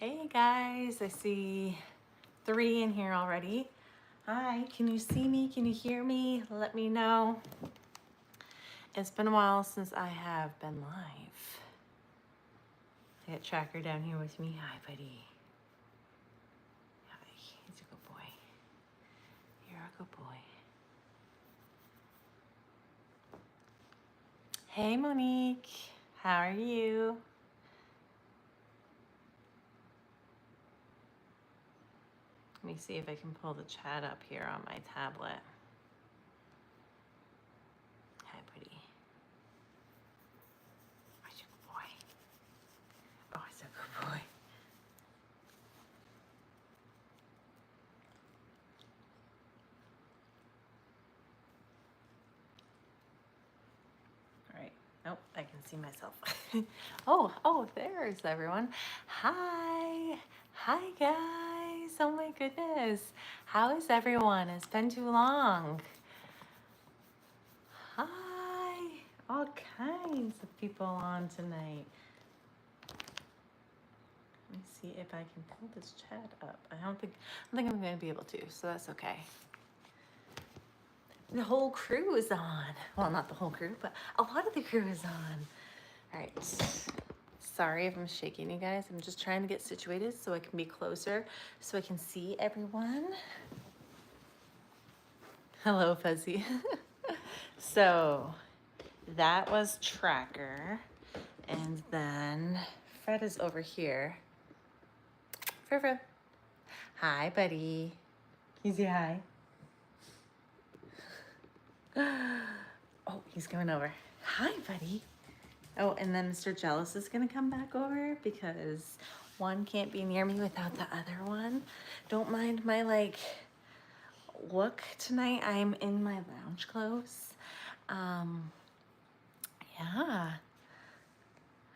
Hey guys, I see 3 in here already. Hi, can you see me? Can you hear me? Let me know. It's been a while since I have been live. I got Tracker down here with me. Hi, buddy. Hi, he's a good boy. You're a good boy. Hey, Monique. How are you? Let me see if I can pull the chat up here on my tablet. Hi, buddy. Oh, he's a good boy. Oh, he's a good boy. All right. Nope, I can see myself. Oh, there's everyone. Hi. Hi, guys. Oh my goodness. How is everyone? It's been too long. Hi. All kinds of people on tonight. Let me see if I can pull this chat up. I don't think I'm going to be able to, so that's okay. The whole crew is on. Well, not the whole crew, but a lot of the crew is on. All right. Sorry if I'm shaking you guys. I'm just trying to get situated so I can be closer, so I can see everyone. Hello, Fuzzy. So that was Tracker. And then Fred is over here. Fred. Hi, buddy. Can you say hi? Oh, he's coming over. Hi, buddy. Oh, and then Mr. Jealous is gonna come back over because one can't be near me without the other one. Don't mind my look tonight. I'm in my lounge clothes. Yeah.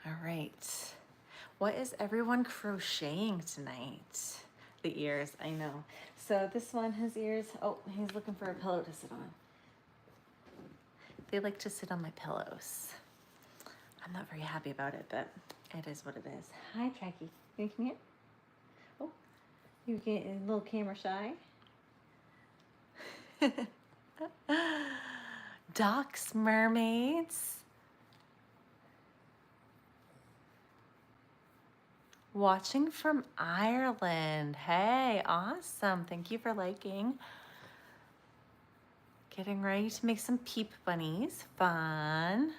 All right. What is everyone crocheting tonight? The ears, I know. So this one, his ears, oh, he's looking for a pillow to sit on. They like to sit on my pillows. I'm not very happy about it, but it is what it is. Hi, Tracky. You come here? Oh, you get a little camera shy. Ducks, mermaids. Watching from Ireland. Hey, awesome. Thank you for liking. Getting ready to make some peep bunnies. Fun.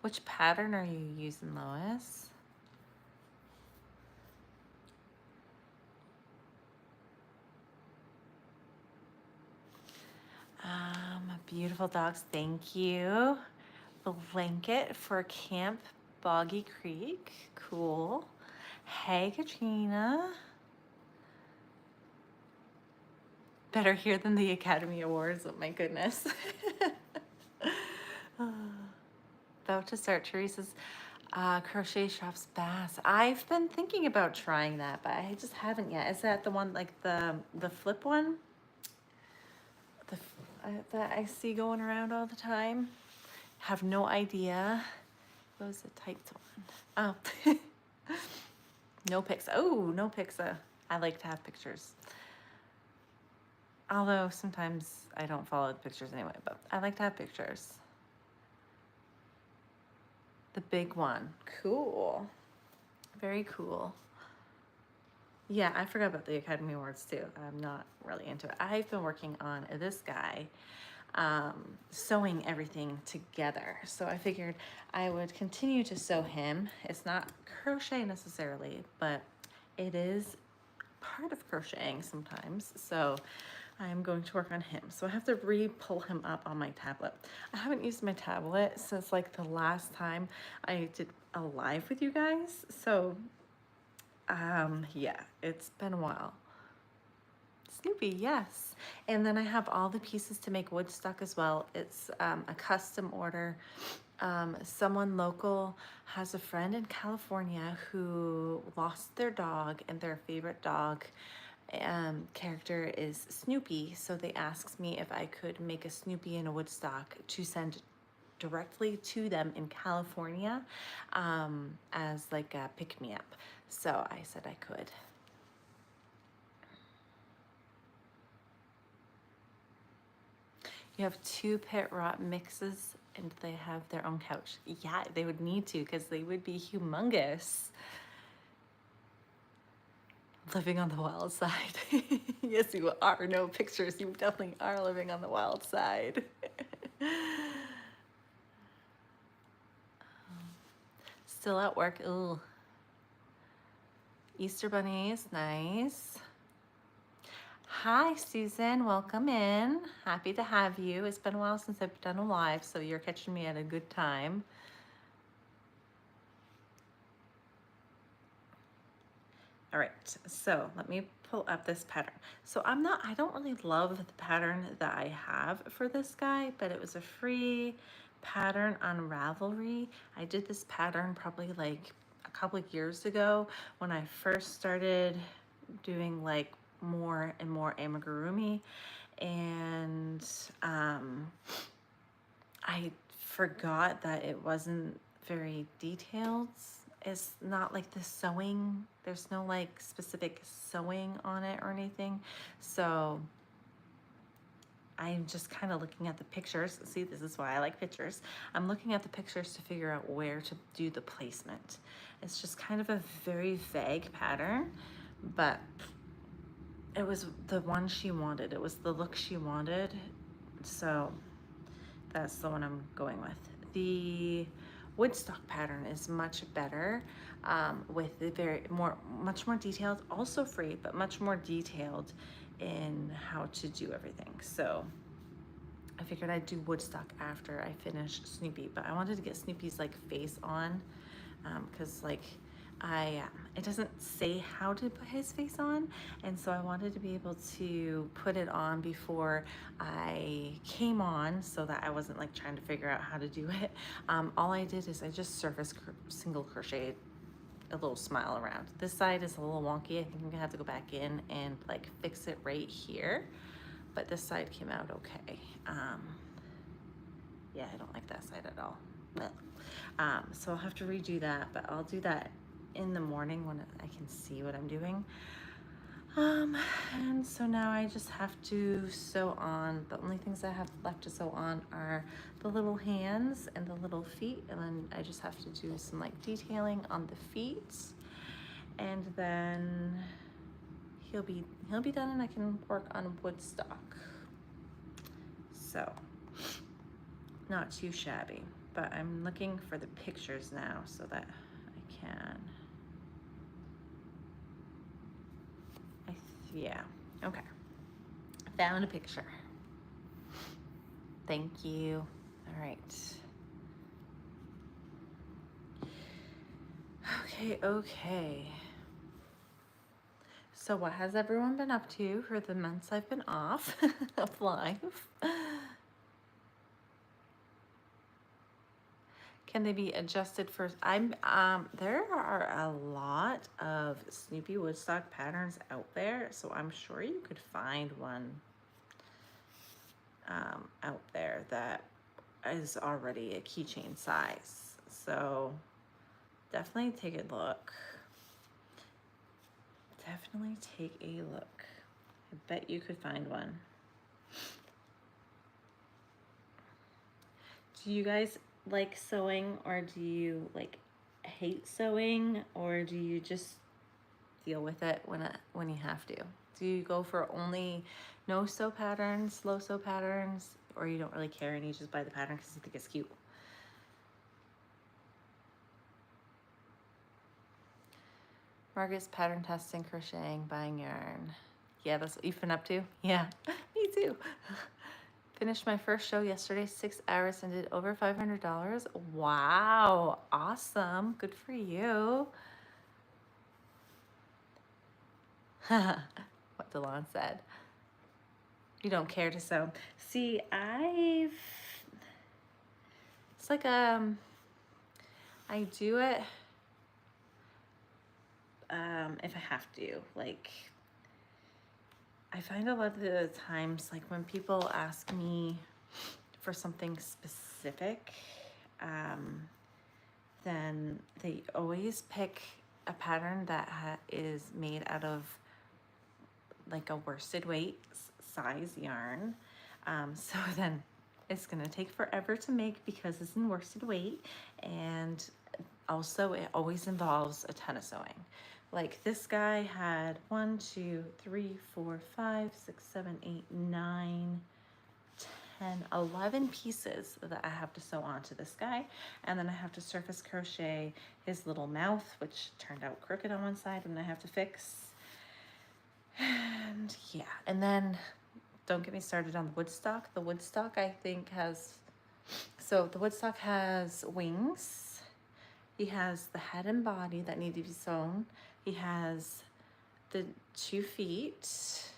Which pattern are you using, Lois? Beautiful dogs, thank you. Blanket for Camp Boggy Creek, cool. Hey, Katrina. Better here than the Academy Awards, oh my goodness. About to start Teresa's crochet shop's bass. I've been thinking about trying that, but I just haven't yet. Is that the one, like the flip one? That I see going around all the time. Have no idea. What was the typed one? Oh, no pics. Oh, no pics. I like to have pictures. Although sometimes I don't follow the pictures anyway, but I like to have pictures. The big one. Cool. Very cool. Yeah, I forgot about the Academy Awards too. I'm not really into it. I've been working on this guy, sewing everything together. So I figured I would continue to sew him. It's not crochet necessarily, but it is part of crocheting sometimes. So I'm going to work on him. So I have to re-pull him up on my tablet. I haven't used my tablet since like the last time I did a live with you guys. So yeah, it's been a while. Snoopy, yes. And then I have all the pieces to make Woodstock as well. It's a custom order. Someone local has a friend in California who lost their dog, and their favorite dog character is Snoopy. So they asked me if I could make a Snoopy and a Woodstock to send directly to them in California as like a pick-me-up. So I said I could. You have 2 pit rot mixes and they have their own couch. Yeah, they would need to because they would be humongous. Living on the wild side. Yes, you are. No pictures. You definitely are living on the wild side. Still at work. Ooh. Easter bunnies. Nice. Hi, Susan. Welcome in. Happy to have you. It's been a while since I've done a live, so you're catching me at a good time. All right, so let me pull up this pattern. So I don't really love the pattern that I have for this guy, but it was a free pattern on Ravelry. I did this pattern probably like a couple of years ago when I first started doing like more and more amigurumi, and I forgot that it wasn't very detailed. It's not like the sewing, there's no like specific sewing on it or anything. So I'm just kind of looking at the pictures. See, this is why I like pictures. I'm looking at the pictures to figure out where to do the placement. It's just kind of a very vague pattern, but it was the one she wanted. It was the look she wanted. So that's the one I'm going with. The Woodstock pattern is much better, with the much more detailed, also free, but much more detailed in how to do everything. So I figured I'd do Woodstock after I finish Snoopy, but I wanted to get Snoopy's like face on, because like it doesn't say how to put his face on, and so I wanted to be able to put it on before I came on so that I wasn't like trying to figure out how to do it. All I did is I just surface single crocheted a little smile around. This side is a little wonky. I think I'm gonna have to go back in and like fix it right here, but this side came out okay. Yeah, I don't like that side at all. So I'll have to redo that, but I'll do that in the morning when I can see what I'm doing. And so now I just have to sew on. The only things I have left to sew on are the little hands and the little feet, and then I just have to do some like detailing on the feet, and then he'll be done and I can work on Woodstock. So not too shabby, but I'm looking for the pictures now so that I can. Yeah, okay. Found a picture. Thank you. All right. Okay. So what has everyone been up to for the months I've been off of life? Can they be adjusted for, there are a lot of Snoopy Woodstock patterns out there, so I'm sure you could find one out there that is already a keychain size. So definitely take a look. Definitely take a look. I bet you could find one. Do you guys like sewing, or do you like hate sewing, or do you just deal with it when you have to? Do you go for only no sew patterns, low sew patterns, or you don't really care and you just buy the pattern because you think it's cute? Margaret's pattern testing, crocheting, buying yarn. Yeah, that's what you've been up to? Yeah, me too. Finished my first show yesterday, 6 hours, and did over $500. Wow, awesome. Good for you. What Delon said. You don't care to sew. See, it's like, I do it if I have to. Like, I find a lot of the times, like when people ask me for something specific, then they always pick a pattern that is made out of like a worsted weight size yarn. So then it's gonna take forever to make because it's in worsted weight, and also it always involves a ton of sewing. Like this guy had 1, 2, 3, 4, 5, 6, 7, 8, 9, 10, 11 pieces that I have to sew onto this guy. And then I have to surface crochet his little mouth, which turned out crooked on one side, and I have to fix. And yeah, and then don't get me started on the Woodstock. The Woodstock I think has, so the Woodstock has wings. He has the head and body that need to be sewn. He has the 2 feet.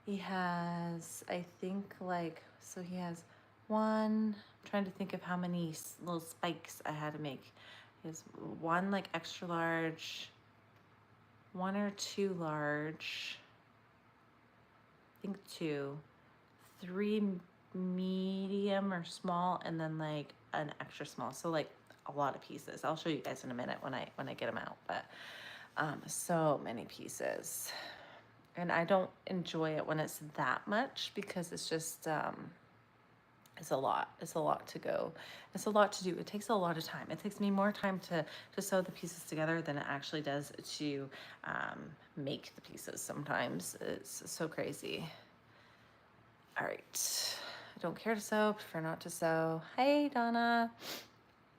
He has, I think like, so he has one, I'm trying to think of how many little spikes I had to make. He has 1 like extra large, 1 or 2 large, I think 2, 3 medium or small, and then like an extra small. So like a lot of pieces. I'll show you guys in a minute when I get them out, but so many pieces. And I don't enjoy it when it's that much because it's just it's a lot. It's a lot to go. It's a lot to do. It takes a lot of time. It takes me more time to sew the pieces together than it actually does to make the pieces sometimes. It's so crazy. All right. I don't care to sew, prefer not to sew. Hey, Donna.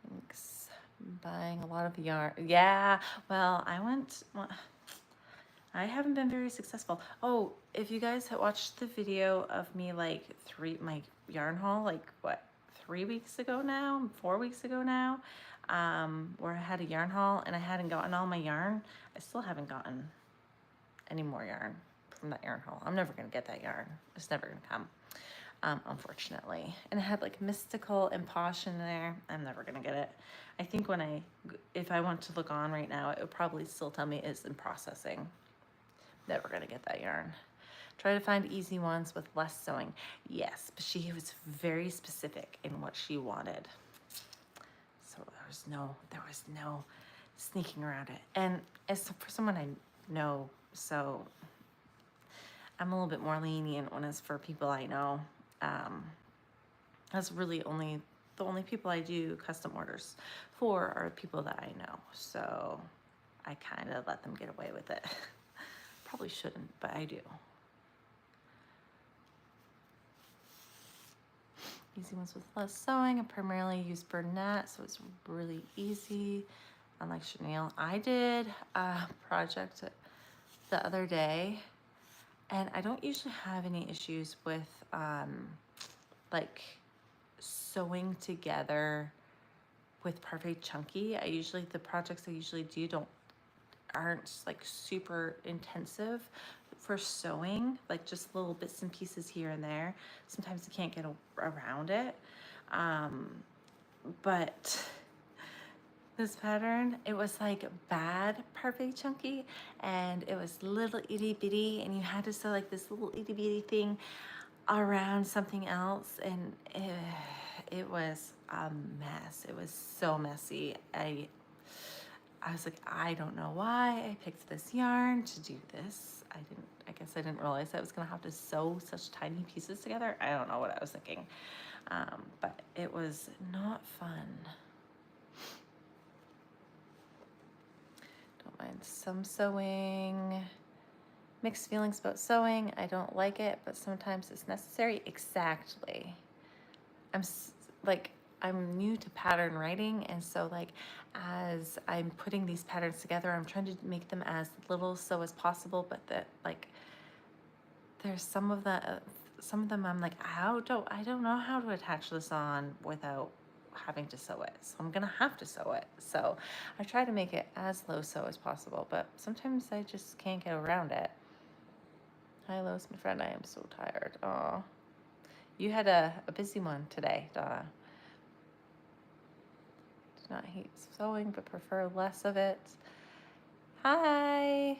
Thanks. I'm buying a lot of yarn. Yeah, well, I haven't been very successful. Oh, if you guys had watched the video of me like my yarn haul, like what, 3 weeks ago now, 4 weeks ago now, where I had a yarn haul and I hadn't gotten all my yarn. I still haven't gotten any more yarn from that yarn haul. I'm never gonna get that yarn. It's never gonna come. Unfortunately. And it had like mystical and posh in there. I'm never gonna get it. I think if I want to look on right now, it would probably still tell me it's in processing. Never gonna get that yarn. Try to find easy ones with less sewing. Yes, but she was very specific in what she wanted. So there was no sneaking around it. And as for someone I know, so I'm a little bit more lenient when it's for people I know. That's really the only people I do custom orders for are people that I know. So I kind of let them get away with it. Probably shouldn't, but I do. Easy ones with less sewing. I primarily use Bernat, so it's really easy. Unlike Chenille, I did a project the other day, and I don't usually have any issues with like sewing together with Parfait Chunky. The projects I usually do aren't like super intensive for sewing, like just little bits and pieces here and there. Sometimes you can't get around it. But this pattern, it was like bad Parfait Chunky, and it was little itty bitty, and you had to sew like this little itty bitty thing around something else, and it was a mess. It was so messy. I was like, I don't know why I picked this yarn to do this. I guess I didn't realize I was gonna have to sew such tiny pieces together. I don't know what I was thinking, but it was not fun. Don't mind some sewing. Mixed feelings about sewing. I don't like it, but sometimes it's necessary. Exactly. I'm new to pattern writing, and so like as I'm putting these patterns together, I'm trying to make them as little sew as possible, but that like there's some of them I'm like, I don't know how to attach this on without having to sew it, so I'm gonna have to sew it. So I try to make it as low sew as possible, but sometimes I just can't get around it. Hi Lois, my friend, I am so tired. Oh, you had a busy one today, Donna. Do not hate sewing, but prefer less of it. Hi.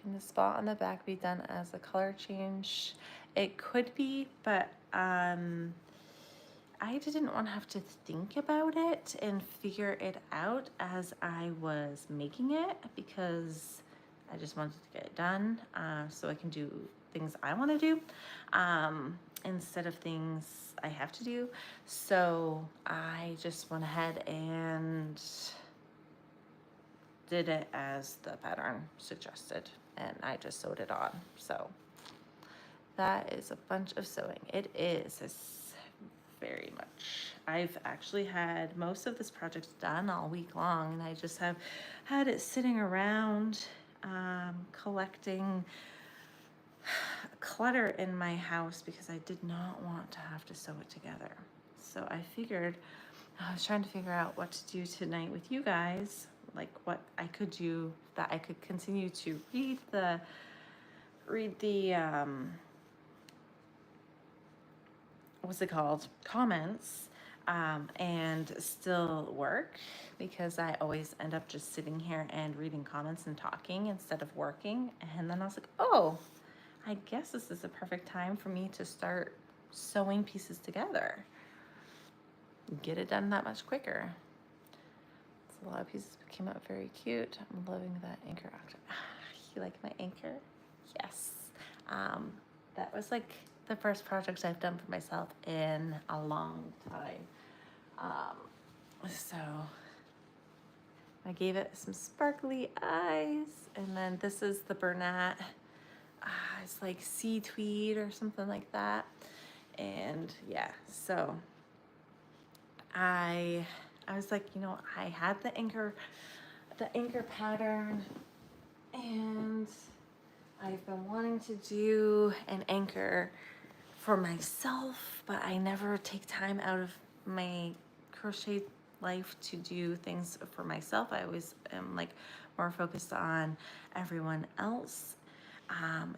Can the spot on the back be done as a color change? It could be, but I I didn't want to have to think about it and figure it out as I was making it, because I just wanted to get it done, so I can do things I want to do, instead of things I have to do. So I just went ahead and did it as the pattern suggested, and I just sewed it on. So that is a bunch of sewing. It is. It's very much. I've actually had most of this project done all week long, and I just have had it sitting around, collecting clutter in my house because I did not want to have to sew it together. So I figured, I was trying to figure out what to do tonight with you guys, like what I could do that I could continue to read the what's it called, comments, and still work, because I always end up just sitting here and reading comments and talking instead of working. And then I was like, oh, I guess this is a perfect time for me to start sewing pieces together, get it done that much quicker. A lot of pieces came out very cute. I'm loving that anchor octave. You like my anchor? Yes. That was like the first project I've done for myself in a long time. So I gave it some sparkly eyes, and then this is the Bernat. It's like sea tweed or something like that. And yeah, so I was like, you know, I had the anchor pattern, and I've been wanting to do an anchor for myself, but I never take time out of my crochet life to do things for myself. I always am like more focused on everyone else.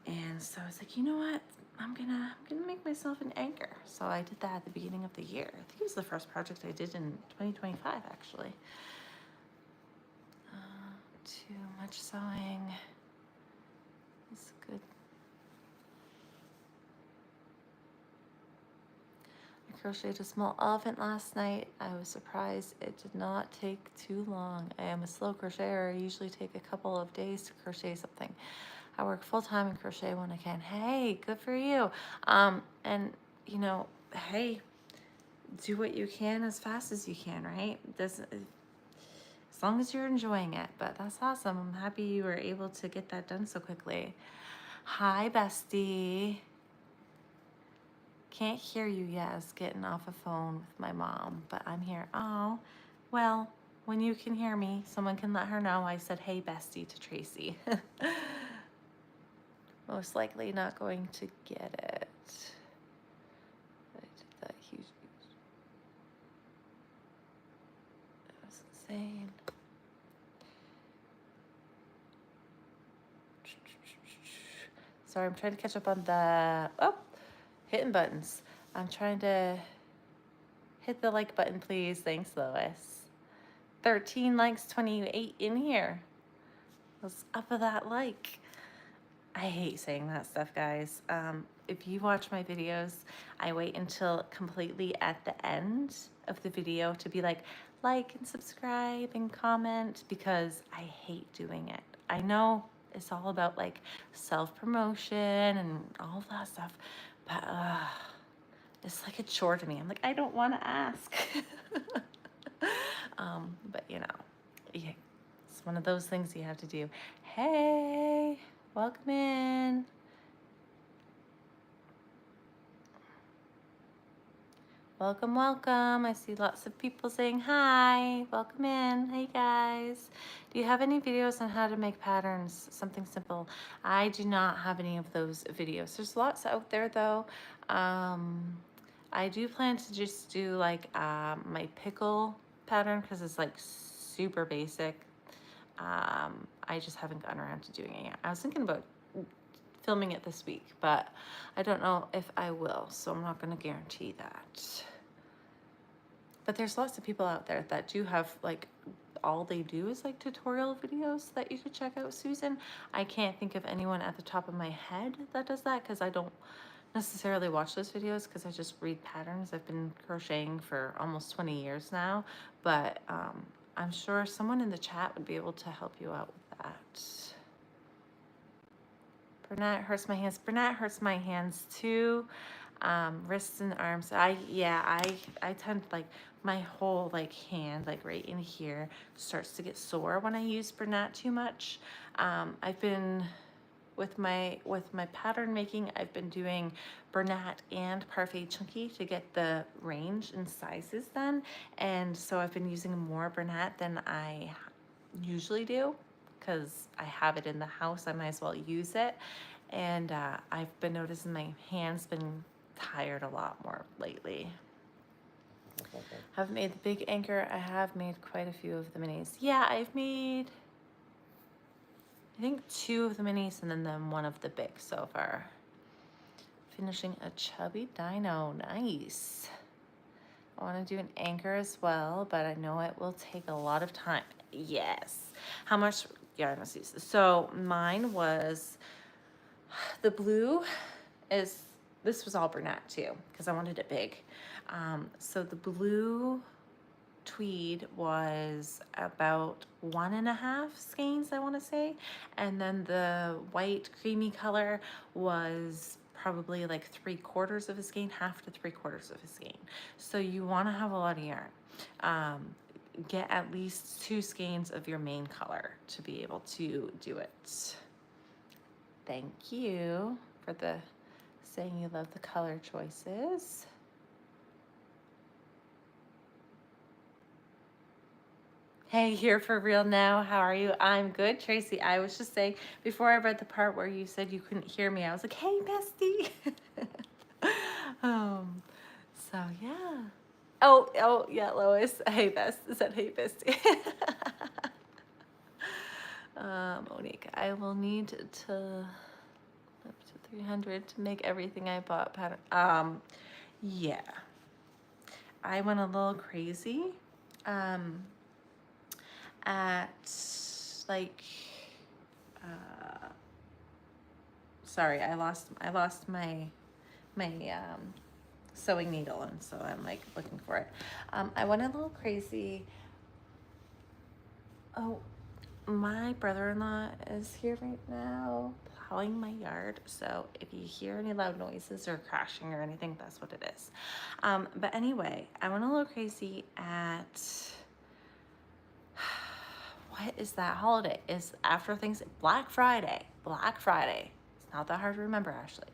And so I was like, you know what? I'm gonna make myself an anchor. So I did that at the beginning of the year. I think it was the first project I did in 2025, actually. Too much sewing. It's good. I crocheted a small elephant last night. I was surprised it did not take too long. I am a slow crocheter. I usually take a couple of days to crochet something. I work full-time and crochet when I can. Hey, good for you. And you know, hey, do what you can as fast as you can, right? Doesn't, as long as you're enjoying it. But that's awesome. I'm happy you were able to get that done so quickly. Hi, bestie. Can't hear you yet. I was getting off a phone with my mom, but I'm here. Oh, well, when you can hear me, someone can let her know I said, hey, bestie, to Tracy. Most likely not going to get it. I did that huge. That was insane. Sorry, I'm trying to catch up on the, hitting buttons. I'm trying to hit the like button, please. Thanks, Lois. 13 likes, 28 in here. What's up with that like? I hate saying that stuff, guys. If you watch my videos, I wait until completely at the end of the video to be like and subscribe and comment, because I hate doing it. I know it's all about like self-promotion and all of that stuff, but it's like a chore to me. I'm like, I don't want to ask. But you know, yeah, it's one of those things you have to do. Hey, welcome in. Welcome, welcome. I see lots of people saying hi. Welcome in. Hey guys. Do you have any videos on how to make patterns? Something simple. I do not have any of those videos. There's lots out there though. I do plan to just do like my pickle pattern, because it's like super basic. I just haven't gotten around to doing it yet. I was thinking about filming it this week, but I don't know if I will, so I'm not going to guarantee that. But there's lots of people out there that do have like, all they do is like tutorial videos that you could check out, Susan. I can't think of anyone at the top of my head that does that, because I don't necessarily watch those videos because I just read patterns. I've been crocheting for almost 20 years now, but I'm sure someone in the chat would be able to help you out with that. Bernat hurts my hands. Bernat hurts my hands too. Wrists and arms. I tend like my whole like hand, like right in here, starts to get sore when I use Bernat too much. I've been with my pattern making, I've been doing Bernat and Parfait Chunky to get the range and sizes done, and so I've been using more Bernat than I usually do because I have it in the house. I might as well use it, and I've been noticing my hands been tired a lot more lately. Have made the big anchor. I have made quite a few of the minis. Yeah, I've made, I think 2 of the minis and then one of the big so far. Finishing a chubby dino. Nice. I want to do an anchor as well, but I know it will take a lot of time. Yes. How much? Yeah, I must use this. So mine was, the blue is, this was all Bernat too, because I wanted it big. So the blue tweed was about 1.5 skeins, I want to say, and then the white creamy color was probably like 3/4 of a skein, half to 3/4 of a skein. So you want to have a lot of yarn. Get at least 2 skeins of your main color to be able to do it. Thank you for the saying you love the color choices. Hey, here for real now. How are you? I'm good, Tracy. I was just saying, before I read the part where you said you couldn't hear me, I was like, hey, bestie. So yeah. Oh, yeah, Lois. Hey, Best. Said, hey, bestie. Monique, I will need to up to 300 to make everything I bought pattern. Yeah. I went a little crazy. At like, sorry, I lost my sewing needle, and so I'm like looking for it. I went a little crazy. Oh, my brother-in-law is here right now plowing my yard, so if you hear any loud noises or crashing or anything, that's what it is. But anyway, I went a little crazy at, what is that holiday? Is after things, Black Friday. Black Friday. It's not that hard to remember, Ashley.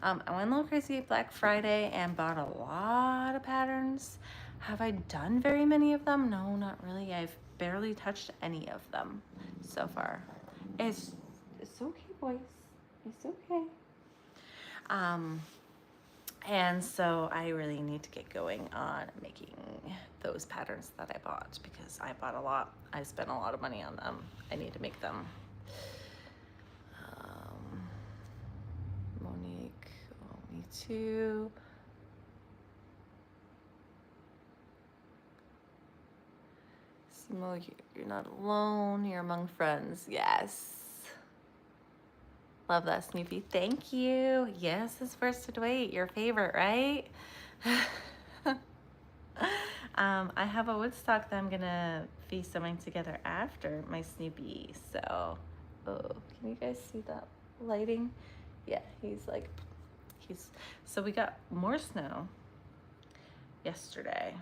I went a little crazy at Black Friday and bought a lot of patterns. Have I done very many of them? No, not really. I've barely touched any of them so far. It's okay, boys. It's okay. And so I really need to get going on making those patterns that I bought, because I bought a lot. I spent a lot of money on them. I need to make them. Monique, oh, me too. Simo, you're not alone. You're among friends. Yes. Love that, Snoopy. Thank you. Yes, it's First to Wait, your favorite, right? I have a Woodstock that I'm gonna be sewing together after my Snoopy. So, oh, can you guys see that lighting? Yeah, so we got more snow yesterday.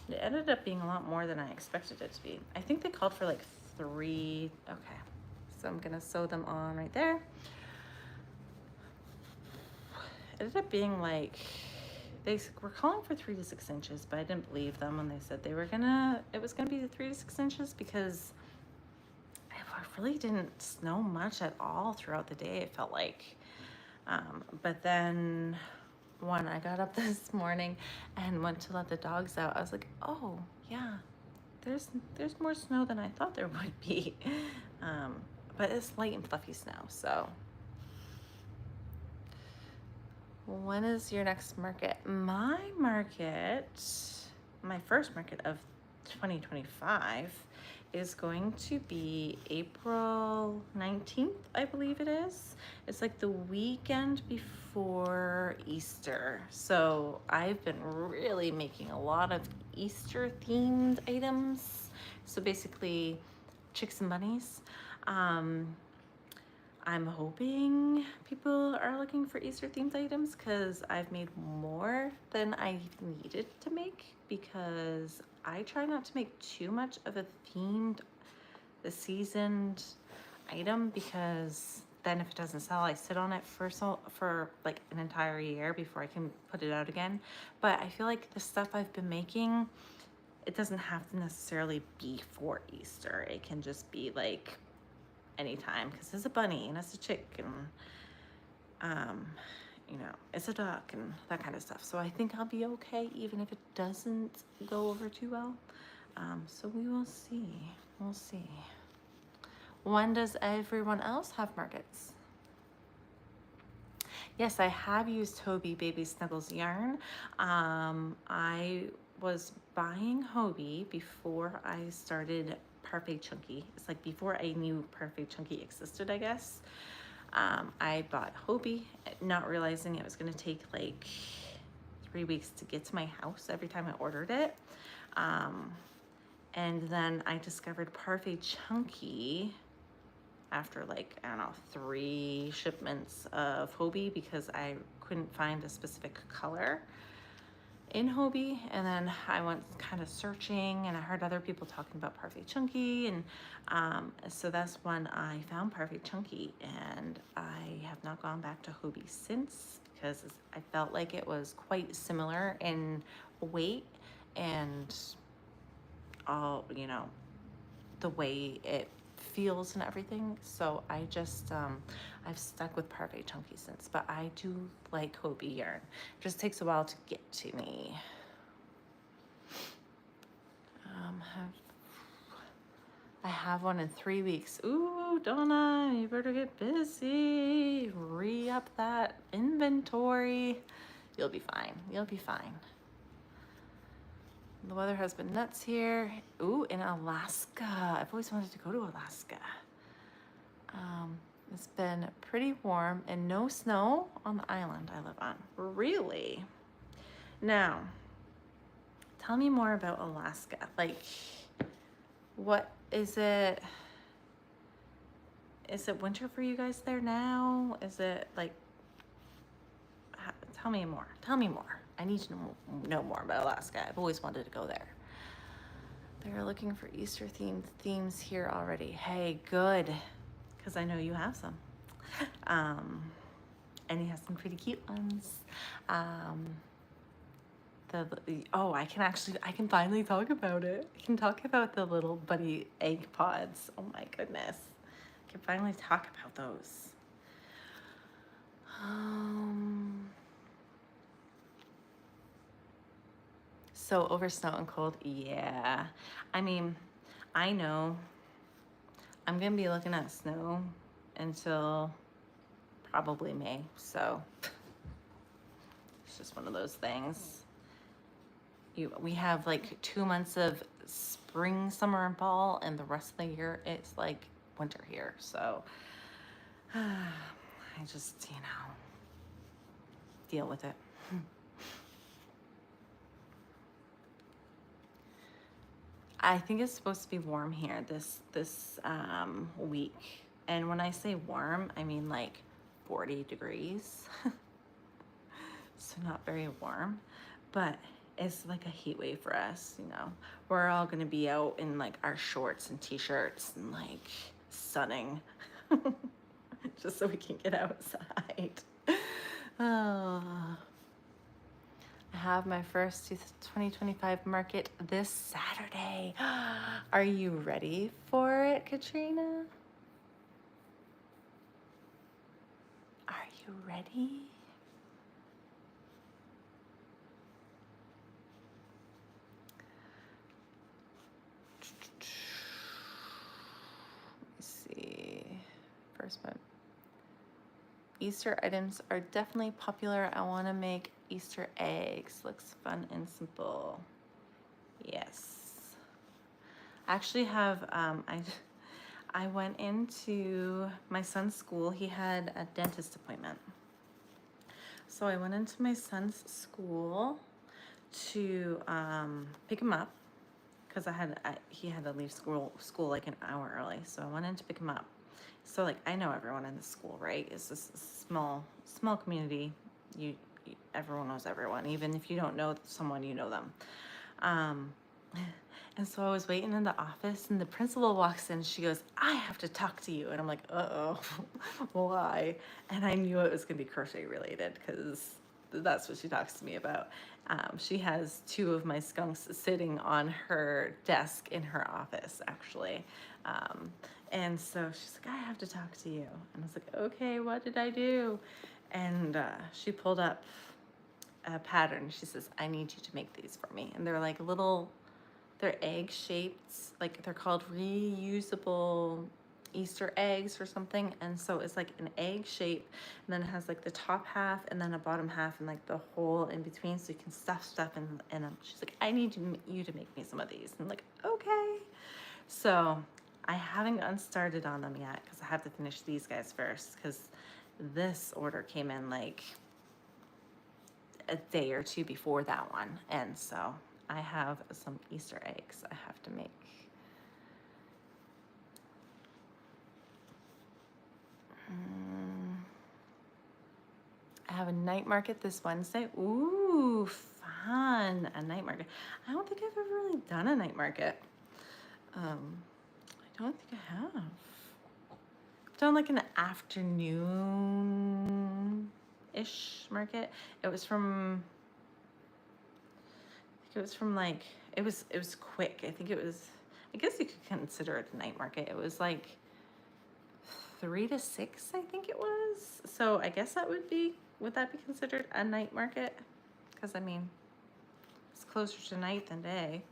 It ended up being a lot more than I expected it to be. I think they called for like 3. Okay, so I'm gonna sew them on right there. It ended up being like, they were calling for 3 to 6 inches, but I didn't believe them when they said it was gonna be 3 to 6 inches, because it really didn't snow much at all throughout the day, it felt like. But then when I got up this morning and went to let the dogs out, I was like, oh yeah, there's more snow than I thought there would be. But it's light and fluffy snow. So when is your next market? My first market of 2025 is going to be April 19th, I believe it is. It's like the weekend before Easter. So I've been really making a lot of Easter themed items. So basically chicks and bunnies. I'm hoping people are looking for Easter themed items because I've made more than I needed to make, because I try not to make too much of a themed, the seasoned item, because then if it doesn't sell, I sit on it for like an entire year before I can put it out again. But I feel like the stuff I've been making, it doesn't have to necessarily be for Easter. It can just be like anytime, because it's a bunny and it's a chick and you know, it's a duck and that kind of stuff. So I think I'll be okay even if it doesn't go over too well. So we will see. We'll see. When does everyone else have markets? Yes, I have used Hobie Baby Snuggles yarn. I was buying Hobie before I started Parfait Chunky. It's like before I knew Parfait Chunky existed, I guess. I bought Hobie, not realizing it was going to take like 3 weeks to get to my house every time I ordered it. And then I discovered Parfait Chunky after like, I don't know, 3 shipments of Hobie, because I couldn't find a specific color in Hobie. And then I went kind of searching and I heard other people talking about Parfait Chunky, and so that's when I found Parfait Chunky, and I have not gone back to Hobie since, because I felt like it was quite similar in weight and all, you know, the way it feels and everything. So I just I've stuck with Parfait Chunky since, but I do like Hobie yarn. It just takes a while to get to me. I have one in 3 weeks. Ooh, Donna, you better get busy. Re-up that inventory. You'll be fine. You'll be fine. The weather has been nuts here. Ooh, in Alaska. I've always wanted to go to Alaska. It's been pretty warm and no snow on the island I live on. Really? Now, tell me more about Alaska. Like, what is it? Is it winter for you guys there now? Is it like, tell me more. Tell me more. I need to know more about Alaska. I've always wanted to go there. They're looking for Easter themes here already. Hey, good, because I know you have some. And you have some pretty cute ones. I can finally talk about it. I can talk about the little bunny egg pods. Oh my goodness. I can finally talk about those. So over snow and cold, yeah. I mean, I know I'm gonna be looking at snow until probably May, so it's just one of those things. We have like 2 months of spring, summer, and fall, and the rest of the year it's like winter here. So I just, you know, deal with it. I think it's supposed to be warm here this week. And when I say warm, I mean like 40 degrees. So not very warm, but it's like a heat wave for us, you know. We're all gonna be out in like our shorts and t-shirts and like sunning just so we can get outside. Oh. I have my first 2025 market this Saturday. Are you ready for it, Katrina? Are you ready? Let's see. First one. Easter items are definitely popular. I want to make Easter eggs. Looks fun and simple. Yes. I actually have, I went into my son's school. He had a dentist appointment. So I went into my son's school to pick him up because he had to leave school like an hour early. So I went in to pick him up. So like I know everyone in the school, right? It's this small community. Everyone knows everyone. Even if you don't know someone, you know them. Um, and so I was waiting in the office, and the principal walks in. She goes, "I have to talk to you," and I'm like, "Uh-oh, why?" And I knew it was gonna be crochet related because that's what she talks to me about. She has two of my skunks sitting on her desk in her office, actually. And so she's like, "I have to talk to you," and I was like, "Okay, what did I do?" And she pulled up a pattern. She says, "I need you to make these for me," and they're like they're egg shaped, like they're called reusable Easter eggs or something. And so it's like an egg shape, and then it has like the top half and then a bottom half and like the hole in between, so you can stuff stuff in them. She's like, "I need you to make me some of these." And I'm like, "Okay." So I haven't gotten started on them yet because I have to finish these guys first, because this order came in like a day or two before that one. And so I have some Easter eggs I have to make. I have a night market this Wednesday. Ooh, fun. A night market. I don't think I've ever really done a night market. I don't think I have. I've done like an afternoon-ish market. It was from like, it was quick. I guess you could consider it a night market. It was like 3 to 6, I think it was. So I guess would that be considered a night market? Because I mean, it's closer to night than day.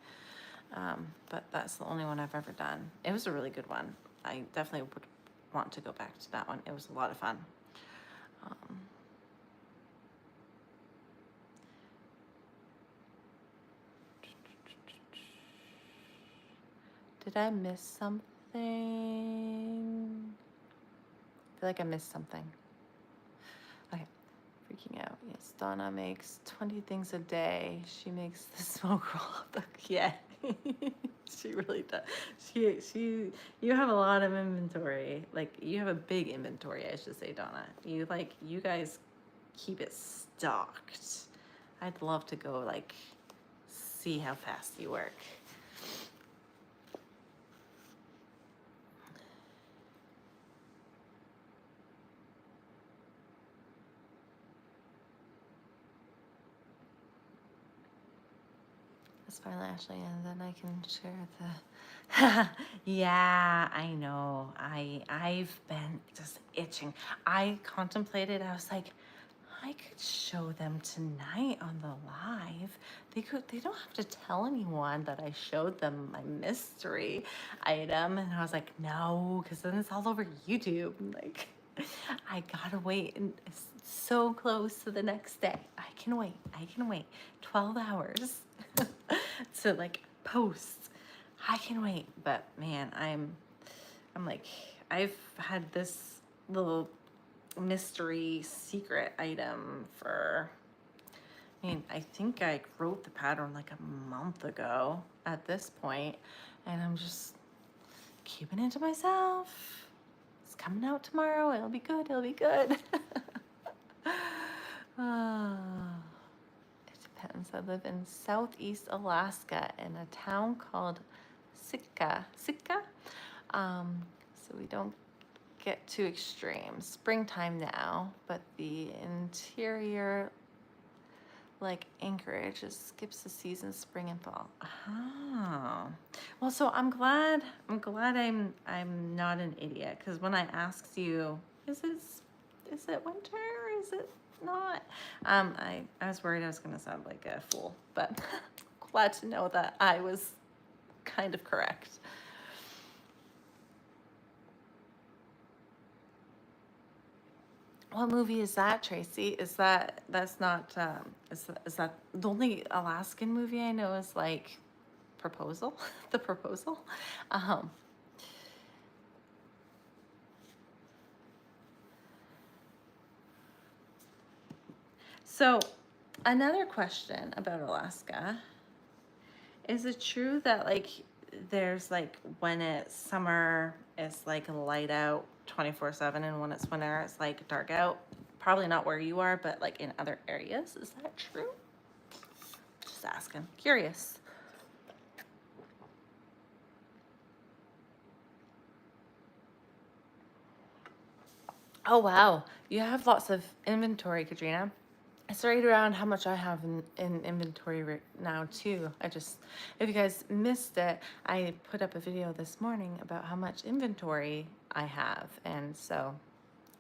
But that's the only one I've ever done. It was a really good one. I definitely would want to go back to that one. It was a lot of fun. Did I miss something? I feel like I missed something. Okay, freaking out. Yes, Donna makes 20 things a day. She makes the smoke roll up. Yeah, she really does. You have a lot of inventory. Like, you have a big inventory, I should say, Donna. You guys keep it stocked. I'd love to go like see how fast you work. It's finally Ashley, and then I can share the. Yeah, I know. I've been just itching. I contemplated. I was like, I could show them tonight on the live. They don't have to tell anyone that I showed them my mystery item. And I was like, no, because then it's all over YouTube. Like, I gotta wait, and it's so close to the next day. I can wait. 12 hours to like post. I can wait. But man, I'm like, I've had this little mystery secret item for, I mean, I think I wrote the pattern like a month ago at this point, and I'm just keeping it to myself. It's coming out tomorrow. It'll be good. It depends. I live in Southeast Alaska in a town called Sitka. So we don't get too extreme. Springtime now, but the interior, like Anchorage, just skips the season, spring and fall. Oh, well, so I'm glad I'm not an idiot, because when I asked you, is it winter? Is it not? I was worried I was gonna sound like a fool, but glad to know that I was kind of correct. What movie is that, Tracy? That's not, is that the only Alaskan movie I know is like proposal, the proposal. Um, so another question about Alaska, is it true that like there's like when it's summer it's like light out 24/7 and when it's winter it's like dark out? Probably not where you are, but like in other areas. Is that true? Just asking. Curious. Oh wow, you have lots of inventory, Katrina. It's right around how much I have in inventory right now too. If you guys missed it, I put up a video this morning about how much inventory I have. And so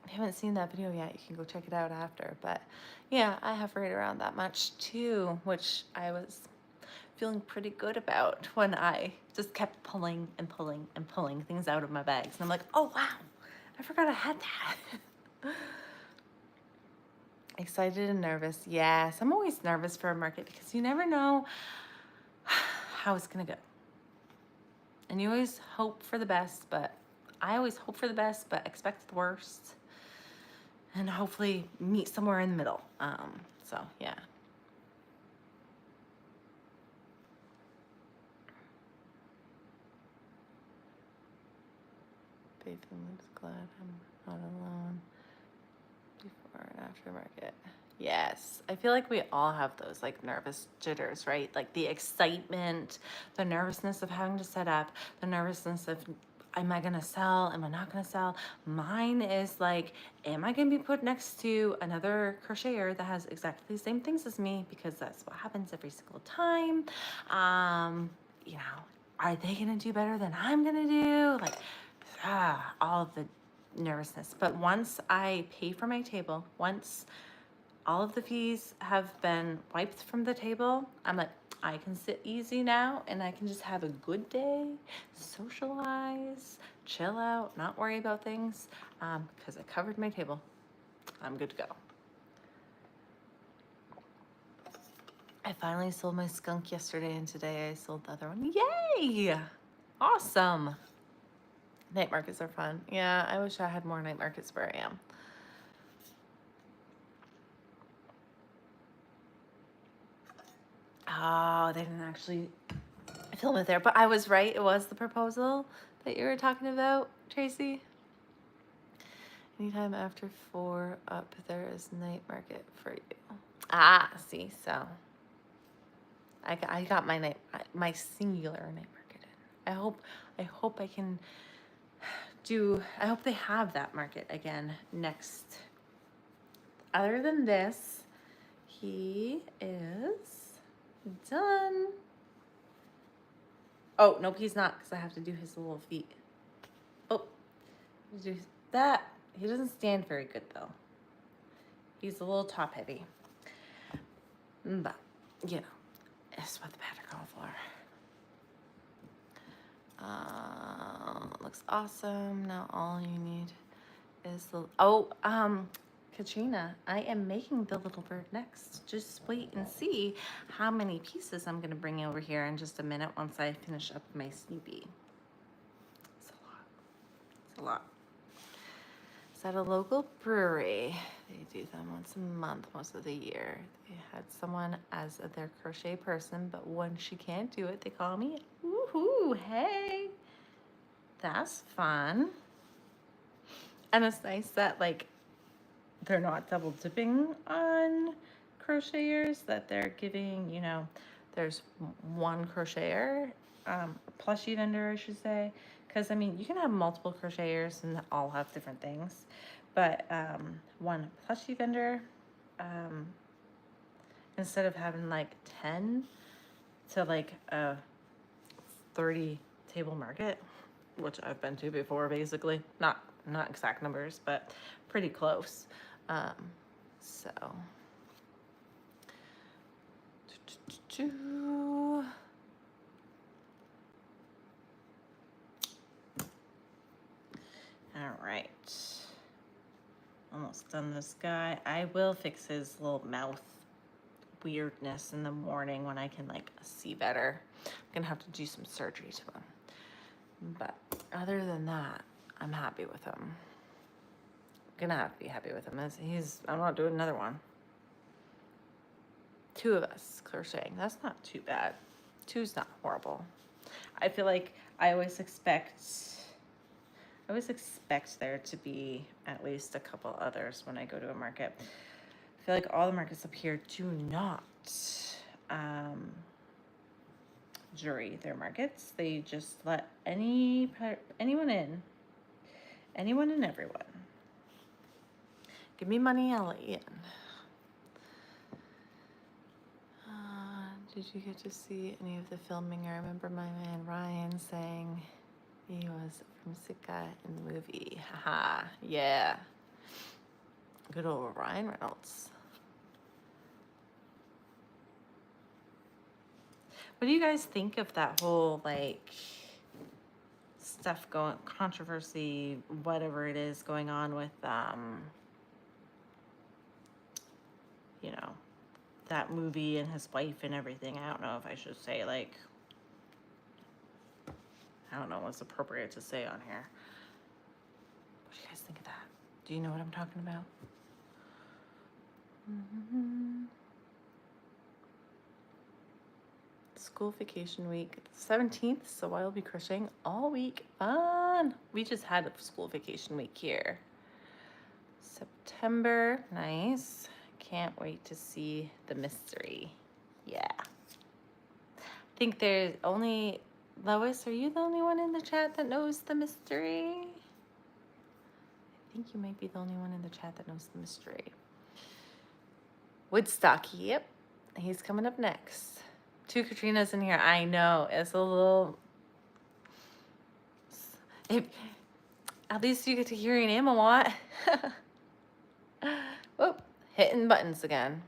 if you haven't seen that video yet, you can go check it out after. But yeah, I have right around that much too, which I was feeling pretty good about when I just kept pulling and pulling and pulling things out of my bags. And I'm like, oh wow, I forgot I had that. Excited and nervous. Yes, I'm always nervous for a market because you never know how it's gonna go. And you always hope for the best, but I always hope for the best, but expect the worst. And hopefully meet somewhere in the middle. So yeah. Faith and Luke's glad I'm not alone. Before and after market. Yes, I feel like we all have those like nervous jitters, right? Like the excitement, the nervousness of having to set up, the nervousness of, am I gonna sell? Am I not gonna sell? Mine is like, am I gonna be put next to another crocheter that has exactly the same things as me? Because that's what happens every single time. You know, are they gonna do better than I'm gonna do? Like, all of the nervousness. But once I pay for my table, once all of the fees have been wiped from the table, I'm like, I can sit easy now and I can just have a good day, socialize, chill out, not worry about things, because I covered my table. I'm good to go. I finally sold my skunk yesterday and today I sold the other one. Yay! Awesome. Night markets are fun. Yeah, I wish I had more night markets where I am. Oh, they didn't actually film it there, but I was right. It was the proposal that you were talking about, Tracy. Anytime after 4 up, there is night market for you. Ah, see, so I got my singular night market in. I hope I can do. I hope they have that market again next. Other than this, he is done. Oh, nope, he's not, because I have to do his little feet. Oh, do that. He doesn't stand very good, though. He's a little top heavy. But, you know, it's what the pattern called for. Looks awesome. Now all you need is the... Oh, Katrina, I am making the little bird next. Just wait and see how many pieces I'm going to bring over here in just a minute once I finish up my Snoopy. It's a lot. It's a lot. It's at a local brewery. They do them once a month most of the year. They had someone as their crochet person, but when she can't do it, they call me. Woohoo! Hey! That's fun. And it's nice that, like, they're not double dipping on crocheters, that they're giving, you know, there's one crocheter, plushie vendor, I should say. Because, I mean, you can have multiple crocheters and all have different things. But one plushie vendor, instead of having like 10 to like a 30 table market, which I've been to before, basically. Not exact numbers, but pretty close. So all right, almost done this guy. I will fix his little mouth weirdness in the morning when I can like see better. I'm gonna have to do some surgery to him. But other than that, I'm happy with him. I'm gonna have to be happy with him. I'm not doing another one. 2 of us crocheting. That's not too bad. 2's not horrible. I feel like I always expect there to be at least a couple others when I go to a market. I feel like all the markets up here do not jury their markets. They just let anyone in. Anyone and everyone. Give me money, I'll let you in. Did you get to see any of the filming? I remember my man Ryan saying he was from Sika in the movie. Haha, yeah. Good old Ryan Reynolds. What do you guys think of that whole like stuff going, controversy, whatever it is going on with you know, that movie and his wife and everything? I don't know if I should say like, I don't know what's appropriate to say on here. What do you guys think of that? Do you know what I'm talking about? School vacation week, 17th, so I'll be crocheting all week. Fun! We just had a school vacation week here. September, nice. Can't wait to see the mystery. Yeah. I think there's only, Lois, are you the only one in the chat that knows the mystery? I think you might be the only one in the chat that knows the mystery. Woodstock, yep. He's coming up next. 2 Katrinas in here. I know. It's a little... At least you get to hear your name a lot. Whoop. Hitting buttons again.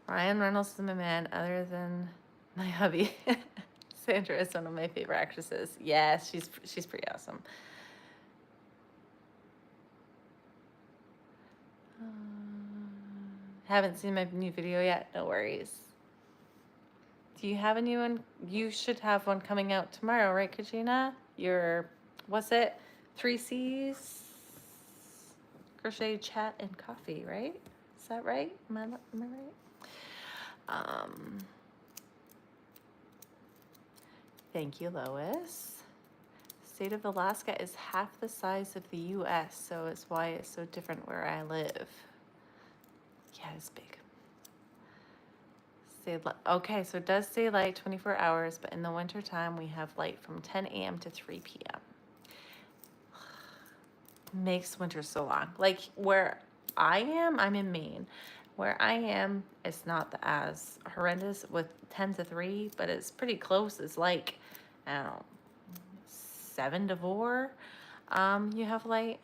Ryan Reynolds is my man, other than my hubby. Sandra is one of my favorite actresses. Yes, she's pretty awesome. Haven't seen my new video yet. No worries. Do you have a new one? You should have one coming out tomorrow, right, Katrina? Your, what's it? 3 C's? Crochet, chat, and coffee, right? Is that right? Am I right? Thank you, Lois. State of Alaska is half the size of the U.S., so it's why it's so different where I live. Yeah, it's big. Okay, so it does say light 24 hours, but in the winter time we have light from 10 a.m. to 3 p.m. Makes winter so long. Like where I am, I'm in Maine. Where I am, it's not as horrendous with 10 to 3, but it's pretty close. It's like, I don't know, 7 to 4. You have light.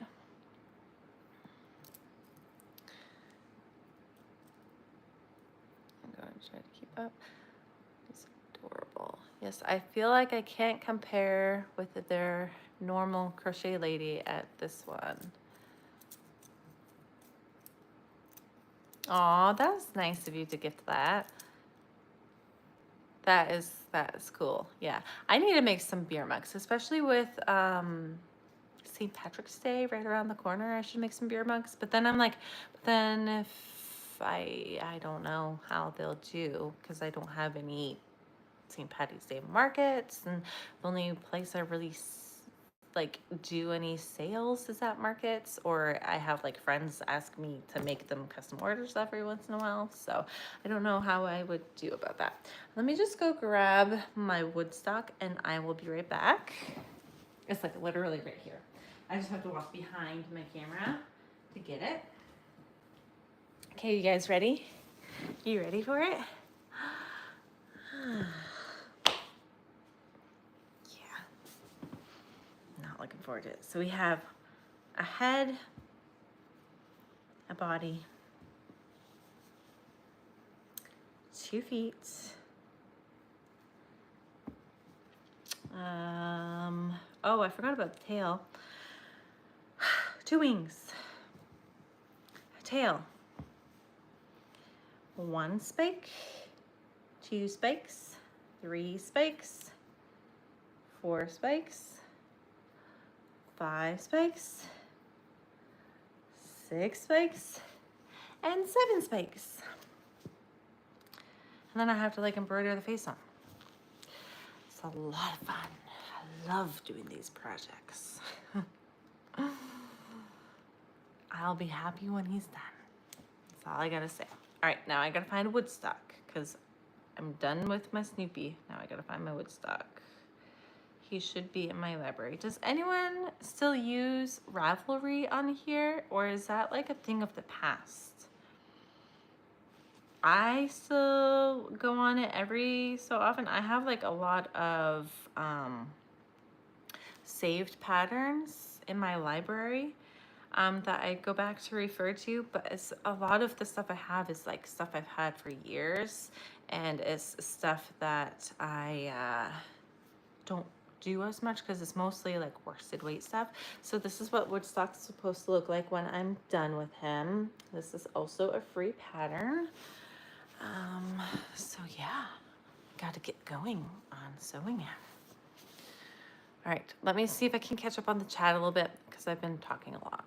I'm going to try to keep up. It's adorable. Yes, I feel like I can't compare with their normal crochet lady at this one. Aw, that's nice of you to gift that. That is cool. Yeah, I need to make some beer mugs, especially with St. Patrick's Day right around the corner. I should make some beer mugs, but then I'm like, but then if I don't know how they'll do because I don't have any St. Patty's Day markets, and the only place I really like do any sales is at markets, or I have like friends ask me to make them custom orders every once in a while, so I don't know how I would do about that. Let me just go grab my Woodstock and I will be right back. It's like literally right here. I just have to walk behind my camera to get it. Okay, you guys ready? You ready for it? Looking forward to it. So we have a head, a body, 2 feet, oh, I forgot about the tail. 2 wings, a tail, 1 spike, 2 spikes, 3 spikes, 4 spikes, 5 spikes, 6 spikes, and 7 spikes. And then I have to like embroider the face on. It's a lot of fun. I love doing these projects. I'll be happy when he's done. That's all I gotta say. All right, now I gotta find Woodstock because I'm done with my Snoopy. Now I gotta find my Woodstock. He should be in my library. Does anyone still use Ravelry on here, or is that like a thing of the past? I still go on it every so often. I have like a lot of saved patterns in my library that I go back to refer to, but it's a lot of the stuff I have is like stuff I've had for years, and it's stuff that I don't do as much because it's mostly like worsted weight stuff. So this is what Woodstock's supposed to look like when I'm done with him. This is also a free pattern. So yeah, gotta get going on sewing him. All right, let me see if I can catch up on the chat a little bit because I've been talking a lot.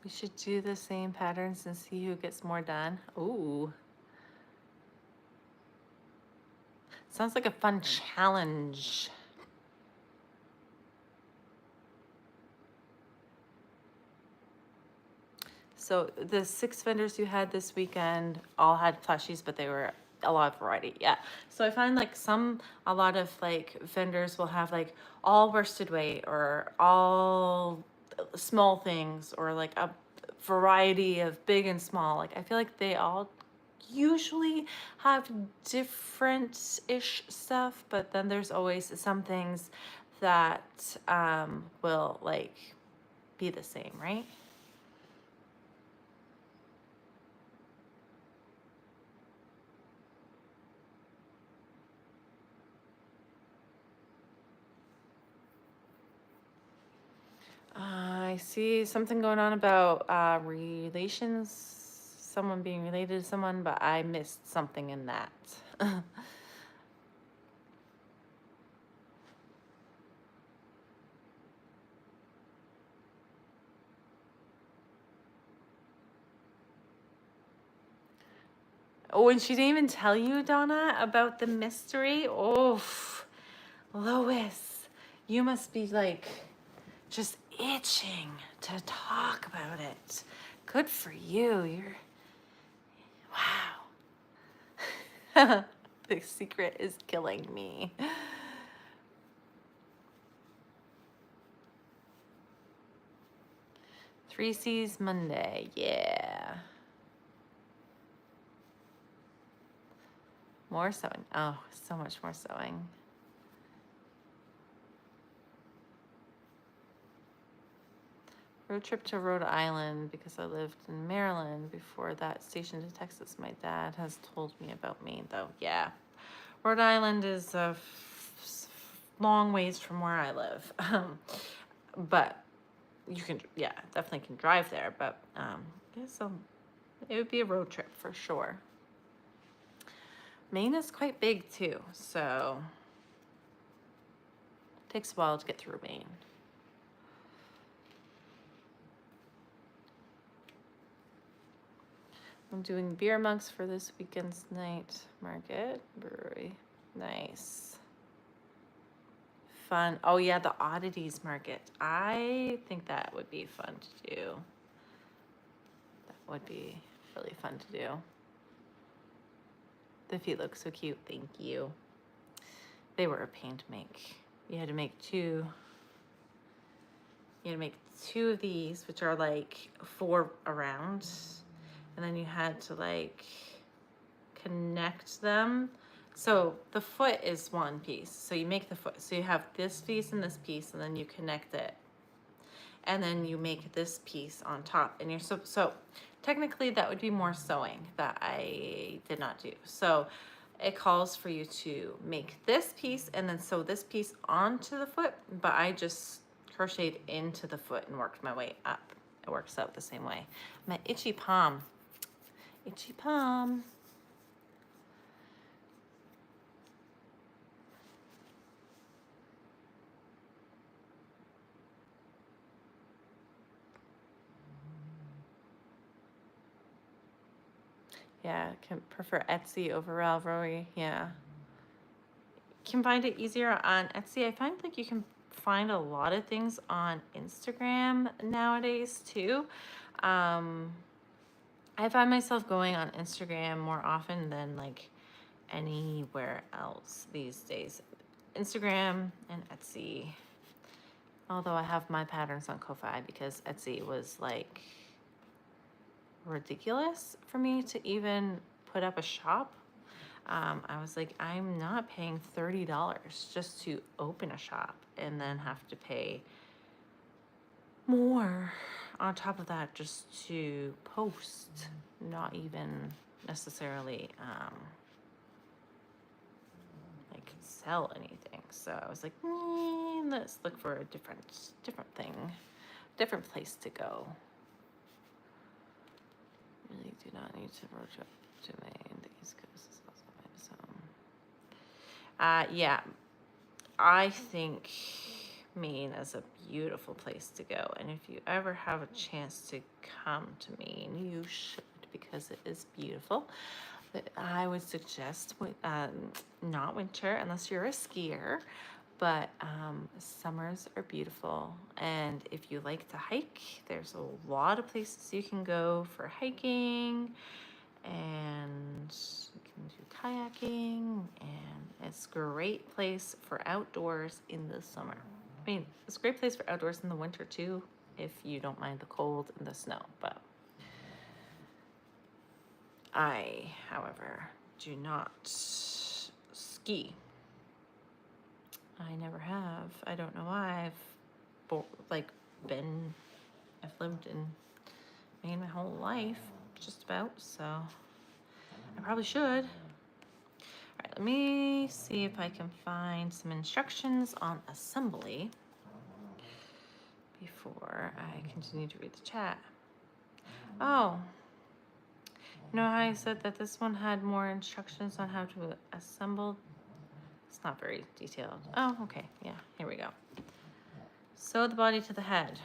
We should do the same patterns and see who gets more done. Ooh. Sounds like a fun challenge. So the 6 vendors you had this weekend all had plushies, but they were a lot of variety. Yeah. So I find like a lot of like vendors will have like all worsted weight or all small things or like a variety of big and small. Like I feel like they all usually have different-ish stuff, but then there's always some things that will like be the same, right? I see something going on about relations, someone being related to someone, but I missed something in that. Oh, and she didn't even tell you, Donna, about the mystery? Oh, Lois, you must be like just itching to talk about it. Good for you. You're, wow. The secret is killing me. Three C's Monday, yeah. More sewing. Oh, so much more sewing. Road trip to Rhode Island because I lived in Maryland before that station to Texas. My dad has told me about me though. Yeah, Rhode Island is a long ways from where I live. But you can, yeah, definitely can drive there. But yeah, so it would be a road trip for sure. Maine is quite big too, so it takes a while to get through Maine. I'm doing beer mugs for this weekend's night market brewery. Nice. Fun. Oh yeah, the oddities market. I think that would be fun to do. That would be really fun to do. The feet look so cute. Thank you. They were a pain to make. You had to make two. You had to make 2 of these, which are like 4 around. And then you had to like connect them. So the foot is one piece. So you make the foot. So you have this piece and this piece, and then you connect it. And then you make this piece on top. And you're so technically that would be more sewing that I did not do. So it calls for you to make this piece and then sew this piece onto the foot, but I just crocheted into the foot and worked my way up. It works out the same way. My itchy palm. Itchy palm. Yeah, can prefer Etsy over Ravelry. Yeah. Can find it easier on Etsy. I find like you can find a lot of things on Instagram nowadays too. I find myself going on Instagram more often than like anywhere else these days. Instagram and Etsy. Although I have my patterns on Ko-Fi because Etsy was like ridiculous for me to even put up a shop. I was like, I'm not paying $30 just to open a shop and then have to pay more on top of that just to post, not even necessarily like sell anything. So I was like, let's look for a different thing, different place to go. Really do not need to road trip to Maine. The East Coast is also my so. Yeah, I think Maine is a beautiful place to go, and if you ever have a chance to come to Maine, you should, because it is beautiful. But I would suggest not winter unless you're a skier, but summers are beautiful. And if you like to hike, there's a lot of places you can go for hiking, and you can do kayaking, and it's a great place for outdoors in the summer. I mean, it's a great place for outdoors in the winter too, if you don't mind the cold and the snow. But I, however, do not ski. I never have. I don't know why. I've lived in Maine my whole life, just about, so I probably should. All right, let me see if I can find some instructions on assembly before I continue to read the chat. Oh, you know how I said that this one had more instructions on how to assemble? It's not very detailed. Oh, okay, yeah, here we go. Sew the body to the head.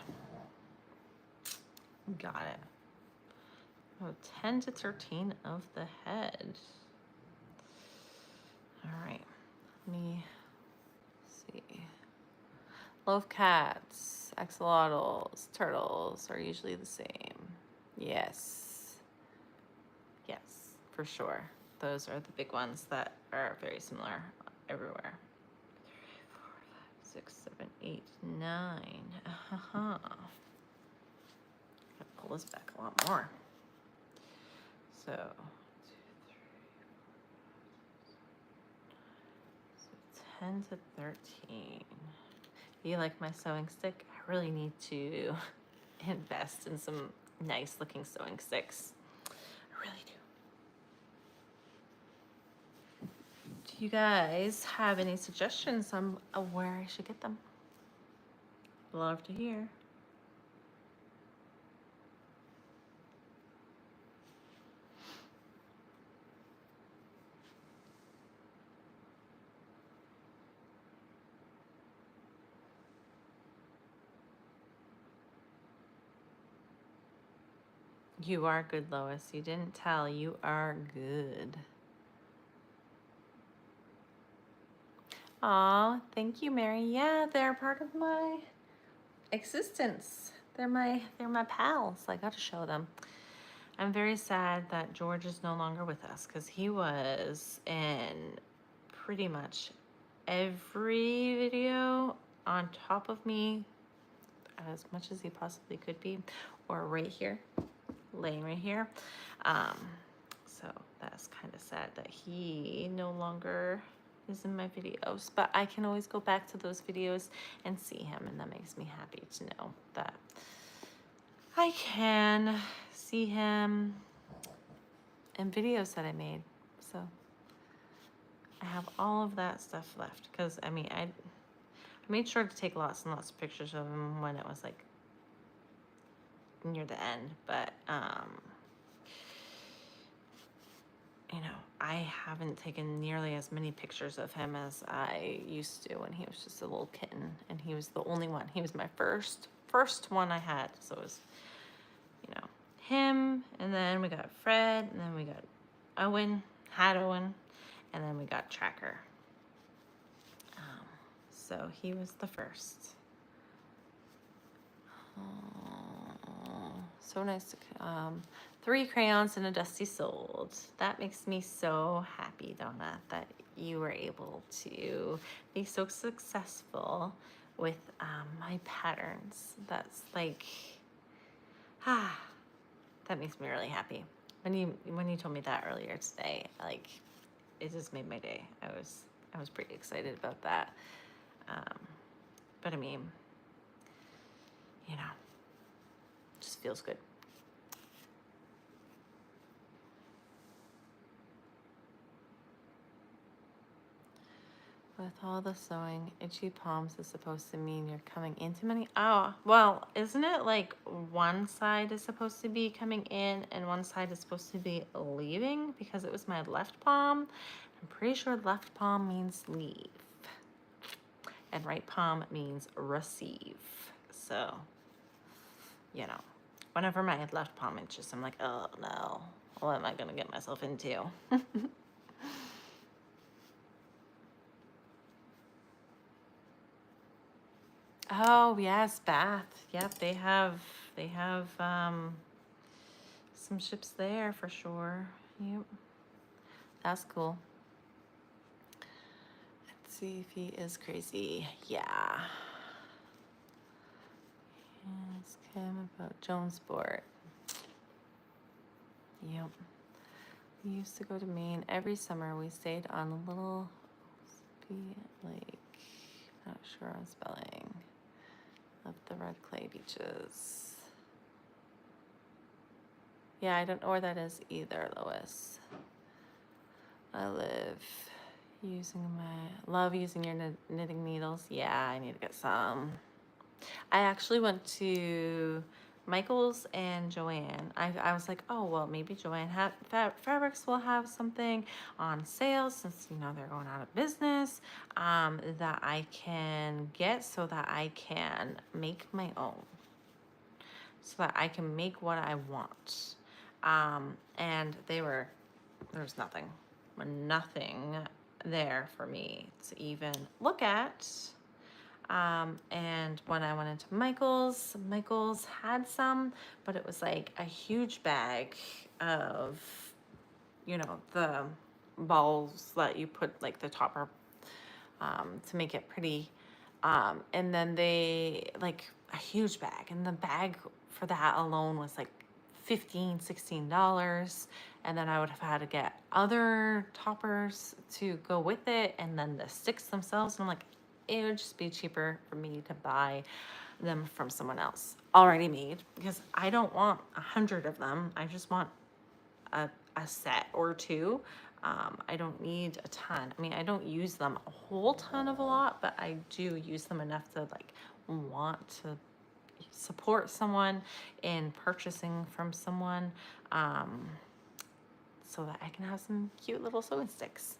Got it. Oh, 10 to 13 of the head. All right, let me see. Loaf cats, axolotls, turtles are usually the same. Yes. Yes, for sure. Those are the big ones that are very similar everywhere. 3, 4, 5, 6, 7, 8, 9. Gotta pull this back a lot more. So 2, 3, 4, 10 to 13. You like my sewing stick? I really need to invest in some nice looking sewing sticks. I really do. Do you guys have any suggestions on where I should get them? Love to hear. You are good, Lois. You didn't tell. You are good. Aw, thank you, Mary. Yeah, they're part of my existence. They're my pals. I got to show them. I'm very sad that George is no longer with us because he was in pretty much every video on top of me as much as he possibly could be, or right here, laying right here. So that's kind of sad that he no longer is in my videos, but I can always go back to those videos and see him, and that makes me happy to know that I can see see him in videos that I made. So I have all of that stuff left because I mean, I made sure to take lots and lots of pictures of him when it was like near the end, but you know, I haven't taken nearly as many pictures of him as I used to when he was just a little kitten, and he was the only one. He was my first one I had, so it was, you know, him, and then we got Fred, and then we got Owen, had Owen, and then we got Tracker. So he was the first. Oh, so nice to 3 crayons and a dusty sold. That makes me so happy, Donna, that you were able to be so successful with my patterns. That's like, that makes me really happy. When you told me that earlier today, like, it just made my day. I was pretty excited about that. But I mean, you know, just feels good. With all the sewing, itchy palms is supposed to mean you're coming into money. Oh, well, isn't it like one side is supposed to be coming in and one side is supposed to be leaving? Because it was my left palm. I'm pretty sure left palm means leave. And right palm means receive. So, you know, whenever my left palm itches, I'm like, oh no, what am I going to get myself into? Oh yes, Bath. Yep, they have some ships there for sure. Yep, that's cool. Let's see if he is crazy. Yeah. Ask him about Jonesport. Yep. We used to go to Maine every summer. We stayed on a little lake. Not sure on spelling. Of the red clay beaches. Yeah, I don't know where that is either, Lois. I love using your knitting needles. Yeah, I need to get some. I actually went to Michael's and Joanne. I was like, oh, well, maybe Joanne Fabrics will have something on sale since, you know, they're going out of business, that I can get so that I can make my own. So that I can make what I want. And there's nothing there for me to even look at. And when I went into Michael's had some, but it was like a huge bag of, you know, the balls that you put like the topper, to make it pretty. And then they like a huge bag, and the bag for that alone was like $15-16, and then I would have had to get other toppers to go with it, and then the sticks themselves, and I'm like, it would just be cheaper for me to buy them from someone else already made, because I don't want 100 of them. I just want a set or two. I don't need a ton. I mean, I don't use them a whole ton of a lot, but I do use them enough to like want to support someone in purchasing from someone, so that I can have some cute little sewing sticks.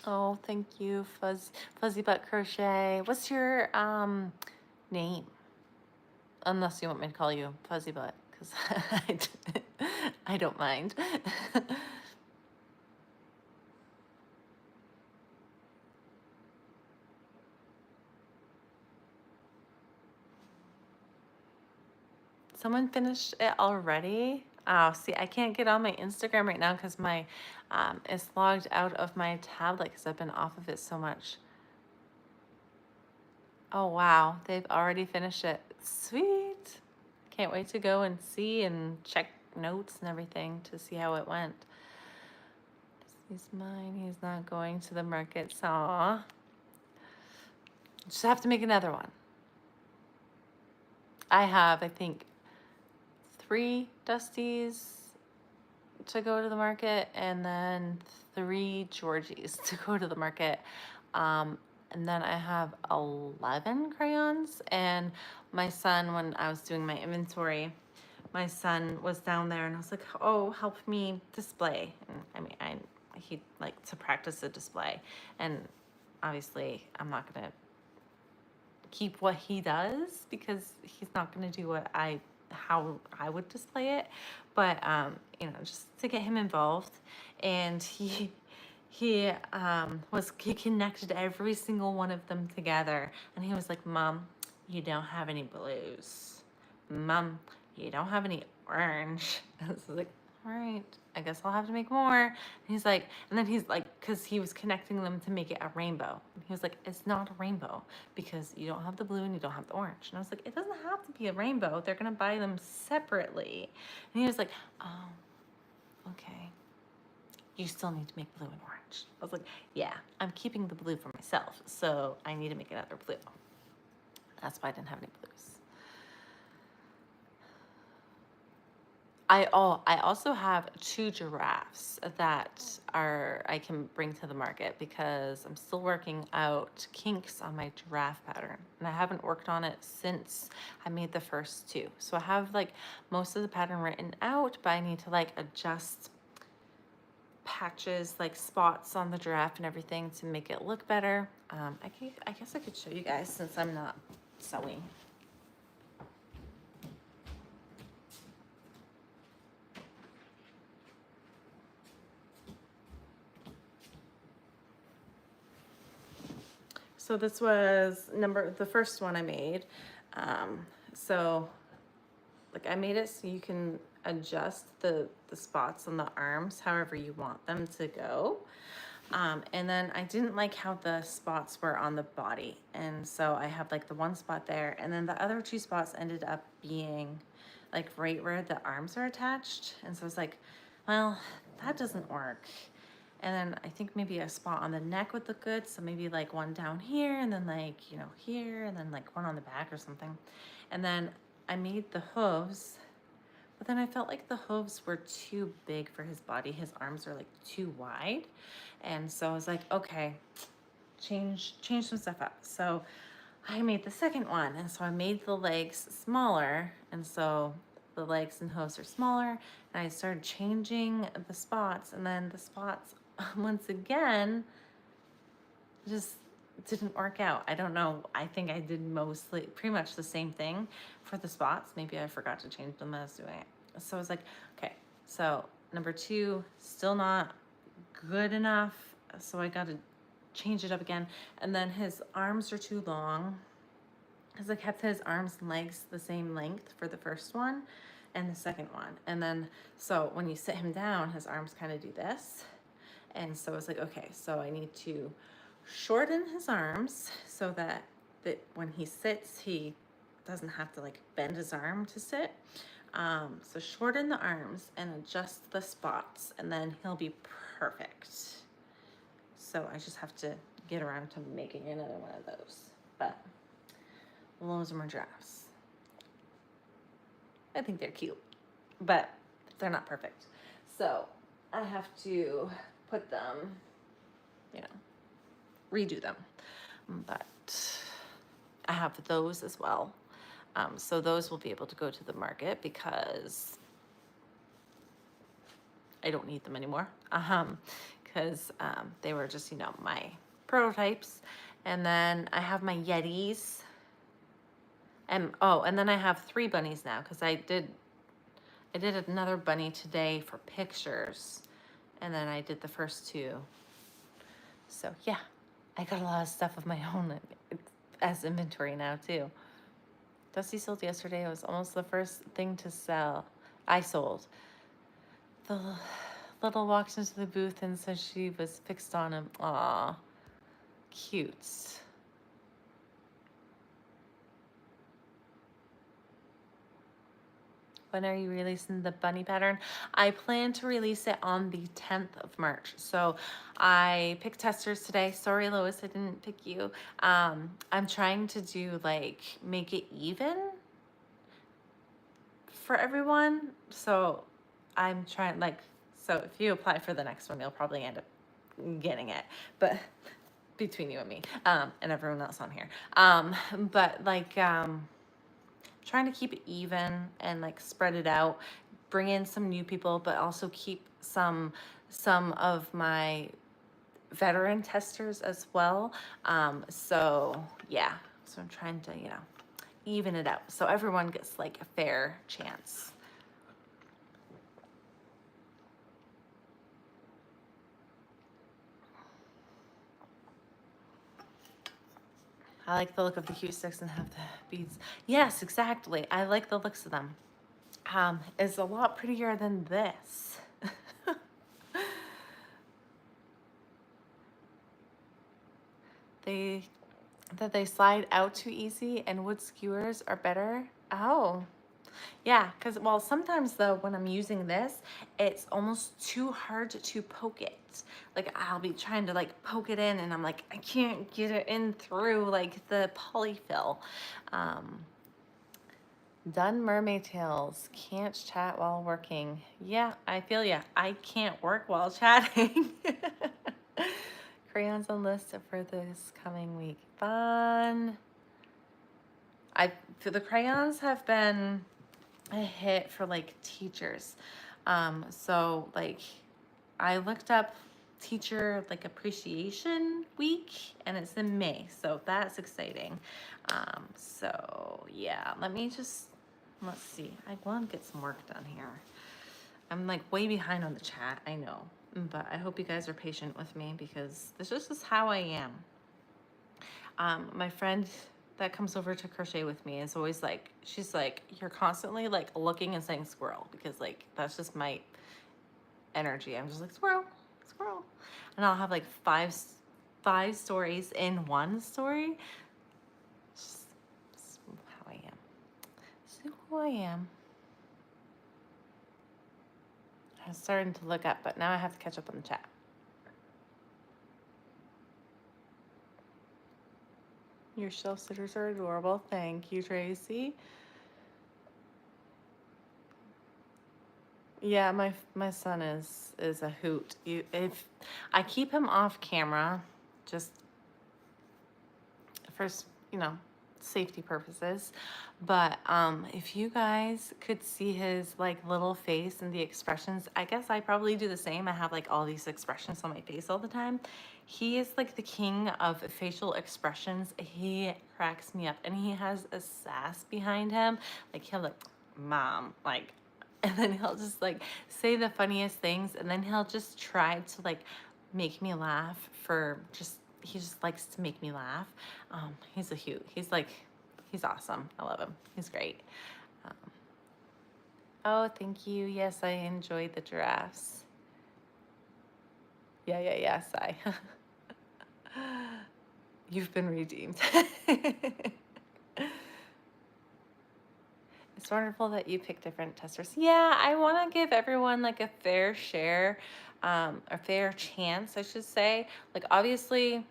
Oh, thank you, Fuzzy Butt Crochet. What's your name? Unless you want me to call you Fuzzy Butt, because I don't mind. Someone finished it already? Oh, see, I can't get on my Instagram right now because my it's logged out of my tablet because I've been off of it so much. Oh, wow. They've already finished it. Sweet. Can't wait to go and see and check notes and everything to see how it went. He's mine. He's not going to the market. Aw. Just have to make another one. I have, I think, 3 Dusties to go to the market and then 3 Georgies to go to the market. And then I have 11 crayons. And my son, when I was doing my inventory, my son was down there and I was like, oh, help me display. And I mean, he'd like to practice a display. And obviously I'm not going to keep what he does because he's not going to do how I would display it. But, you know, just to get him involved. And he connected every single one of them together. And he was like, Mom, you don't have any blues. Mom, you don't have any orange. And I was like, all right, I guess I'll have to make more. And he's like, because he was connecting them to make it a rainbow. And he was like, it's not a rainbow because you don't have the blue and you don't have the orange. And I was like, it doesn't have to be a rainbow. They're going to buy them separately. And he was like, oh, okay. You still need to make blue and orange. I was like, yeah, I'm keeping the blue for myself. So I need to make another blue. That's why I didn't have any blues. I also have 2 giraffes that I can bring to the market because I'm still working out kinks on my giraffe pattern. And I haven't worked on it since I made the first 2. So I have like most of the pattern written out, but I need to like adjust patches, like spots on the giraffe and everything to make it look better. I guess I could show you guys since I'm not sewing. So this was the first one I made. So like I made it so you can adjust the spots on the arms however you want them to go. And then I didn't like how the spots were on the body. And so I have like the one spot there and then the other 2 spots ended up being like right where the arms are attached. And so I was like, well, that doesn't work. And then I think maybe a spot on the neck would look good. So maybe like one down here and then like, you know, here and then like one on the back or something. And then I made the hooves, but then I felt like the hooves were too big for his body. His arms are like too wide. And so I was like, okay, change some stuff up. So I made the second one. And so I made the legs smaller. And so the legs and hooves are smaller. And I started changing the spots. And then the spots, once again, just didn't work out. I don't know. I think I did pretty much the same thing for the spots. Maybe I forgot to change them as I was doing it. So I was like, okay, so number 2, still not good enough. So I got to change it up again. And then his arms are too long because I kept his arms and legs the same length for the first one and the second one. And then, so when you sit him down, his arms kind of do this. And so I was like, okay, so I need to shorten his arms so that when he sits, he doesn't have to like bend his arm to sit. So shorten the arms and adjust the spots and then he'll be perfect. So I just have to get around to making another one of those. But those are my giraffes. I think they're cute, but they're not perfect. So I have to put them, you know, redo them. But I have those as well. So those will be able to go to the market because I don't need them anymore. Because they were just, you know, my prototypes. And then I have my Yetis. And and then I have 3 bunnies now because I did another bunny today for pictures. And then I did the first 2. So yeah, I got a lot of stuff of my own as inventory now too. Dusty sold yesterday. It was almost the first thing to sell. I sold. The little walked into the booth and said she was fixed on him. Aw, cute. When are you releasing the bunny pattern? I plan to release it on the 10th of March. So I picked testers today. Sorry, Lois, I didn't pick you. I'm trying to do like, make it even for everyone. So I'm trying like, so if you apply for the next one, you'll probably end up getting it. But between you and me, and everyone else on here. But like, trying to keep it even and like spread it out, bring in some new people, but also keep some of my veteran testers as well. So yeah, so I'm trying to, you know, even it out so everyone gets like a fair chance. I like the look of the cute sticks and have the beads. Yes, exactly. I like the looks of them. It's a lot prettier than this. They slide out too easy and wood skewers are better. Oh, yeah, because, well, sometimes though, when I'm using this, it's almost too hard to poke it. Like, I'll be trying to like poke it in and I'm like, I can't get it in through like the polyfill. Done mermaid tails. Can't chat while working. Yeah, I feel ya. I can't work while chatting. Crayons on list for this coming week. Fun. The crayons have been a hit for like teachers. So like I looked up teacher like appreciation week and it's in May, so that's exciting. So yeah, let's see. I want to get some work done here. I'm like way behind on the chat, I know, but I hope you guys are patient with me because this just is how I am. My friend that comes over to crochet with me is always like, she's like, you're constantly like looking and saying squirrel, because like that's just my energy. I'm just like squirrel, squirrel, and I'll have like five stories in one story. It's just how I am. So who I am. I was starting to look up, but now I have to catch up on the chat. Your shelf sitters are adorable. Thank you, Tracy. Yeah, my son is a hoot. If I keep him off camera, just for, you know, safety purposes, but if you guys could see his like little face and the expressions, I guess I probably do the same. I have like all these expressions on my face all the time. He is like the king of facial expressions. He cracks me up, and he has a sass behind him. Like he'll like, mom, like, and then he'll just like say the funniest things, and then he'll just try to like make me laugh for just, he just likes to make me laugh. He's a hoot. He's awesome. I love him. He's great. Oh, thank you. Yes, I enjoyed the giraffes. Yeah, Sai. You've been redeemed. It's wonderful that you pick different testers. Yeah, I want to give everyone like a fair share, a fair chance, I should say. Like obviously,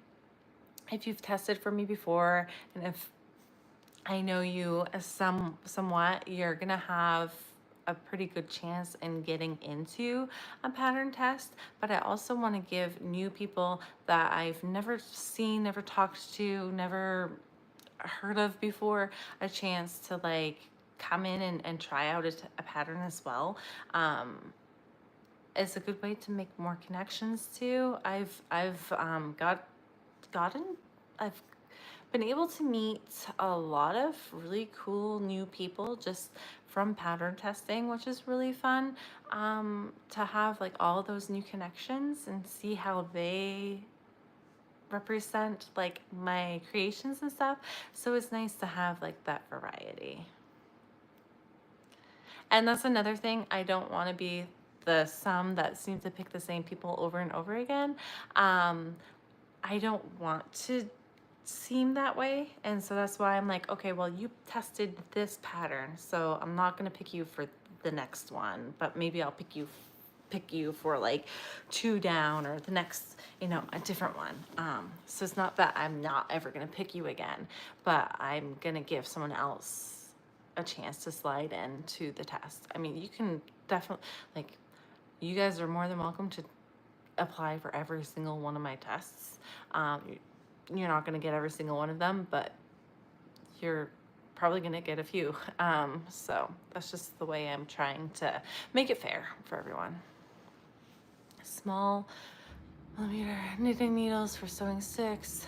if you've tested for me before, and if I know you as somewhat, you're gonna have a pretty good chance in getting into a pattern test. But I also want to give new people that I've never seen, never talked to, never heard of before a chance to like come in and try out a pattern as well. It's a good way to make more connections too. I've been able to meet a lot of really cool new people just from pattern testing, which is really fun, to have like all those new connections and see how they represent like my creations and stuff. So it's nice to have like that variety. And that's another thing. I don't want to be the sum that seems to pick the same people over and over again. I don't want to seem that way, and so that's why I'm like, okay, well, you tested this pattern, so I'm not going to pick you for the next one, but maybe I'll pick you for like 2 down, or the next, you know, a different one. So it's not that I'm not ever gonna pick you again, but I'm gonna give someone else a chance to slide into the test. I mean, you can definitely, like, you guys are more than welcome to apply for every single one of my tests. You're not gonna get every single one of them, but you're probably gonna get a few. So that's just the way I'm trying to make it fair for everyone. Small millimeter knitting needles for sewing 6.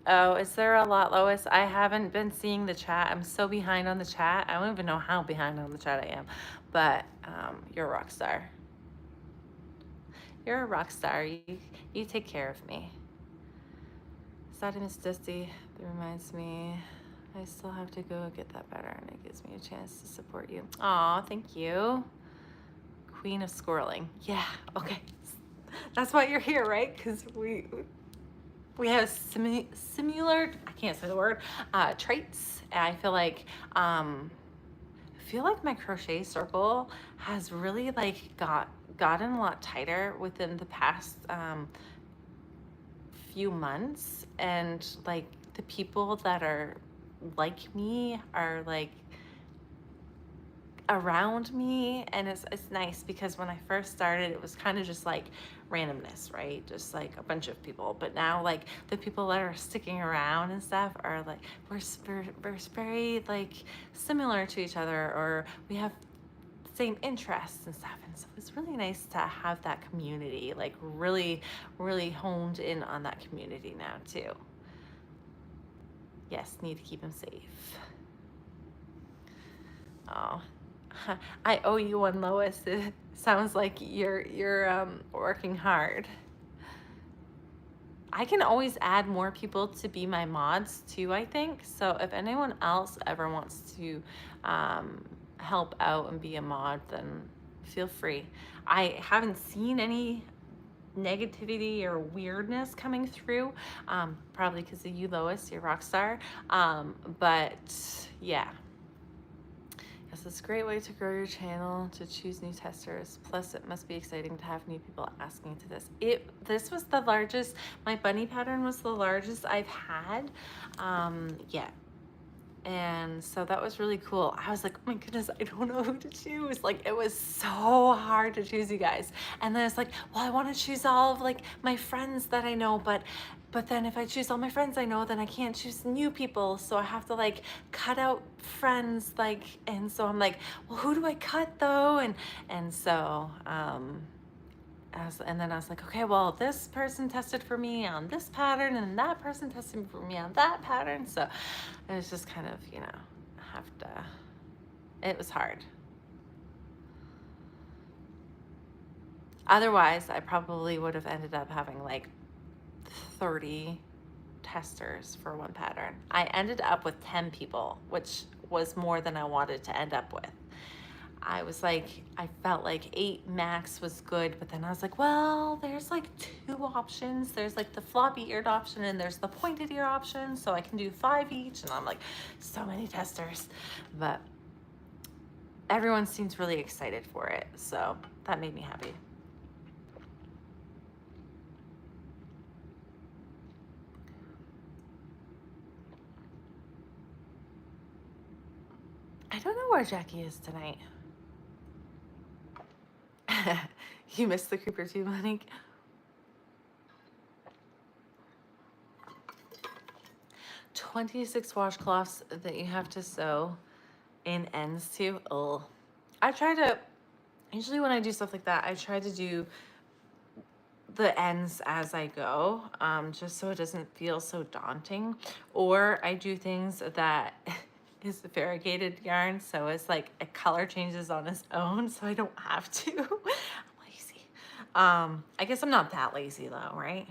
Oh, is there a lot, Lois? I haven't been seeing the chat. I'm so behind on the chat. I don't even know how behind on the chat I am, but you're a rock star. You're a rock star. You take care of me. Sorry, Miss Dusty. That reminds me, I still have to go get that better, and it gives me a chance to support you. Aw, thank you. Queen of Squirreling. Yeah, okay. That's why you're here, right? Because we have similar, I can't say the word, traits. And I feel like my crochet circle has really like gotten a lot tighter within the past few months, and like the people that are like me are like around me, and it's nice, because when I first started it was kind of just like randomness, right? Just like a bunch of people, but now like the people that are sticking around and stuff are like we're very like similar to each other, or we have same interests and stuff, and so it's really nice to have that community, like really honed in on that community now too. Yes, need to keep him safe. Oh, I owe you one, Lois. It sounds like you're working hard. I can always add more people to be my mods too, I think. So if anyone else ever wants to help out and be a mod, then feel free. I haven't seen any negativity or weirdness coming through, probably because of you, Lois, you're a rock star. But yeah. Yes, it's a great way to grow your channel, to choose new testers. Plus, it must be exciting to have new people asking to this. This was the largest, my bunny pattern was the largest I've had yet. And so that was really cool. I was like, oh my goodness, I don't know who to choose. Like, it was so hard to choose, you guys. And then it's like, well, I want to choose all of like my friends that I know, but then if I choose all my friends I know, then I can't choose new people. So I have to like cut out friends, like, and so I'm like, well, who do I cut though? And so, and then I was like, okay, well, this person tested for me on this pattern, and that person tested for me on that pattern. So it was just kind of, you know, it was hard. Otherwise, I probably would have ended up having like 30 testers for one pattern. I ended up with 10 people, which was more than I wanted to end up with. I was like, I felt like 8 max was good, but then I was like, well, there's like 2 options. There's like the floppy eared option, and there's the pointed ear option, so I can do 5 each, and I'm like, so many testers. But everyone seems really excited for it, so that made me happy. I don't know where Jackie is tonight. You missed the creeper too, Monique? 26 washcloths that you have to sew in ends to. Oh, I try to, usually when I do stuff like that, I try to do the ends as I go, just so it doesn't feel so daunting. Or I do things that is variegated yarn, so it's like a color changes on its own, so I don't have to. I'm lazy. I guess I'm not that lazy though, right?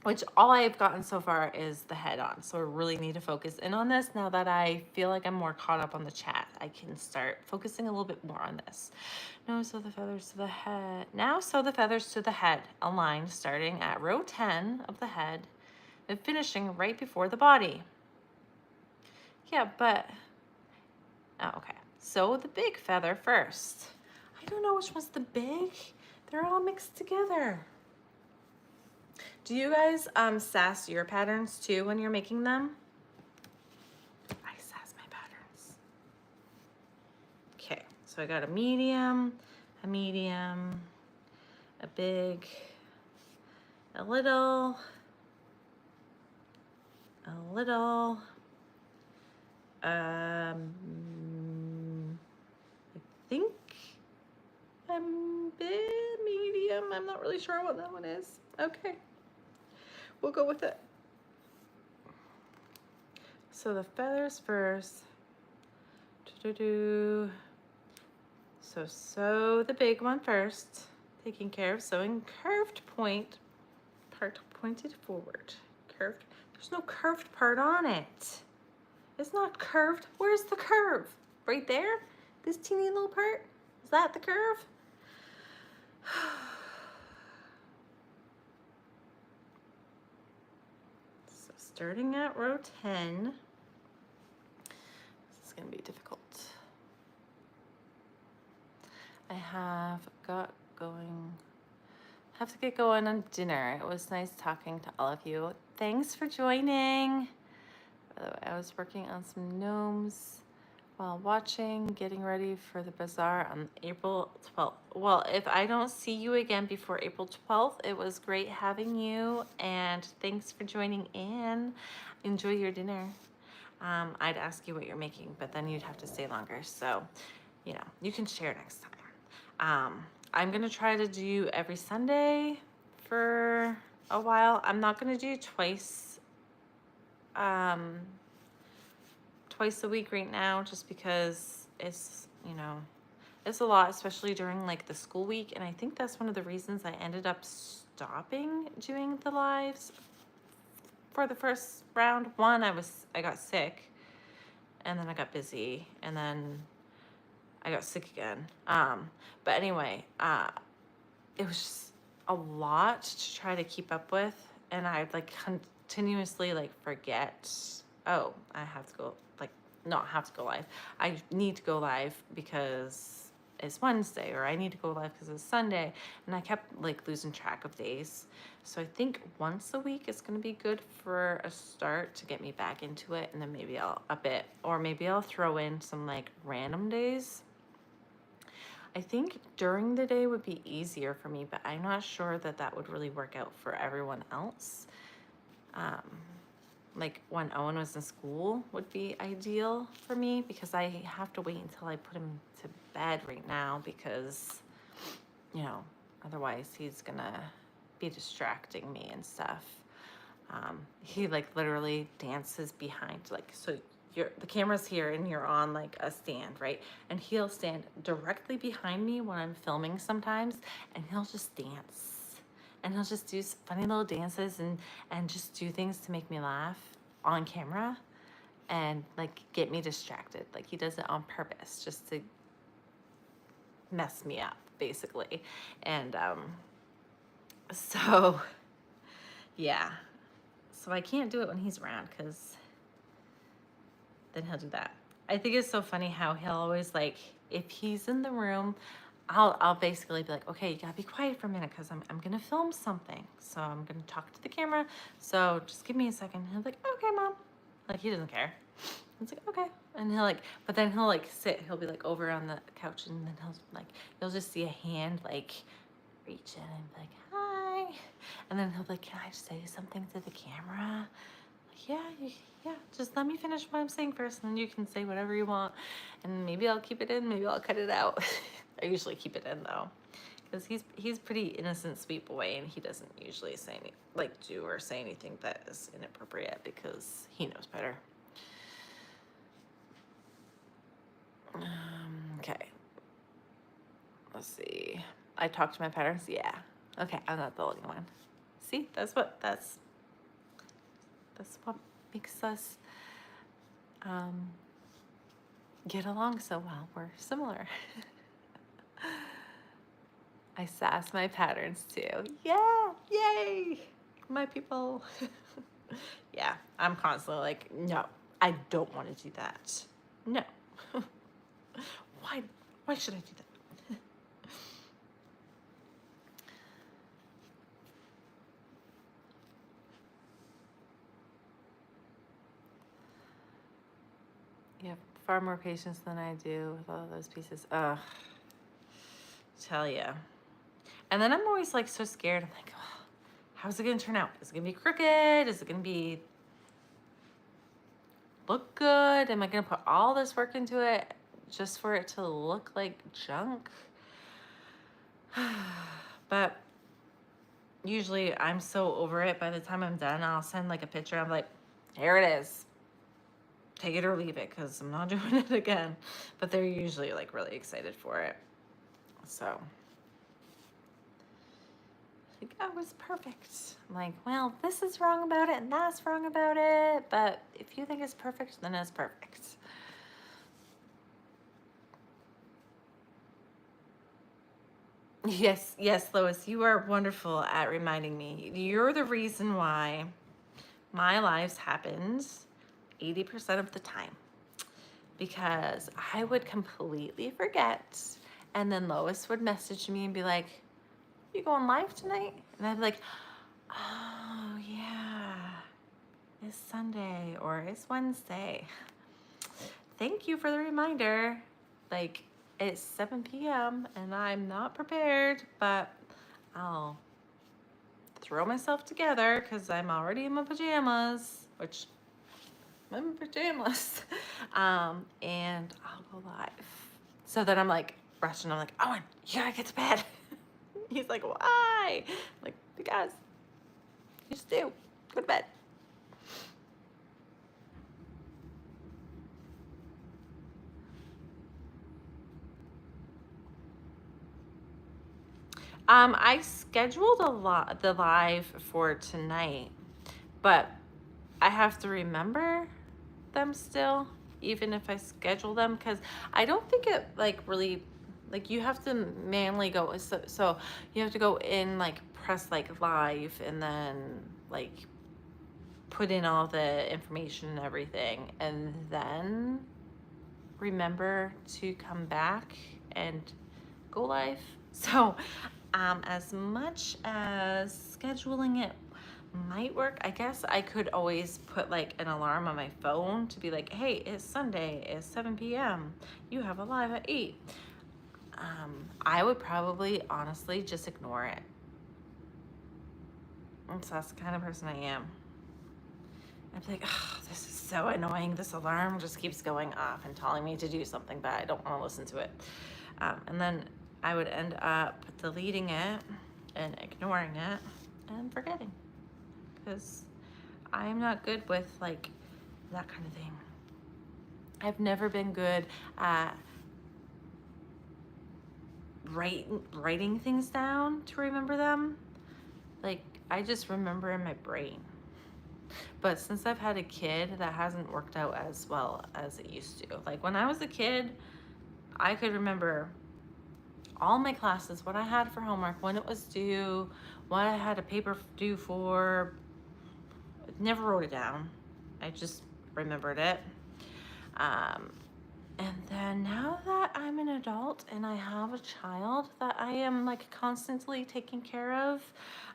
Which all I've gotten so far is the head on. So I really need to focus in on this now that I feel like I'm more caught up on the chat. I can start focusing a little bit more on this. Now sew the feathers to the head. Now sew the feathers to the head, aligned starting at row 10 of the head and finishing right before the body. Yeah, but, oh, okay. sew the big feather first. I don't know which one's the big. They're all mixed together. Do you guys sass your patterns too when you're making them? I sass my patterns. Okay, so I got a medium, a big, a little, I think I'm big, medium. I'm not really sure what that one is. Okay, we'll go with it. So the feathers first. So sew the big one first, taking care of sewing curved point, part pointed forward. Curved, there's no curved part on it. It's not curved. Where's the curve? Right there? This teeny little part? Is that the curve? So starting at row 10, this is gonna be difficult. I have to get going on dinner. It was nice talking to all of you. Thanks for joining. By the way, I was working on some gnomes while watching, getting ready for the bazaar on April 12th. Well, if I don't see you again before April 12th, it was great having you, and thanks for joining in. Enjoy your dinner. I'd ask you what you're making, but then you'd have to stay longer. So, you know, you can share next time. I'm gonna try to do every Sunday for a while. I'm not gonna do twice a week right now, just because it's, you know, it's a lot, especially during like the school week. And I think that's one of the reasons I ended up stopping doing the lives for the first round. One, I got sick, and then I got busy, and then I got sick again. But anyway, it was just a lot to try to keep up with, and I'd like continuously like forget, oh, I have to go, like, not have to go live. I need to go live because it's Wednesday, or I need to go live because it's Sunday, and I kept like losing track of days. So I think once a week is going to be good for a start to get me back into it, and then maybe I'll throw in some like random days. I think during the day would be easier for me, but I'm not sure that that would really work out for everyone else. Like when Owen was in school would be ideal for me, because I have to wait until I put him to bed right now, because, you know, otherwise he's gonna be distracting me and stuff. He like literally dances behind, like, so the camera's here and you're on like a stand, right? And he'll stand directly behind me when I'm filming sometimes, and he'll just dance, and he'll just do funny little dances and just do things to make me laugh on camera and like get me distracted. Like he does it on purpose just to mess me up, basically. And so yeah, so I can't do it when he's around, because then he'll do that. I think it's so funny how he'll always, like, if he's in the room, I'll basically be like, okay, you gotta be quiet for a minute, because I'm gonna film something. So I'm gonna talk to the camera. So just give me a second. He'll be like, okay, Mom. Like, he doesn't care. It's like, okay. And he'll like, but then he'll like he'll be like over on the couch, and then you'll just see a hand like reach in and be like, hi. And then he'll be like, can I say something to the camera? Yeah, just let me finish what I'm saying first, and then you can say whatever you want, and maybe I'll keep it in, maybe I'll cut it out. I usually keep it in though, because he's pretty innocent, sweet boy, and he doesn't usually say do or say anything that is inappropriate, because he knows better. Okay, let's see. I talked to my patterns. Yeah. Okay, I'm not the only one. See, that's what makes us get along so well. We're similar. I sass my patterns too. Yeah, yay, my people. Yeah, I'm constantly like, no, I don't want to do that. No. Why should I do that? You have far more patience than I do with all of those pieces. Ugh. Tell ya. And then I'm always like so scared. I'm like, oh, how's it gonna turn out? Is it gonna be crooked? Is it gonna be look good? Am I gonna put all this work into it just for it to look like junk? But usually I'm so over it. By the time I'm done, I'll send like a picture. I'm like, here it is. Take it or leave it, because I'm not doing it again. But they're usually like really excited for it. So like, oh, it was perfect. I'm like, well, this is wrong about it and that's wrong about it. But if you think it's perfect, then it's perfect. Yes, yes, Lois, you are wonderful at reminding me. You're the reason why my lives happened 80% of the time, because I would completely forget, and then Lois would message me and be like, you going live tonight? And I'd be like, oh yeah, it's Sunday or it's Wednesday. Thank you for the reminder. Like, it's 7 p.m. and I'm not prepared, but I'll throw myself together because I'm already in my pajamas, which I'm in pajamas. And I'll go live. So then I'm like rushing. I'm like, Owen, you gotta get to bed. He's like, why? I'm like, because you just do. Go to bed. I scheduled the live for tonight, but I have to remember them still, even if I schedule them, because I don't think it like really, like you have to manually go, so you have to go in, like press like live and then like put in all the information and everything, and then remember to come back and go live. So as much as scheduling it might work, I guess I could always put like an alarm on my phone to be like, hey, it's Sunday, it's 7 p.m. You have a live at 8. I would probably honestly just ignore it. And so that's the kind of person I am. I'd be like, oh, this is so annoying. This alarm just keeps going off and telling me to do something, but I don't want to listen to it. And then I would end up deleting it and ignoring it and forgetting, because I'm not good with like that kind of thing. I've never been good at writing things down to remember them. Like, I just remember in my brain. But since I've had a kid, that hasn't worked out as well as it used to. Like when I was a kid, I could remember all my classes, what I had for homework, when it was due, what I had a paper due for. I never wrote it down. I just remembered it. And then now that I'm an adult and I have a child that I am like constantly taking care of,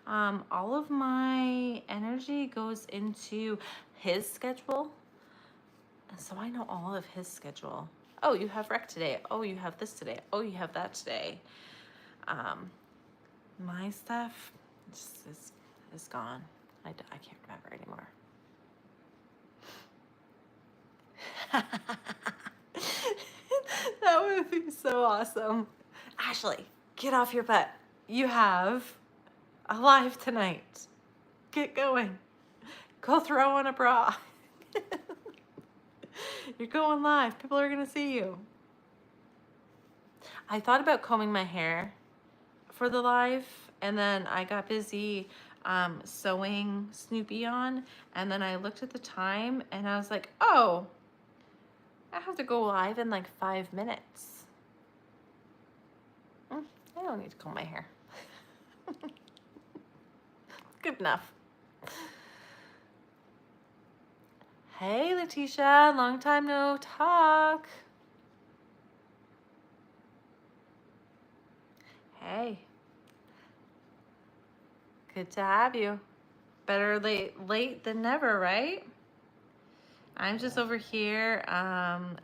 all of my energy goes into his schedule. And so I know all of his schedule. Oh, you have rec today. Oh, you have this today. Oh, you have that today. My stuff just is gone. I can't remember anymore. That would be so awesome. Ashley, get off your butt. You have a live tonight. Get going. Go throw on a bra. You're going live. People are going to see you. I thought about combing my hair for the live, and then I got busy sewing Snoopy on, and then I looked at the time and I was like, oh, I have to go live in like 5 minutes. I don't need to comb my hair. Good enough. Hey, Letitia, long time no talk. Hey, good to have you. Better late than never, right? I'm just over here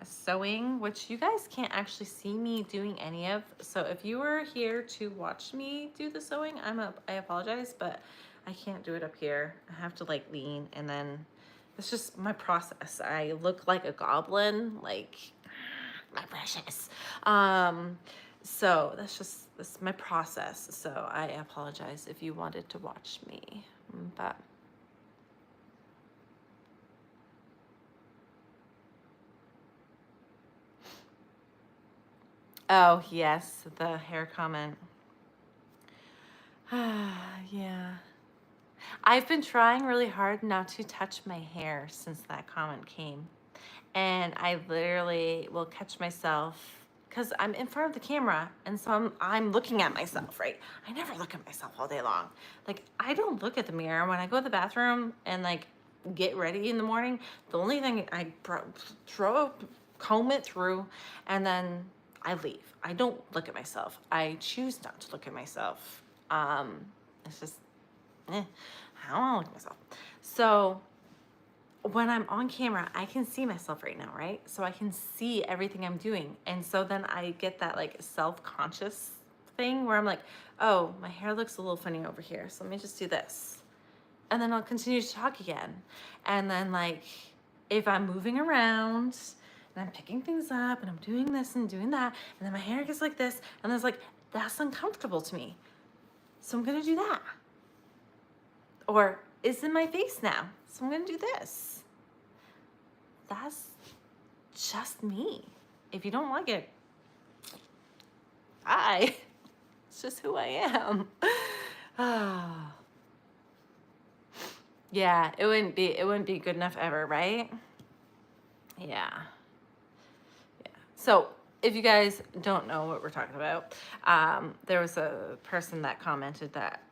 sewing, which you guys can't actually see me doing any of. So if you were here to watch me do the sewing, I apologize, but I can't do it up here. I have to like lean, and then it's just my process. I look like a goblin, like my precious. So that's my process. So I apologize if you wanted to watch me, but. Oh, yes, the hair comment. Yeah. I've been trying really hard not to touch my hair since that comment came. And I literally will catch myself because I'm in front of the camera, and so I'm looking at myself, right? I never look at myself all day long. Like, I don't look at the mirror when I go to the bathroom and like get ready in the morning. The only thing I comb it through, and then I leave. I don't look at myself. I choose not to look at myself. It's just, I don't want to look at myself. So when I'm on camera, I can see myself right now, right? So I can see everything I'm doing. And so then I get that like self-conscious thing where I'm like, oh, my hair looks a little funny over here. So let me just do this. And then I'll continue to talk again. And then like, if I'm moving around and I'm picking things up and I'm doing this and doing that, and then my hair gets like this, and it's like, that's uncomfortable to me. So I'm gonna do that. Or it's in my face now, so I'm gonna do this. That's just me. If you don't like it, it's just who I am. Yeah, it wouldn't be good enough ever, right? Yeah. Yeah. So if you guys don't know what we're talking about, there was a person that commented that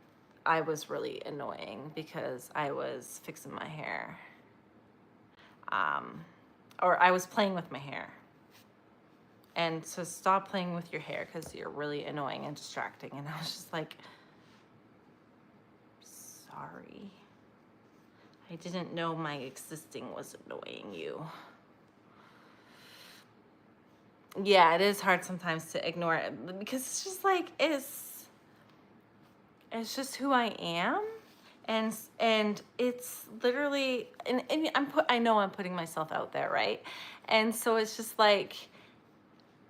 I was really annoying because I was fixing my hair. Or I was playing with my hair. And so stop playing with your hair because you're really annoying and distracting. And I was just like, sorry. I didn't know my existing was annoying you. Yeah, it is hard sometimes to ignore it because it's just like, it's just who I am. And it's literally, and I know I'm putting myself out there, right? And so it's just like,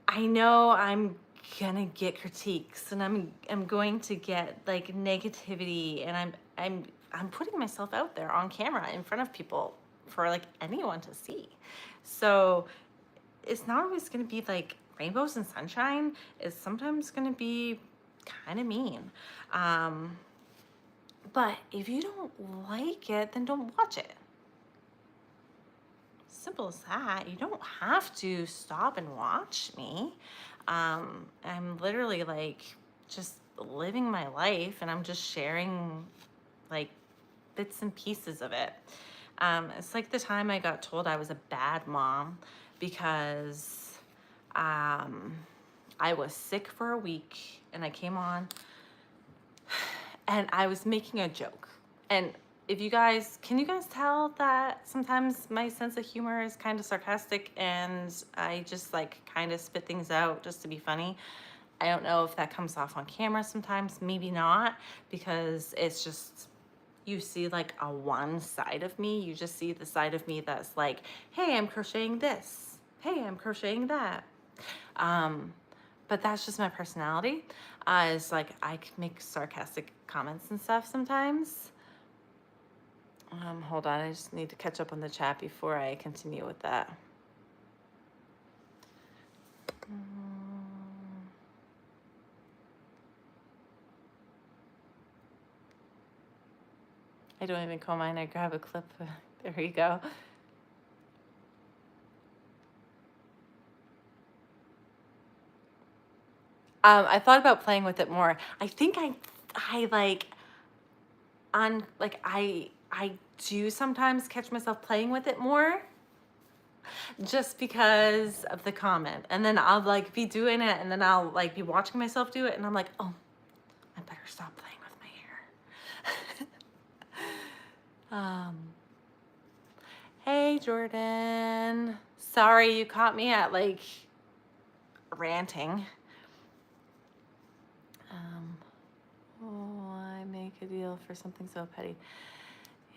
I know I'm gonna get critiques, and I'm going to get like negativity, and I'm putting myself out there on camera in front of people for like anyone to see. So it's not always gonna be like rainbows and sunshine. It's sometimes gonna be kind of mean. But if you don't like it, then don't watch it. Simple as that. You don't have to stop and watch me. I'm literally like just living my life, and I'm just sharing like bits and pieces of it. It's like the time I got told I was a bad mom because I was sick for a week, and I came on and I was making a joke. And if you guys, can you guys tell that sometimes my sense of humor is kind of sarcastic, and I just like kind of spit things out just to be funny? I don't know if that comes off on camera sometimes, maybe not, because it's just, you see like a one side of me. You just see the side of me that's like, hey, I'm crocheting this. Hey, I'm crocheting that. But that's just my personality. It's like I can make sarcastic comments and stuff sometimes. Hold on, I just need to catch up on the chat before I continue with that. I don't even comb mine, I grab a clip. There you go. I thought about playing with it more. I think I like I do sometimes catch myself playing with it more. just because of the comment. And then I'll like be doing it, and then I'll like be watching myself do it, and I'm like, oh, I better stop playing with my hair. Hey Jordan. Sorry you caught me at like ranting. Oh, I make a deal for something so petty.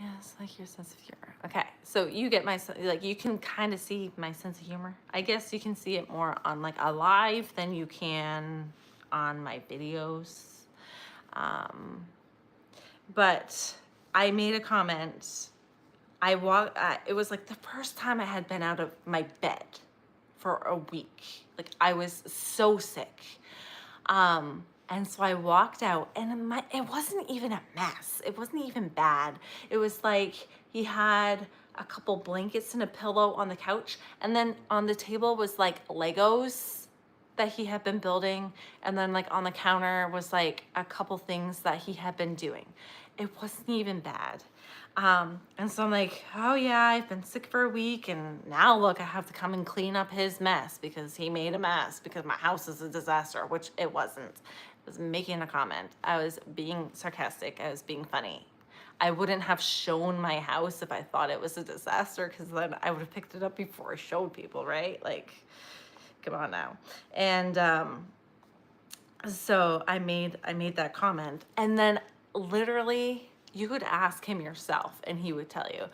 Yes, like your sense of humor. Okay, so you get my, like, you can kind of see my sense of humor. I guess you can see it more on like a live than you can on my videos. But I made a comment. It was like the first time I had been out of my bed for a week. Like I was so sick. And so I walked out, and it wasn't even a mess. It wasn't even bad. It was like he had a couple blankets and a pillow on the couch, and then on the table was like Legos that he had been building, and then like on the counter was like a couple things that he had been doing. It wasn't even bad. And so I'm like, oh yeah, I've been sick for a week, and now look, I have to come and clean up his mess because he made a mess because my house is a disaster, which it wasn't. I was making a comment. I was being sarcastic. I was being funny. I wouldn't have shown my house if I thought it was a disaster, because then I would have picked it up before I showed people, right? Like, come on now. And so I made that comment, and then literally you could ask him yourself and he would tell you.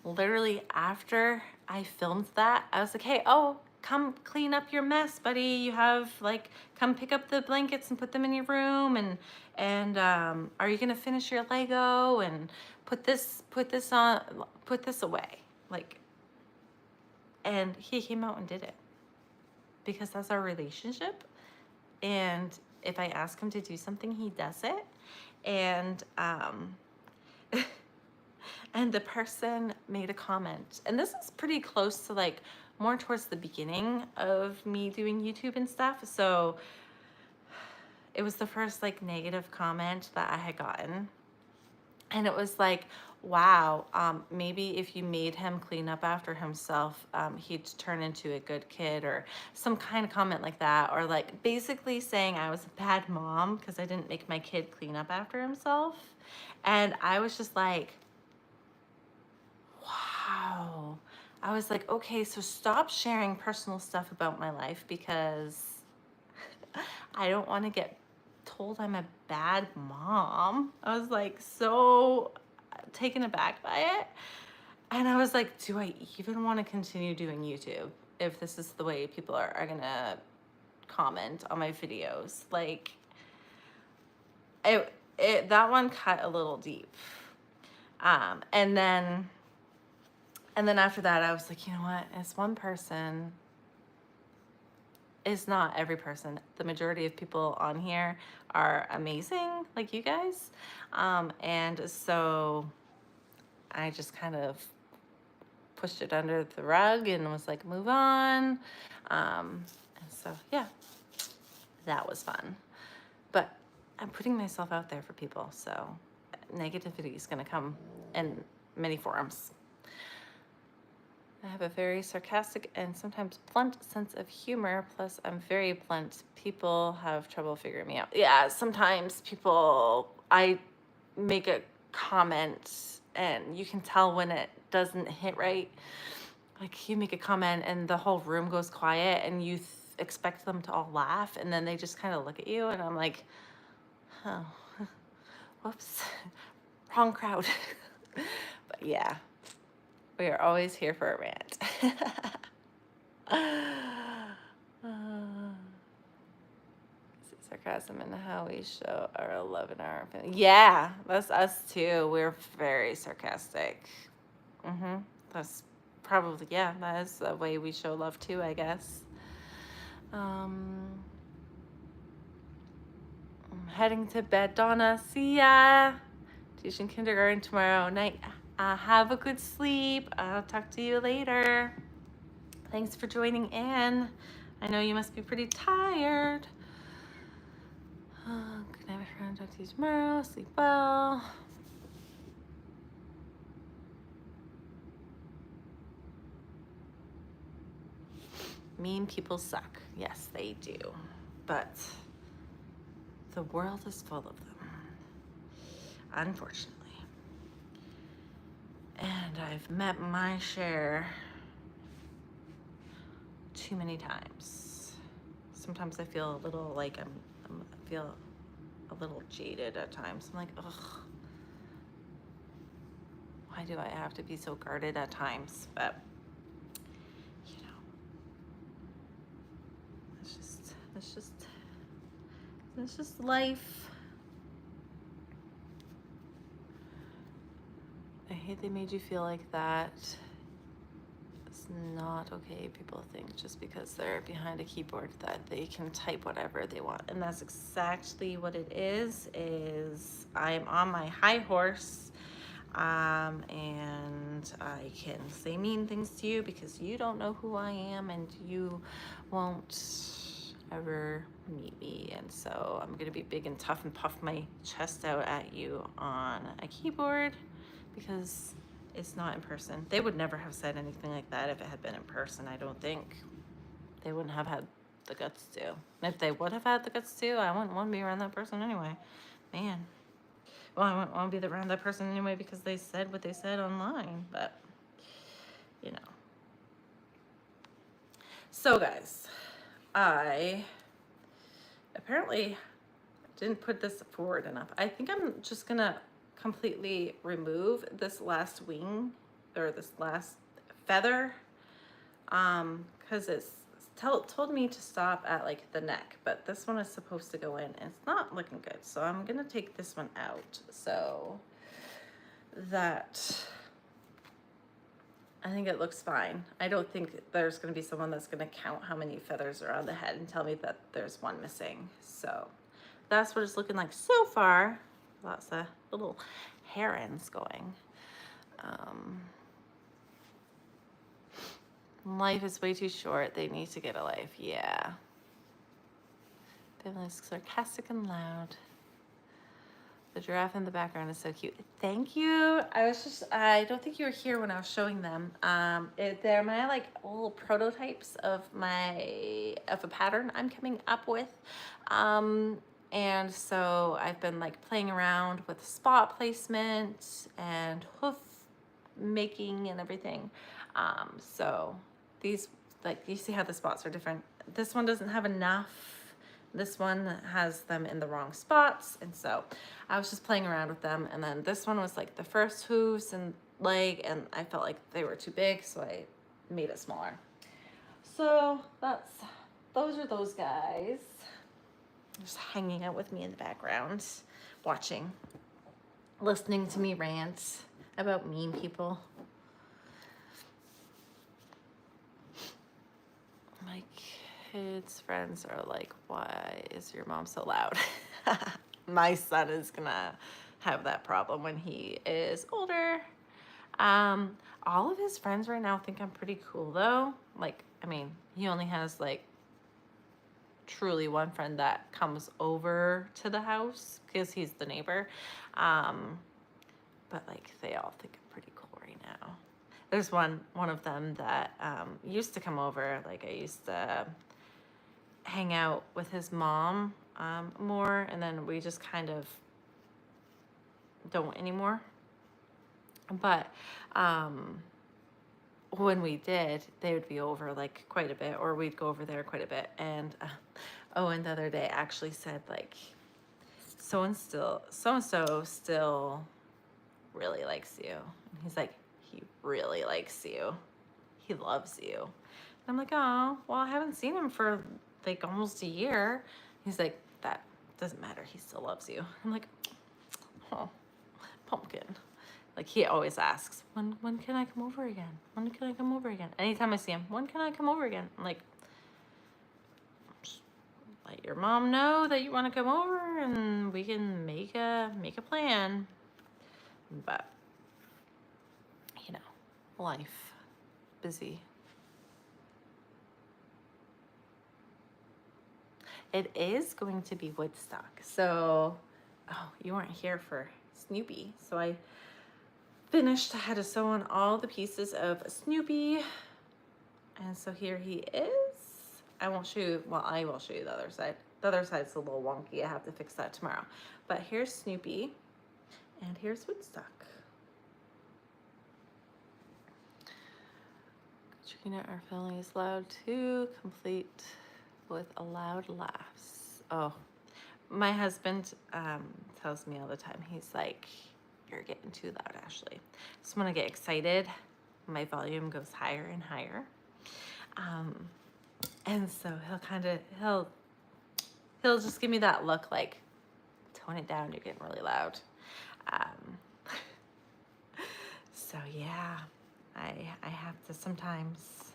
Literally after I filmed that, I was like, hey, oh, come clean up your mess, buddy. You have like, come pick up the blankets and put them in your room, and are you gonna finish your Lego and put this away, like. And he came out and did it, because that's our relationship. And if I ask him to do something, he does it. And and the person made a comment, and this is pretty close to like more towards the beginning of me doing YouTube and stuff. So it was the first like negative comment that I had gotten. And it was like, wow, maybe if you made him clean up after himself, he'd turn into a good kid, or some kind of comment like that. Or like basically saying I was a bad mom because I didn't make my kid clean up after himself. And I was just like, wow. I was like, okay, so stop sharing personal stuff about my life, because I don't want to get told I'm a bad mom. I was like so taken aback by it. And I was like, do I even want to continue doing YouTube if this is the way people are gonna comment on my videos? Like, that one cut a little deep. And then after that, I was like, you know what? It's one person. It's not every person. The majority of people on here are amazing, like you guys. And so I just kind of pushed it under the rug and was like, move on. And so, yeah, that was fun. But I'm putting myself out there for people, so negativity is going to come in many forms. I have a very sarcastic and sometimes blunt sense of humor, plus I'm very blunt. People have trouble figuring me out. Yeah, sometimes I make a comment and you can tell when it doesn't hit right. Like you make a comment and the whole room goes quiet and you expect them to all laugh, and then they just kind of look at you, and I'm like, oh, whoops, wrong crowd. But yeah. We are always here for a rant. Sarcasm and how we show our love and our opinion. Yeah, that's us too. We're very sarcastic. That's probably, yeah, that is the way we show love too, I guess. I'm heading to bed, Donna. See ya. Teaching kindergarten tomorrow night. Have a good sleep. I'll talk to you later. Thanks for joining in. I know you must be pretty tired. Good night, my friend. Talk to you tomorrow. Sleep well. Mean people suck. Yes, they do. But the world is full of them, unfortunately. And I've met my share too many times. Sometimes I feel a little like I feel a little jaded at times. I'm like, ugh, why do I have to be so guarded at times? But you know, it's just life. I hate they made you feel like that. It's not okay, people think, just because they're behind a keyboard that they can type whatever they want. And that's exactly what it is I'm on my high horse, and I can say mean things to you because you don't know who I am and you won't ever meet me. And so I'm gonna be big and tough and puff my chest out at you on a keyboard because it's not in person. They would never have said anything like that if it had been in person, I don't think. They wouldn't have had the guts to. And if they would have had the guts to, I wouldn't want to be around that person anyway. Man. Well, I wouldn't want to be around that person anyway because they said what they said online, but, you know. So, guys, I apparently didn't put this forward enough. I think I'm just going to completely remove this last wing or this last feather because it's told me to stop at like the neck, but this one is supposed to go in and it's not looking good, so I'm gonna take this one out so that I think it looks fine. I don't think there's gonna be someone that's gonna count how many feathers are on the head and tell me that there's one missing. So that's what it's looking like so far. Lots of little herons going. Life is way too short. They need to get a life. Yeah. Beverly's sarcastic and loud. The giraffe in the background is so cute. Thank you. I don't think you were here when I was showing them. They're my like little prototypes of a pattern I'm coming up with. And so I've been like playing around with spot placement and hoof making and everything. So these, like, you see how the spots are different. This one doesn't have enough. This one has them in the wrong spots. And so I was just playing around with them. And then this one was like the first hooves and leg, and I felt like they were too big, so I made it smaller. So those are those guys. Just hanging out with me in the background, watching, listening to me rant about mean people. My kids' friends are like, why is your mom so loud? My son is gonna have that problem when he is older. All of his friends right now think I'm pretty cool though. Like, I mean, he only has like truly one friend that comes over to the house because he's the neighbor. But like they all think I'm pretty cool right now. There's one of them that used to come over. Like I used to hang out with his mom more, and then we just kind of don't anymore. But when we did, they would be over like quite a bit, or we'd go over there quite a bit. And Owen the other day actually said like, so and so still really likes you. And he's like, he really likes you. He loves you. And I'm like, oh, well, I haven't seen him for like almost a year. He's like, that doesn't matter. He still loves you. I'm like, oh, pumpkin. Like he always asks, when can I come over again? When can I come over again? Anytime I see him, when can I come over again? I'm like, let your mom know that you want to come over and we can make a plan. But you know, life, busy. It is going to be Woodstock. So, oh, you weren't here for Snoopy. So I finished, I had to sew on all the pieces of Snoopy. And so here he is. I won't show you, well, I will show you the other side. The other side's a little wonky. I have to fix that tomorrow. But here's Snoopy and here's Woodstock. Katrina, our family is loud too, complete with a loud laughs. Oh, my husband tells me all the time, he's like, you're getting too loud, Ashley. So when I get excited, my volume goes higher and higher. And so he'll just give me that look like, tone it down, you're getting really loud. So yeah, I have to sometimes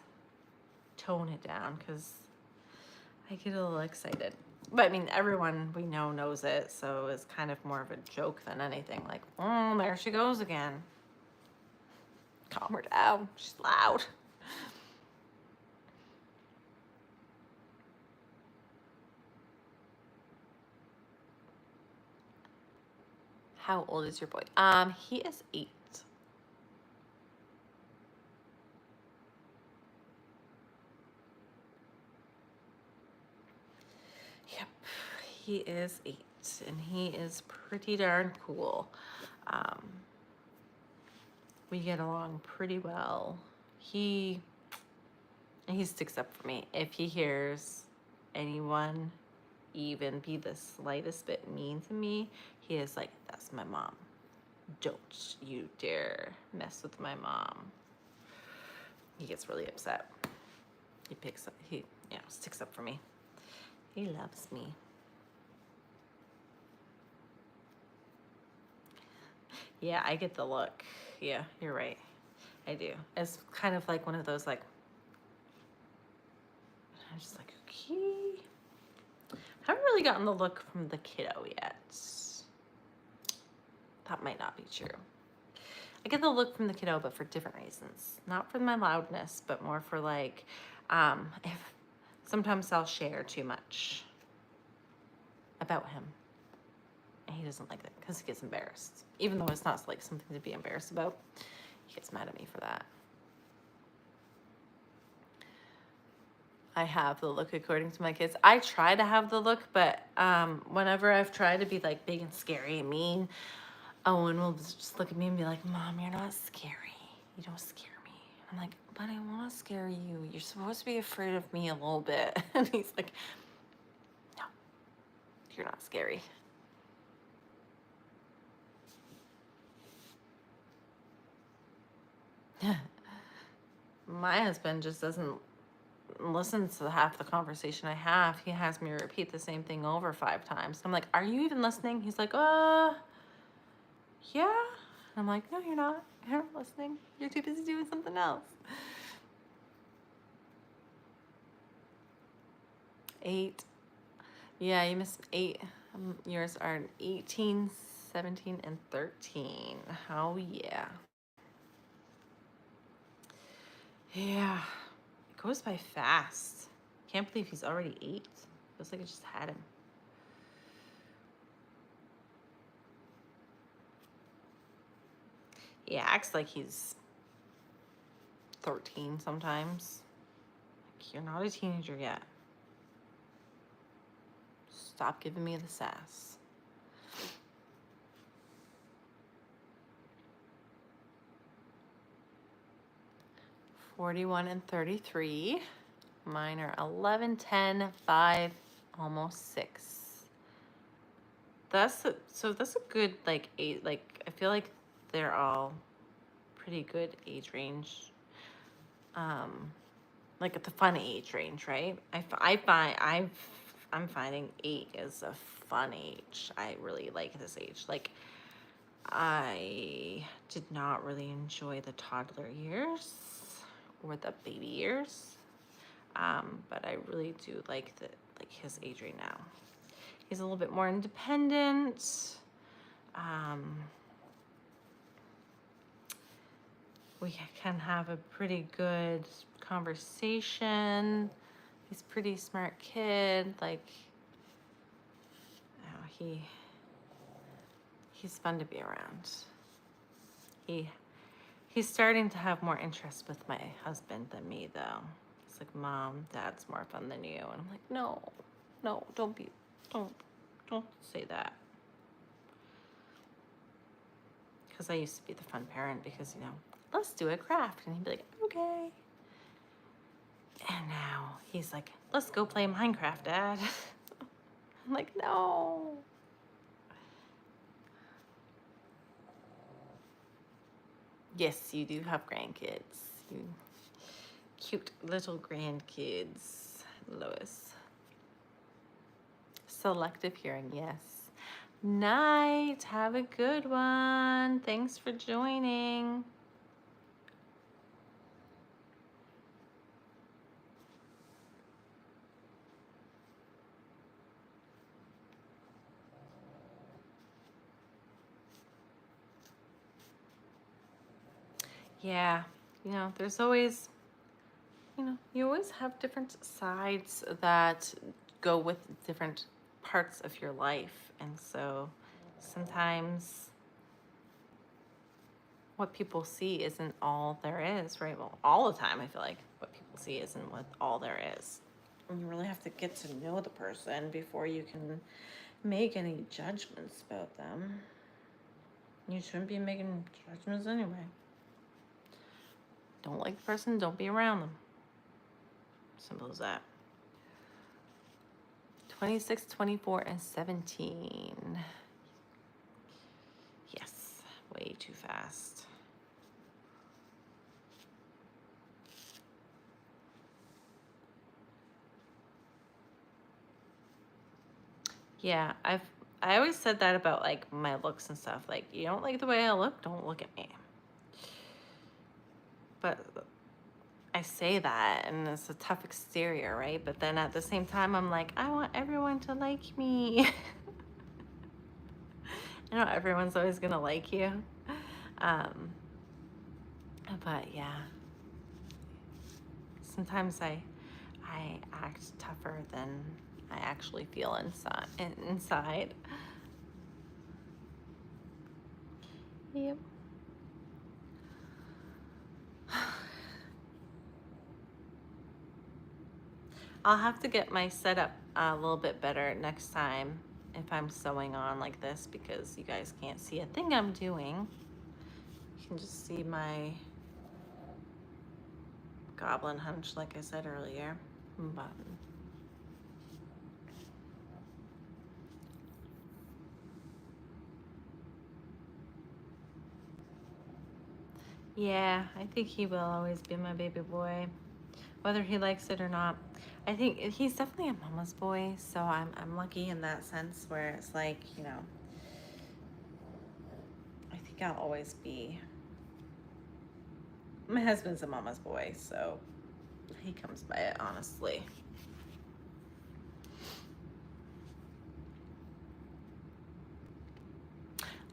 tone it down because I get a little excited. But I mean, everyone we know knows it, so it's kind of more of a joke than anything. Like, oh, there she goes again. Calm her down, she's loud. How old is your boy? He is 8. Yep, he is 8, and he is pretty darn cool. We get along pretty well. He sticks up for me. If he hears anyone even be the slightest bit mean to me, he is like, that's my mom. Don't you dare mess with my mom. He gets really upset. He sticks up for me. He loves me. Yeah, I get the look. Yeah, you're right. I do. It's kind of like one of those, like, I'm just like, okay. I haven't really gotten the look from the kiddo yet. That might not be true. I get the look from the kiddo, but for different reasons. Not for my loudness, but more for like, if sometimes I'll share too much about him. And he doesn't like it because he gets embarrassed. Even though it's not like something to be embarrassed about, he gets mad at me for that. I have the look according to my kids. I try to have the look, but whenever I've tried to be like big and scary and mean, Owen will just look at me and be like, Mom, you're not scary. You don't scare me. I'm like, but I want to scare you. You're supposed to be afraid of me a little bit. And he's like, no, you're not scary. My husband just doesn't listen to half the conversation I have. He has me repeat the same thing over 5 times. I'm like, are you even listening? He's like, yeah. I'm like, no, you're not. You're not listening. You're too busy doing something else. 8. Yeah, you missed 8. Yours are 18, 17, and 13. Oh, yeah. Yeah. It goes by fast. Can't believe he's already 8. Feels like I just had him. He acts like he's 13 sometimes. Like, you're not a teenager yet. Stop giving me the sass. $41 and $33. Mine are 11, 10, 5, almost 6. That's a good like age. Like I feel like they're all pretty good age range. Like at the fun age range, right? I'm finding 8 is a fun age. I really like this age. Like I did not really enjoy the toddler years or the baby years, but I really do like his age right now. He's a little bit more independent. We can have a pretty good conversation. He's a pretty smart kid. Like, he's fun to be around. He's starting to have more interest with my husband than me, though. It's like, Mom, Dad's more fun than you. And I'm like, no, don't say that. Because I used to be the fun parent because, you know, let's do a craft. And he'd be like, okay. And now he's like, let's go play Minecraft, Dad. I'm like, no. Yes, you do have grandkids. You cute little grandkids, Lois. Selective hearing, yes. Night. Have a good one. Thanks for joining. Yeah, you know, there's always, you know, you always have different sides that go with different parts of your life. And so sometimes what people see isn't all there is, right? Well, all the time, I feel like what people see isn't what all there is. And you really have to get to know the person before you can make any judgments about them. You shouldn't be making judgments anyway. Don't like the person, don't be around them. Simple as that. 26, 24, and 17. Yes, way too fast. Yeah, I always said that about like my looks and stuff. Like, you don't like the way I look, don't look at me. But I say that and it's a tough exterior, right? But then at the same time, I'm like, I want everyone to like me. I know everyone's always gonna like you. But yeah, sometimes I act tougher than I actually feel inside. Yep. I'll have to get my setup a little bit better next time if I'm sewing on like this, because you guys can't see a thing I'm doing. You can just see my goblin hunch, like I said earlier. But yeah, I think he will always be my baby boy, whether he likes it or not. I think he's definitely a mama's boy, so I'm lucky in that sense, where it's like, you know, I think I'll always be. My husband's a mama's boy, so he comes by it honestly.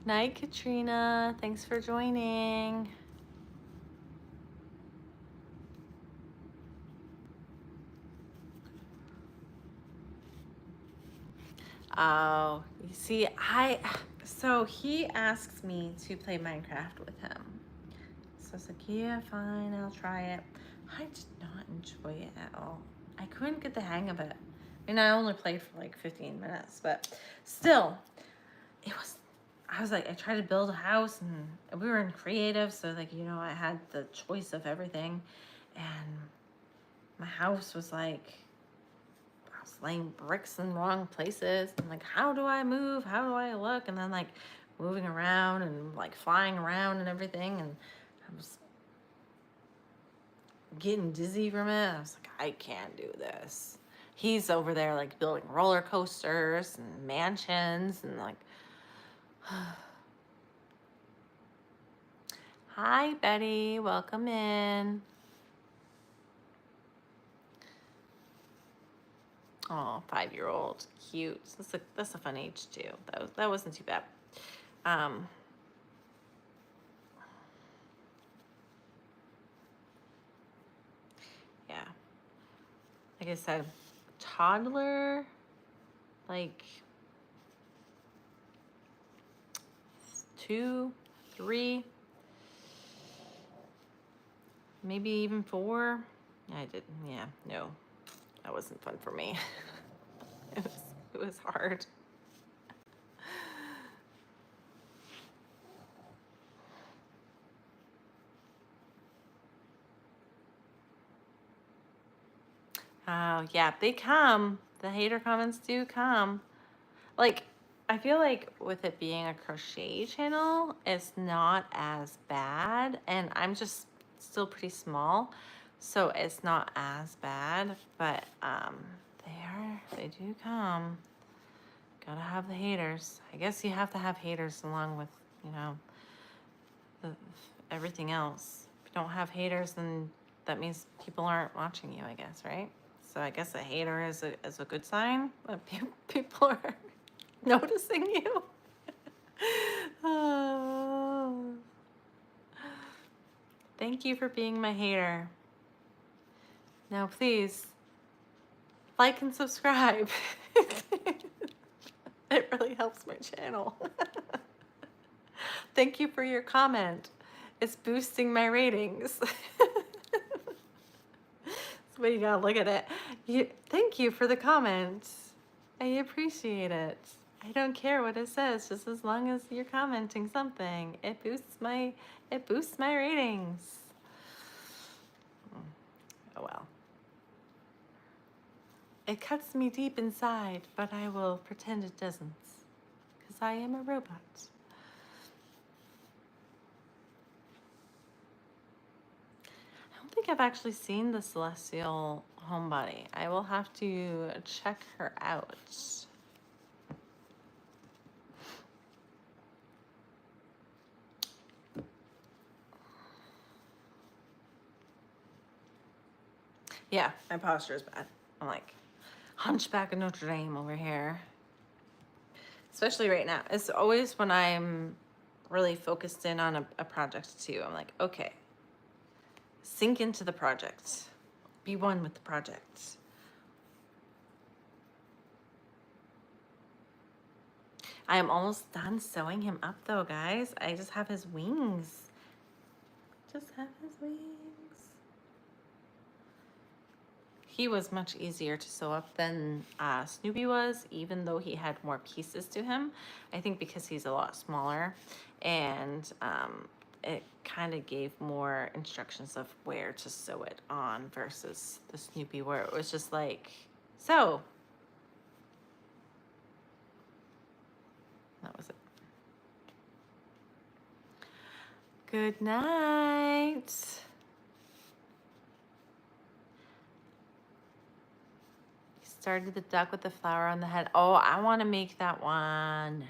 Night, Katrina. Thanks for joining. Oh, you see, so he asks me to play Minecraft with him. So I was like, yeah, fine, I'll try it. I did not enjoy it at all. I couldn't get the hang of it. I mean, I only played for like 15 minutes, but still, I was like, I tried to build a house, and we were in creative, so like, you know, I had the choice of everything, and my house was like, I was laying bricks in wrong places. I'm like, how do I move? How do I look? And then like moving around and like flying around and everything, and I was getting dizzy from it. I was like, I can't do this. He's over there like building roller coasters and mansions and like. Hi, Betty. Welcome in. Oh, 5-year-old. Cute. That's a fun age too. That wasn't too bad. Yeah. Like I said, toddler, like 2, 3, maybe even 4. I didn't, yeah, no, that wasn't fun for me. It was hard. Oh, yeah, they come. The hater comments do come. Like, I feel like with it being a crochet channel, it's not as bad. And I'm just still pretty small, so it's not as bad. But they do come. Gotta have the haters. I guess you have to have haters along with, you know, the, everything else. If you don't have haters, then that means people aren't watching you, I guess, right? So I guess a hater is a good sign that people are noticing you. Oh, thank you for being my hater. Now, please like and subscribe. It really helps my channel. Thank you for your comment. It's boosting my ratings. That's the way you gotta look at it. Thank you for the comment. I appreciate it. I don't care what it says, just as long as you're commenting something. It boosts my ratings. Oh well. It cuts me deep inside, but I will pretend it doesn't, because I am a robot. I don't think I've actually seen the Celestial Homebody. I will have to check her out. Yeah, my posture is bad. I'm like Hunchback of Notre Dame over here. Especially right now. It's always when I'm really focused in on a project too. I'm like, okay, sink into the project. Be one with the project. I am almost done sewing him up though, guys. I just have his wings. Just have his wings. He was much easier to sew up than Snoopy was, even though he had more pieces to him. I think because he's a lot smaller, and it kind of gave more instructions of where to sew it on versus the Snoopy, where it was just like, sew. That was it. Good night. Started the duck with the flower on the head. Oh, I want to make that one.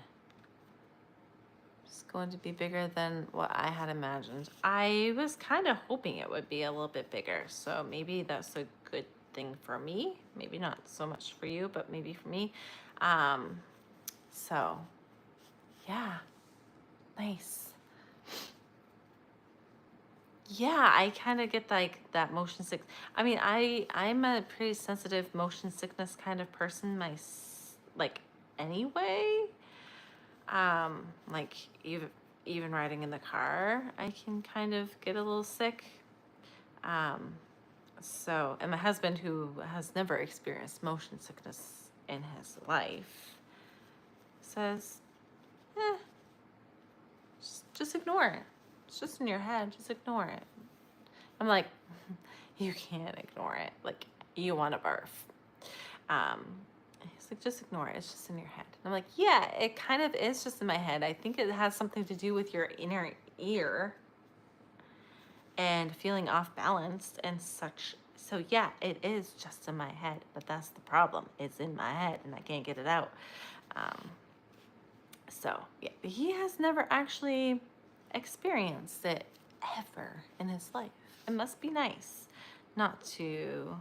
It's going to be bigger than what I had imagined. I was kind of hoping it would be a little bit bigger, so maybe that's a good thing for me. Maybe not so much for you, but maybe for me. So, yeah, nice. Yeah, I kind of get like that motion sick. I mean, I'm a pretty sensitive motion sickness kind of person. Like anyway, like even riding in the car, I can kind of get a little sick. So, and my husband, who has never experienced motion sickness in his life, says, "Eh, just ignore it. It's just in your head. Just ignore it." I'm like, you can't ignore it. Like, you want to barf. He's like, just ignore it. It's just in your head. And I'm like, yeah, it kind of is just in my head. I think it has something to do with your inner ear and feeling off balanced and such. So yeah, it is just in my head, but that's the problem. It's in my head and I can't get it out. So yeah, he has never actually experienced it ever in his life. It must be nice not to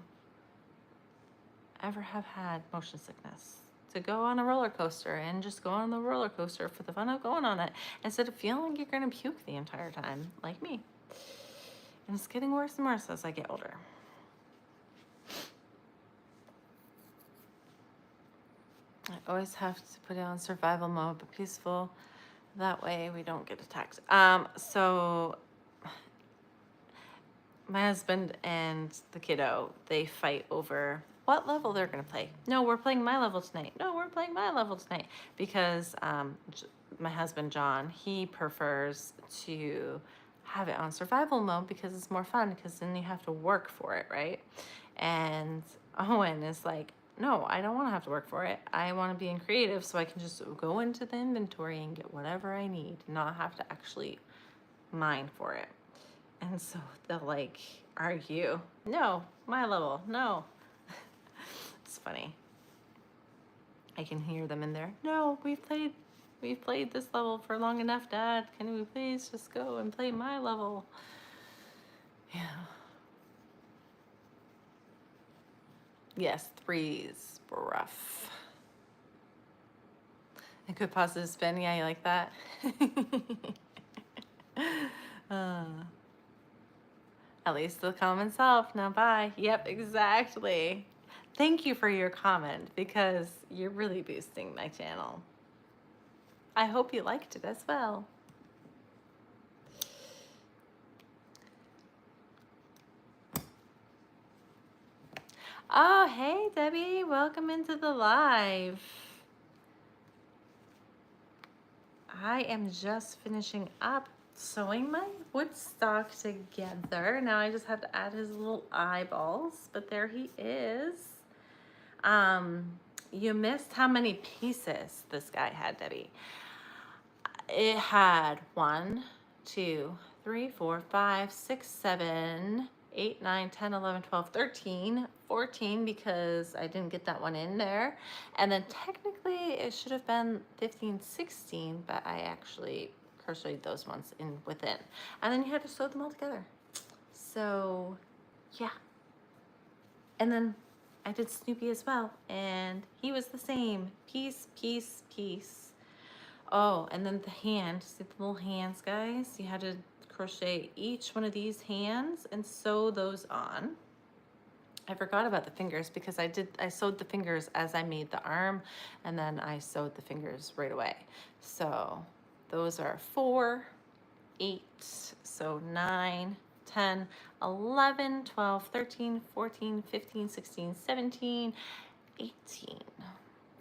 ever have had motion sickness. To go on a roller coaster and just go on the roller coaster for the fun of going on it instead of feeling like you're going to puke the entire time, like me. And it's getting worse and worse as I get older. I always have to put it on survival mode, but peaceful. That way we don't get attacked. So my husband and the kiddo, they fight over what level they're going to play. No, we're playing my level tonight. No, we're playing my level tonight. Because my husband, John, he prefers to have it on survival mode because it's more fun, because then you have to work for it, right? And Owen is like, no, I don't want to have to work for it. I want to be in creative so I can just go into the inventory and get whatever I need, not have to actually mine for it. And so they'll like argue. No, my level, no. It's funny. I can hear them in there. No, we've played this level for long enough, Dad. Can we please just go and play my level? Yeah. Yes, threes were rough. A good positive spin. Yeah, you like that? At least the comment self. Now bye. Yep, exactly. Thank you for your comment, because you're really boosting my channel. I hope you liked it as well. Oh, hey, Debbie. Welcome into the live. I am just finishing up sewing my Woodstock together. Now I just have to add his little eyeballs, but there he is. You missed how many pieces this guy had, Debbie. It had 1, 2, 3, 4, 5, 6, 7, 8, 9, 10, 11, 12, 13, 14, because I didn't get that one in there. And then technically it should have been 15, 16, but I actually crocheted those ones in within. And then you had to sew them all together. So yeah. And then I did Snoopy as well, and he was the same. Piece, piece, piece. Oh, and then the hand, see the little hands, guys? You had to crochet each one of these hands and sew those on. I forgot about the fingers because I sewed the fingers as I made the arm, and then I sewed the fingers right away. So those are 4, 8, so 9, 10, 11, 12, 13, 14, 15, 16, 17, 18.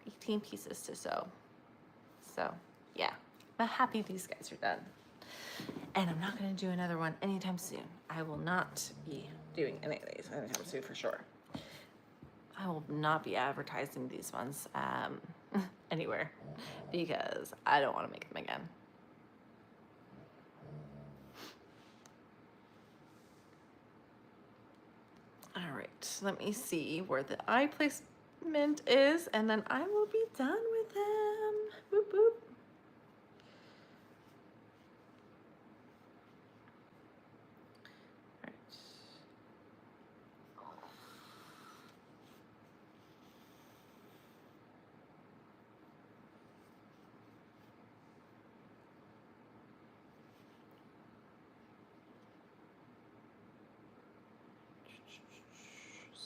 18 pieces to sew. So yeah, I'm happy these guys are done. And I'm not going to do another one anytime soon. I will not be doing any of these anytime soon for sure. I will not be advertising these ones anywhere, because I don't want to make them again. All right, let me see where the eye placement is, and then I will be done with them. Boop, boop.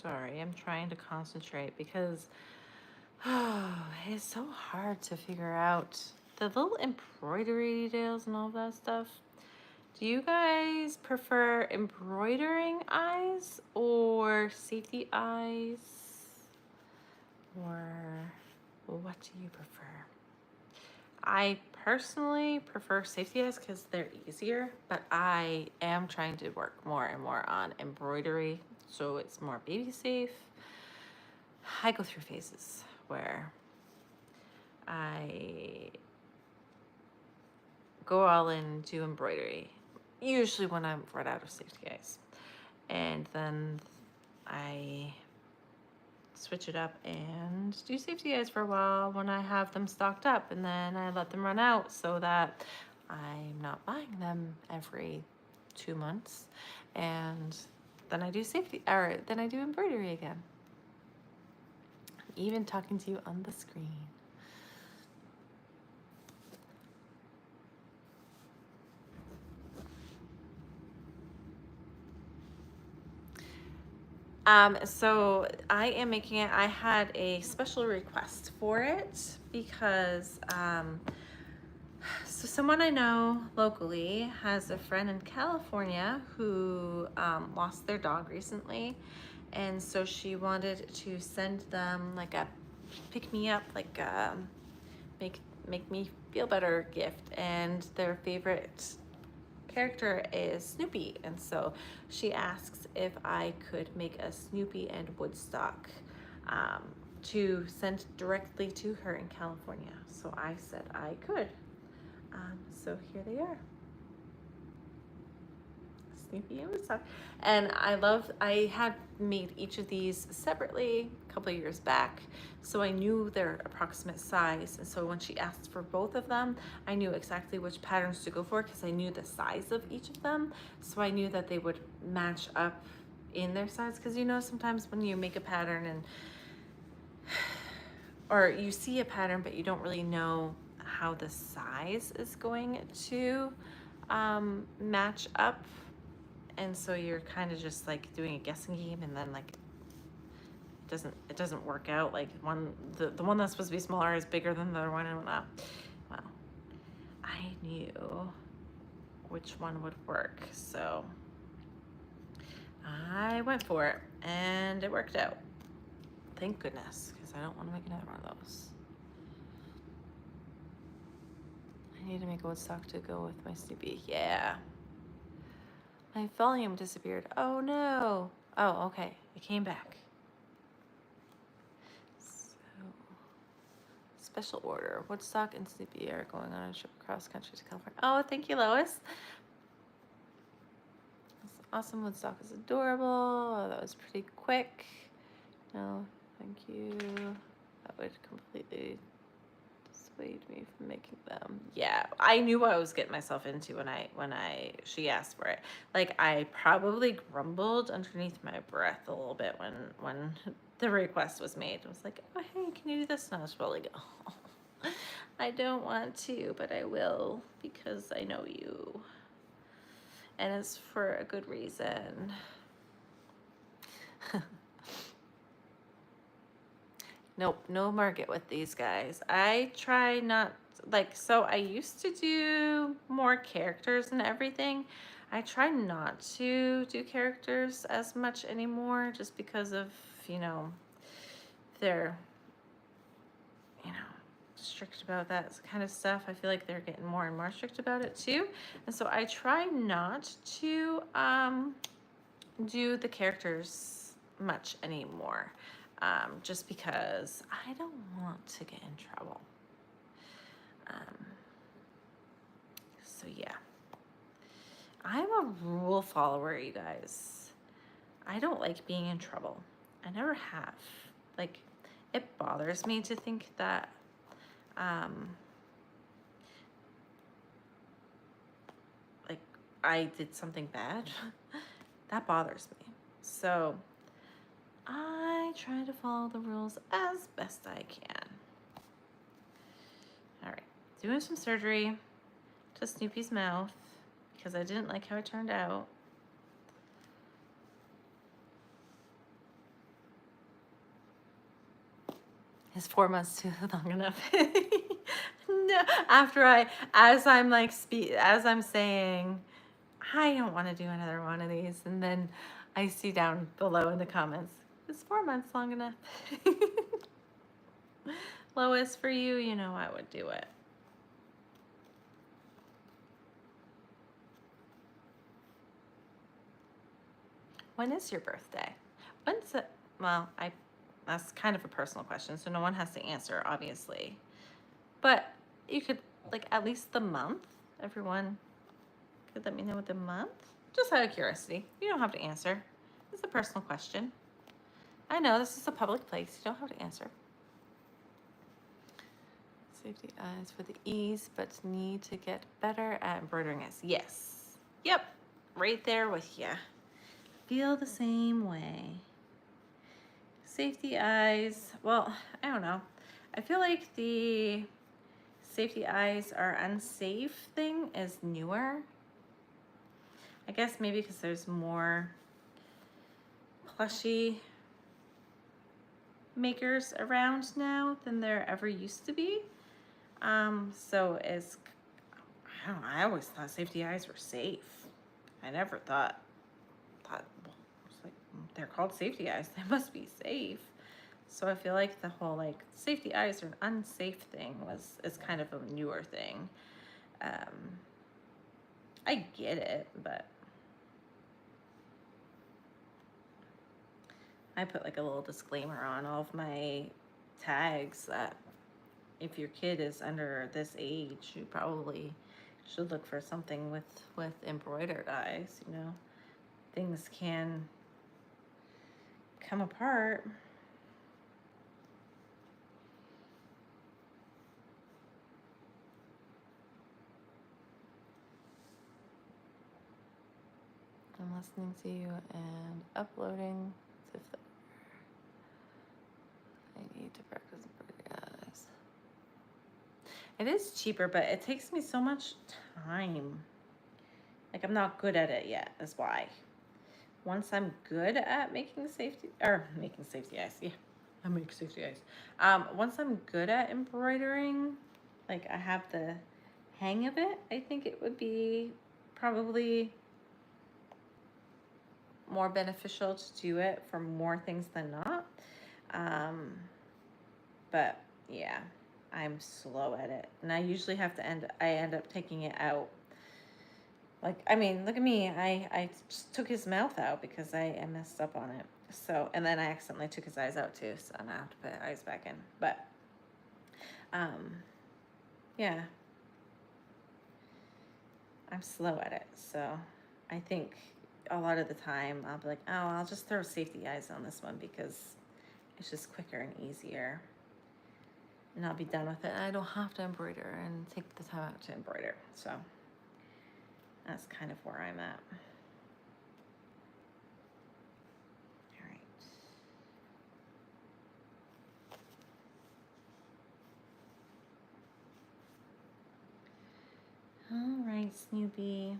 Sorry, I'm trying to concentrate because it's so hard to figure out the little embroidery details and all that stuff. Do you guys prefer embroidering eyes or safety eyes? Or what do you prefer? I personally prefer safety eyes because they're easier, but I am trying to work more and more on embroidery so it's more baby safe. I go through phases where I go all into embroidery, usually when I'm right out of safety eyes, and then I switch it up and do safety eyes for a while when I have them stocked up, and then I let them run out so that I'm not buying them every 2 months, and then I do then I do embroidery again. I'm even talking to you on the screen. So I am making it. I had a special request for it because So someone I know locally has a friend in California who lost their dog recently, and so she wanted to send them like a pick me up, like make make me feel better gift, and their favorite character is Snoopy, and so she asks if I could make a Snoopy and Woodstock um, to send directly to her in California. So I said I could. So here they are, Snoopy and Woodstock. And I had made each of these separately a couple of years back, so I knew their approximate size. And so when she asked for both of them, I knew exactly which patterns to go for because I knew the size of each of them. So I knew that they would match up in their size, because you know, sometimes when you make a pattern and or you see a pattern but you don't really know how the size is going to match up, and so you're kind of just like doing a guessing game, and then like it doesn't work out. Like the one that's supposed to be smaller is bigger than the other one, and well, I knew which one would work, so I went for it and it worked out. Thank goodness, because I don't want to make another one of those. I need to make a Woodstock to go with my Snoopy. Yeah. My volume disappeared. Oh no. Oh, okay. It came back. So, special order. Woodstock and Snoopy are going on a trip across country to California. Oh, thank you, Lois. That's awesome. Woodstock is adorable. Oh, that was pretty quick. No, thank you. That would completely dissuade me from making them. Yeah, I knew what I was getting myself into when she asked for it. Like, I probably grumbled underneath my breath a little bit when the request was made. I was like, oh hey, can you do this? And I was probably like, oh, I don't want to, but I will because I know you, and it's for a good reason. Nope, no market with these guys. I try not, like, so I used to do more characters and everything. I try not to do characters as much anymore just because of, you know, they're, you know, strict about that kind of stuff. I feel like they're getting more and more strict about it too. And so I try not to do the characters much anymore. Just because I don't want to get in trouble. So yeah, I'm a rule follower, you guys. I don't like being in trouble. I never have. Like, it bothers me to think that like I did something bad. That bothers me. So I try to follow the rules as best I can. All right, doing some surgery to Snoopy's mouth because I didn't like how it turned out. Is 4 months too long enough? No, as I'm saying, I don't want to do another one of these, and then I see down below in the comments, is 4 months long enough? Lois, for you, you know I would do it. When is your birthday? When's it? Well, that's kind of a personal question, so no one has to answer, obviously. But you could, like, at least the month. Everyone could let me know the month. Just out of curiosity. You don't have to answer. It's a personal question. I know this is a public place. You don't have to answer. Safety eyes for the ease, but need to get better at embroidering it. Yes. Yep. Right there with you. Feel the same way. Safety eyes. Well, I don't know. I feel like the safety eyes are unsafe thing is newer. I guess maybe because there's more plushie makers around now than there ever used to be. So it's I don't know, I always thought safety eyes were safe. I never thought, well, it's like, they're called safety eyes, they must be safe. So I feel like the whole like safety eyes are an unsafe thing is kind of a newer thing. I get it, but I put like a little disclaimer on all of my tags that if your kid is under this age, you probably should look for something with embroidered eyes, you know. Things can come apart. I'm listening to you and uploading to I need to practice embroidery eyes. It is cheaper, but it takes me so much time. Like, I'm not good at it yet, that's why. Once I'm good at making safety eyes, yeah, I make safety eyes. Once I'm good at embroidering, like I have the hang of it, I think it would be probably more beneficial to do it for more things than not. But yeah, I'm slow at it, and I usually have to end up taking it out. Like, I mean, look at me. I just took his mouth out because I messed up on it. So, and then I accidentally took his eyes out too. So now I have to put eyes back in. But, yeah, I'm slow at it. So I think a lot of the time I'll be like, oh, I'll just throw safety eyes on this one because it's just quicker and easier. And I'll be done with it. And I don't have to embroider and take the time out to embroider. So that's kind of where I'm at. All right, Snoopy.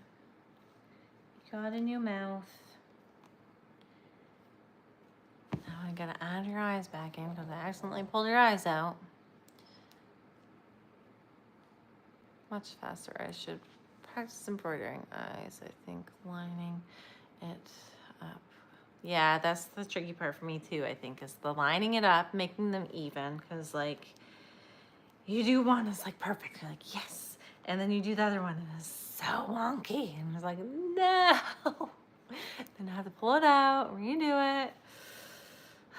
You got a new mouth. Now I gotta add your eyes back in because I accidentally pulled your eyes out. Much faster. I should practice embroidering eyes, I think, lining it up. Yeah, that's the tricky part for me too, I think, is the lining it up, making them even, because like you do one, it's like perfect. You're like, yes. And then you do the other one and it's so wonky. And it's like, no. Then I have to pull it out, redo it.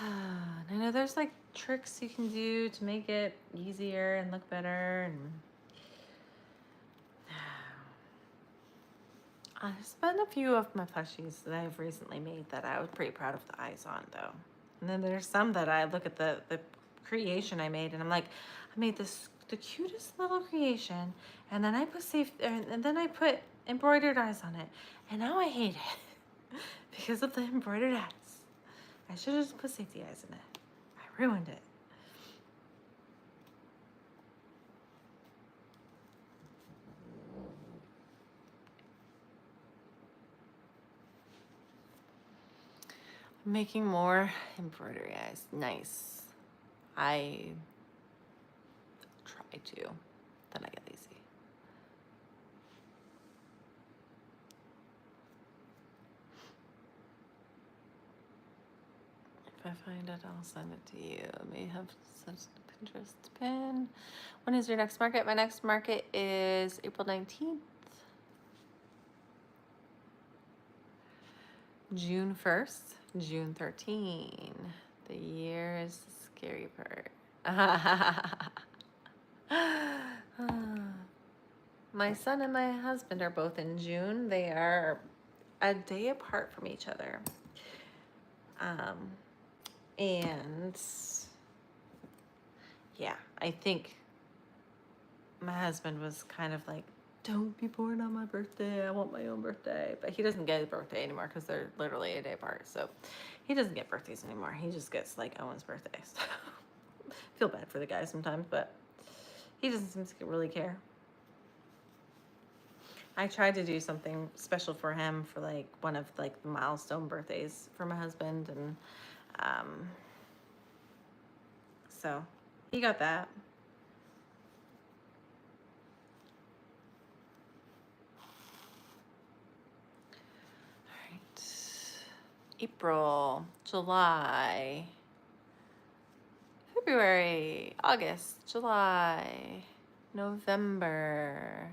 And I know there's like tricks you can do to make it easier and look better. And there's been a few of my plushies that I've recently made that I was pretty proud of the eyes on though. And then there's some that I look at the creation I made and I'm like, I made the cutest little creation, and then I put embroidered eyes on it, and now I hate it because of the embroidered eyes. I should have just put safety eyes in it. I ruined it. I'm making more embroidery eyes. Nice. I try to, then I get lazy. If I find it, I'll send it to you. I may have sent a Pinterest pin. When is your next market? My next market is April 19th. June 1st, June 13. The year is the scary part. My son and my husband are both in June. They are a day apart from each other. And yeah, I think my husband was kind of like, don't be born on my birthday. I want my own birthday. But he doesn't get a birthday anymore because they're literally a day apart. So he doesn't get birthdays anymore. He just gets like Owen's birthday. So feel bad for the guy sometimes, but he doesn't seem to really care. I tried to do something special for him for like one of like the milestone birthdays for my husband, and so he got that. April, July, February, August, July, November,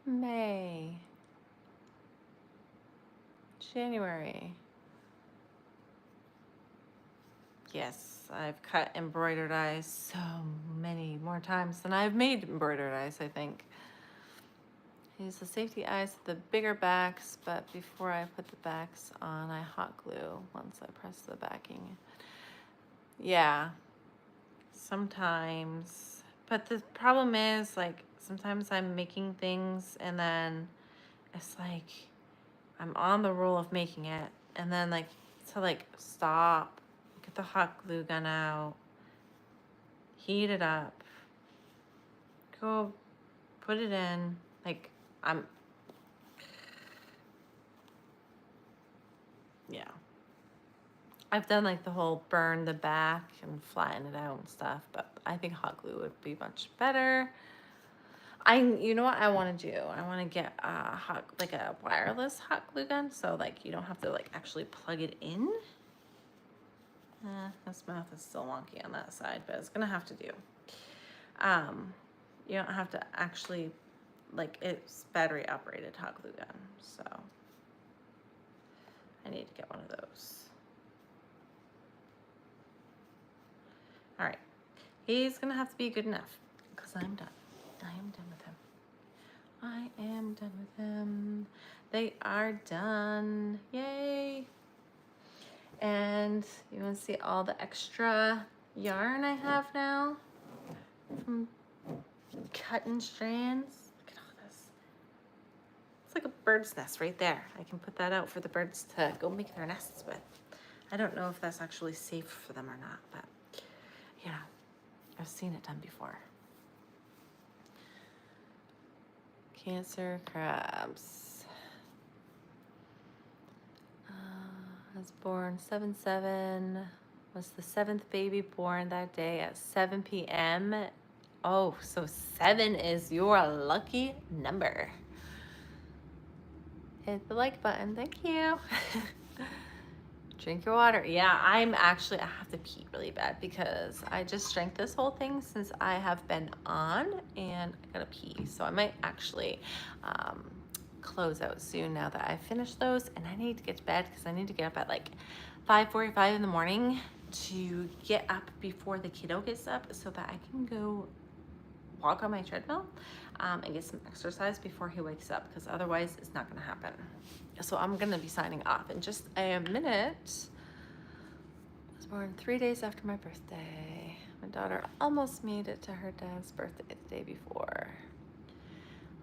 May, January. Yes, I've cut embroidered eyes so many more times than I've made embroidered eyes, I think. Use the safety eyes with the bigger backs, but before I put the backs on, I hot glue once I press the backing. Yeah, sometimes. But the problem is, like, sometimes I'm making things and then it's like I'm on the roll of making it, and then like to like stop, get the hot glue gun out, heat it up, go put it in. Like I'm, yeah. I've done like the whole burn the back and flatten it out and stuff, but I think hot glue would be much better. You know what I want to do? I want to get like a wireless hot glue gun, so like you don't have to like actually plug it in. This mouth is still wonky on that side, but it's gonna have to do. You don't have to actually, like, it's battery operated hot glue gun, so I need to get one of those. All right, he's gonna have to be good enough because I'm done. I am done with him. I am done with him. They are done. Yay. And you want to see all the extra yarn I have now from cutting strands. Look at all this. It's like a bird's nest right there. I can put that out for the birds to go make their nests with. I don't know if that's actually safe for them or not, but yeah, I've seen it done before. Cancer crabs. Was born 7/7. Was the 7th baby born that day at 7 p.m. Oh, so 7 is your lucky number. Hit the like button. Thank you. Drink your water. Yeah, I have to pee really bad because I just drank this whole thing since I have been on and I gotta pee. So I might actually close out soon now that I've finished those, and I need to get to bed because I need to get up at like 5:45 in the morning to get up before the kiddo gets up so that I can go walk on my treadmill and get some exercise before he wakes up, because otherwise it's not gonna happen. So I'm gonna be signing off in just a minute. I was born 3 days after my birthday. My daughter almost made it to her dad's birthday the day before.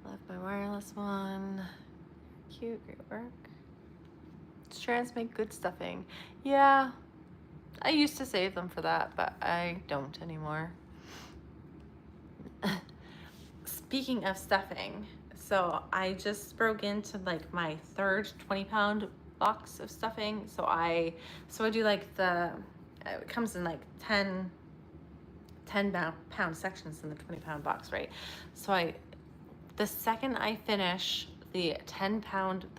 Left my wireless one. Cute, great work. Strands make good stuffing. Yeah, I used to save them for that, but I don't anymore. Speaking of stuffing, so I just broke into like my third 20-pound box of stuffing. So I do like it comes in like 10 pound sections in the 20-pound box, right? So the second I finish the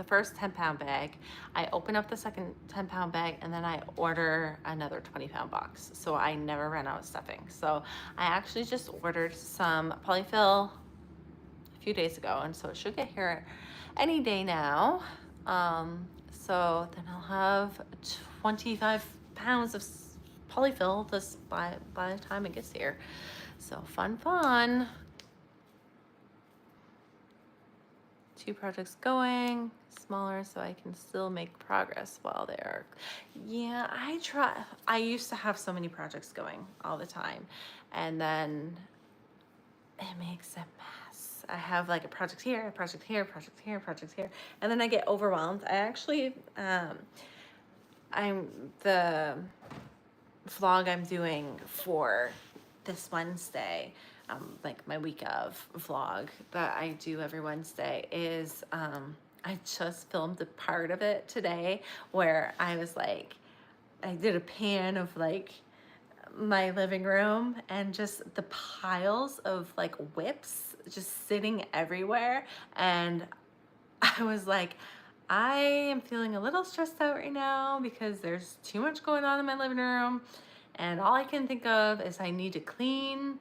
first 10-pound bag, I open up the second 10-pound bag and then I order another 20-pound box. So I never ran out of stuffing. So I actually just ordered some polyfill a few days ago, and so it should get here any day now. So then I'll have 25 pounds of polyfill by the time it gets here. So fun. 2 projects going, smaller, so I can still make progress while they are. Yeah, I used to have so many projects going all the time, and then it makes a mess. I have like a project here, a project here, project here, project here, and then I get overwhelmed. I actually, the vlog I'm doing for this Wednesday, like my week of vlog that I do every Wednesday, is I just filmed a part of it today where I was like, I did a pan of like my living room and just the piles of like whips just sitting everywhere, and I was like, I am feeling a little stressed out right now because there's too much going on in my living room, and all I can think of is I need to clean,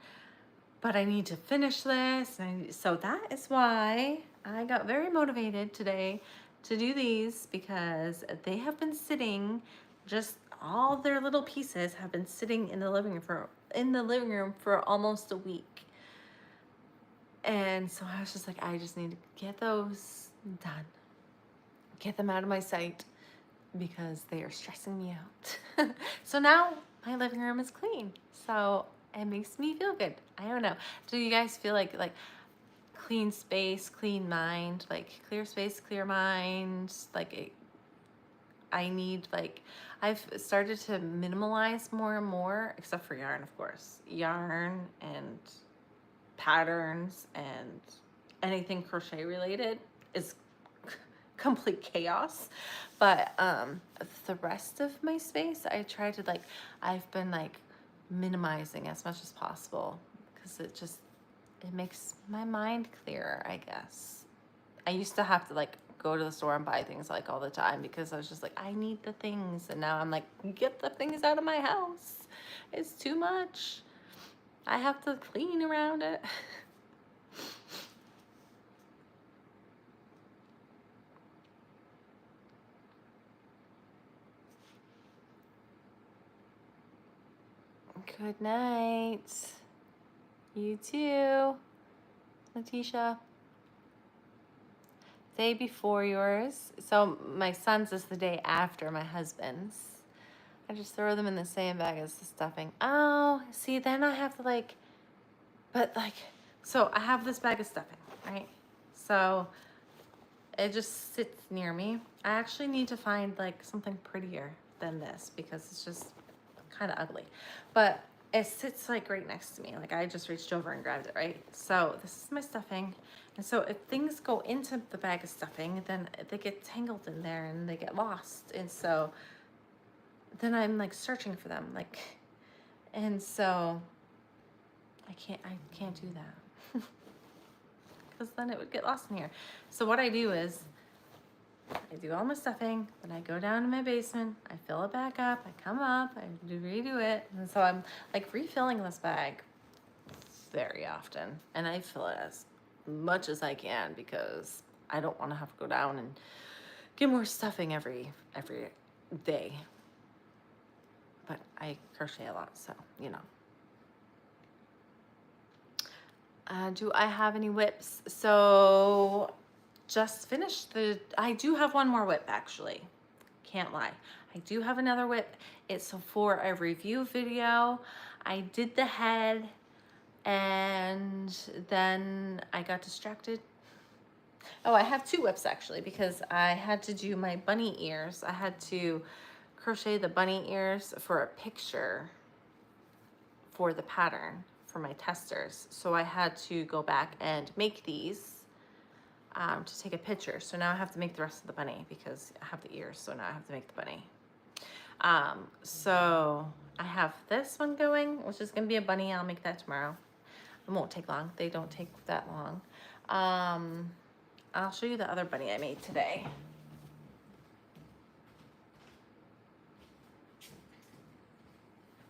but I need to finish this. So that is why I got very motivated today to do these, because they have been sitting, just all their little pieces have been sitting in the living room for almost a week. And so I was just like, I just need to get those done. Get them out of my sight because they are stressing me out. So now my living room is clean. So it makes me feel good. I don't know. Do you guys feel like clean space, clean mind, like clear space, clear mind? I need, like, I've started to minimalize more and more, except for yarn, of course. Yarn and patterns and anything crochet related is complete chaos. But the rest of my space, I try to I've been minimizing as much as possible, because it makes my mind clearer, I guess. I used to have to go to the store and buy things all the time, because I was just like, I need the things, and now I'm like, get the things out of my house. It's too much. I have to clean around it. Good night. You too, Letitia. Day before yours. So my son's is the day after my husband's. I just throw them in the same bag as the stuffing. Oh, see, then I have to so I have this bag of stuffing, right? So it just sits near me. I actually need to find something prettier than this, because it's just kind of ugly. But it sits right next to me. I just reached over and grabbed it, right? So this is my stuffing. And so if things go into the bag of stuffing, then they get tangled in there and they get lost. And so then I'm searching for them. And so I can't do that. Because then it would get lost in here. So what I do is I do all my stuffing, then I go down to my basement, I fill it back up, I come up, I redo it. And so I'm refilling this bag very often. And I fill it as much as I can, because I don't want to have to go down and get more stuffing every day. But I crochet a lot, so you know. Do I have any whips? So just finished I do have one more whip, actually. Can't lie. I do have another whip. It's for a review video. I did the head and then I got distracted. Oh, I have two whips actually, because I had to do my bunny ears. I had to crochet the bunny ears for a picture for the pattern for my testers. So I had to go back and make these to take a picture. So now I have to make the rest of the bunny, because I have the ears, so now I have to make the bunny. So I have this one going, which is gonna be a bunny. I'll make that tomorrow. It won't take long. They don't take that long. I'll show you the other bunny I made today.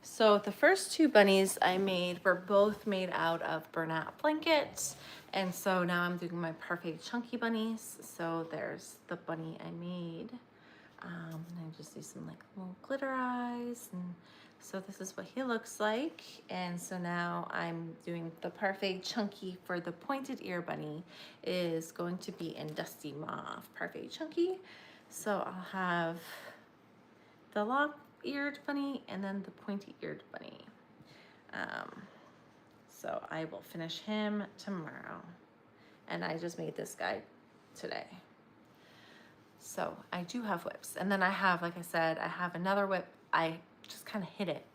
So the first two bunnies I made were both made out of burlap blankets. And so now I'm doing my perfect chunky bunnies. So there's the bunny I made. And I just do some little glitter eyes. And so this is what he looks like. And so now I'm doing the parfait chunky for the pointed ear bunny, is going to be in Dusty Mauve parfait chunky. So I'll have the lock-eared bunny and then the pointy-eared bunny. So I will finish him tomorrow. And I just made this guy today. So I do have whips. And then I have, like I said, I have another whip. I just kind of hid it.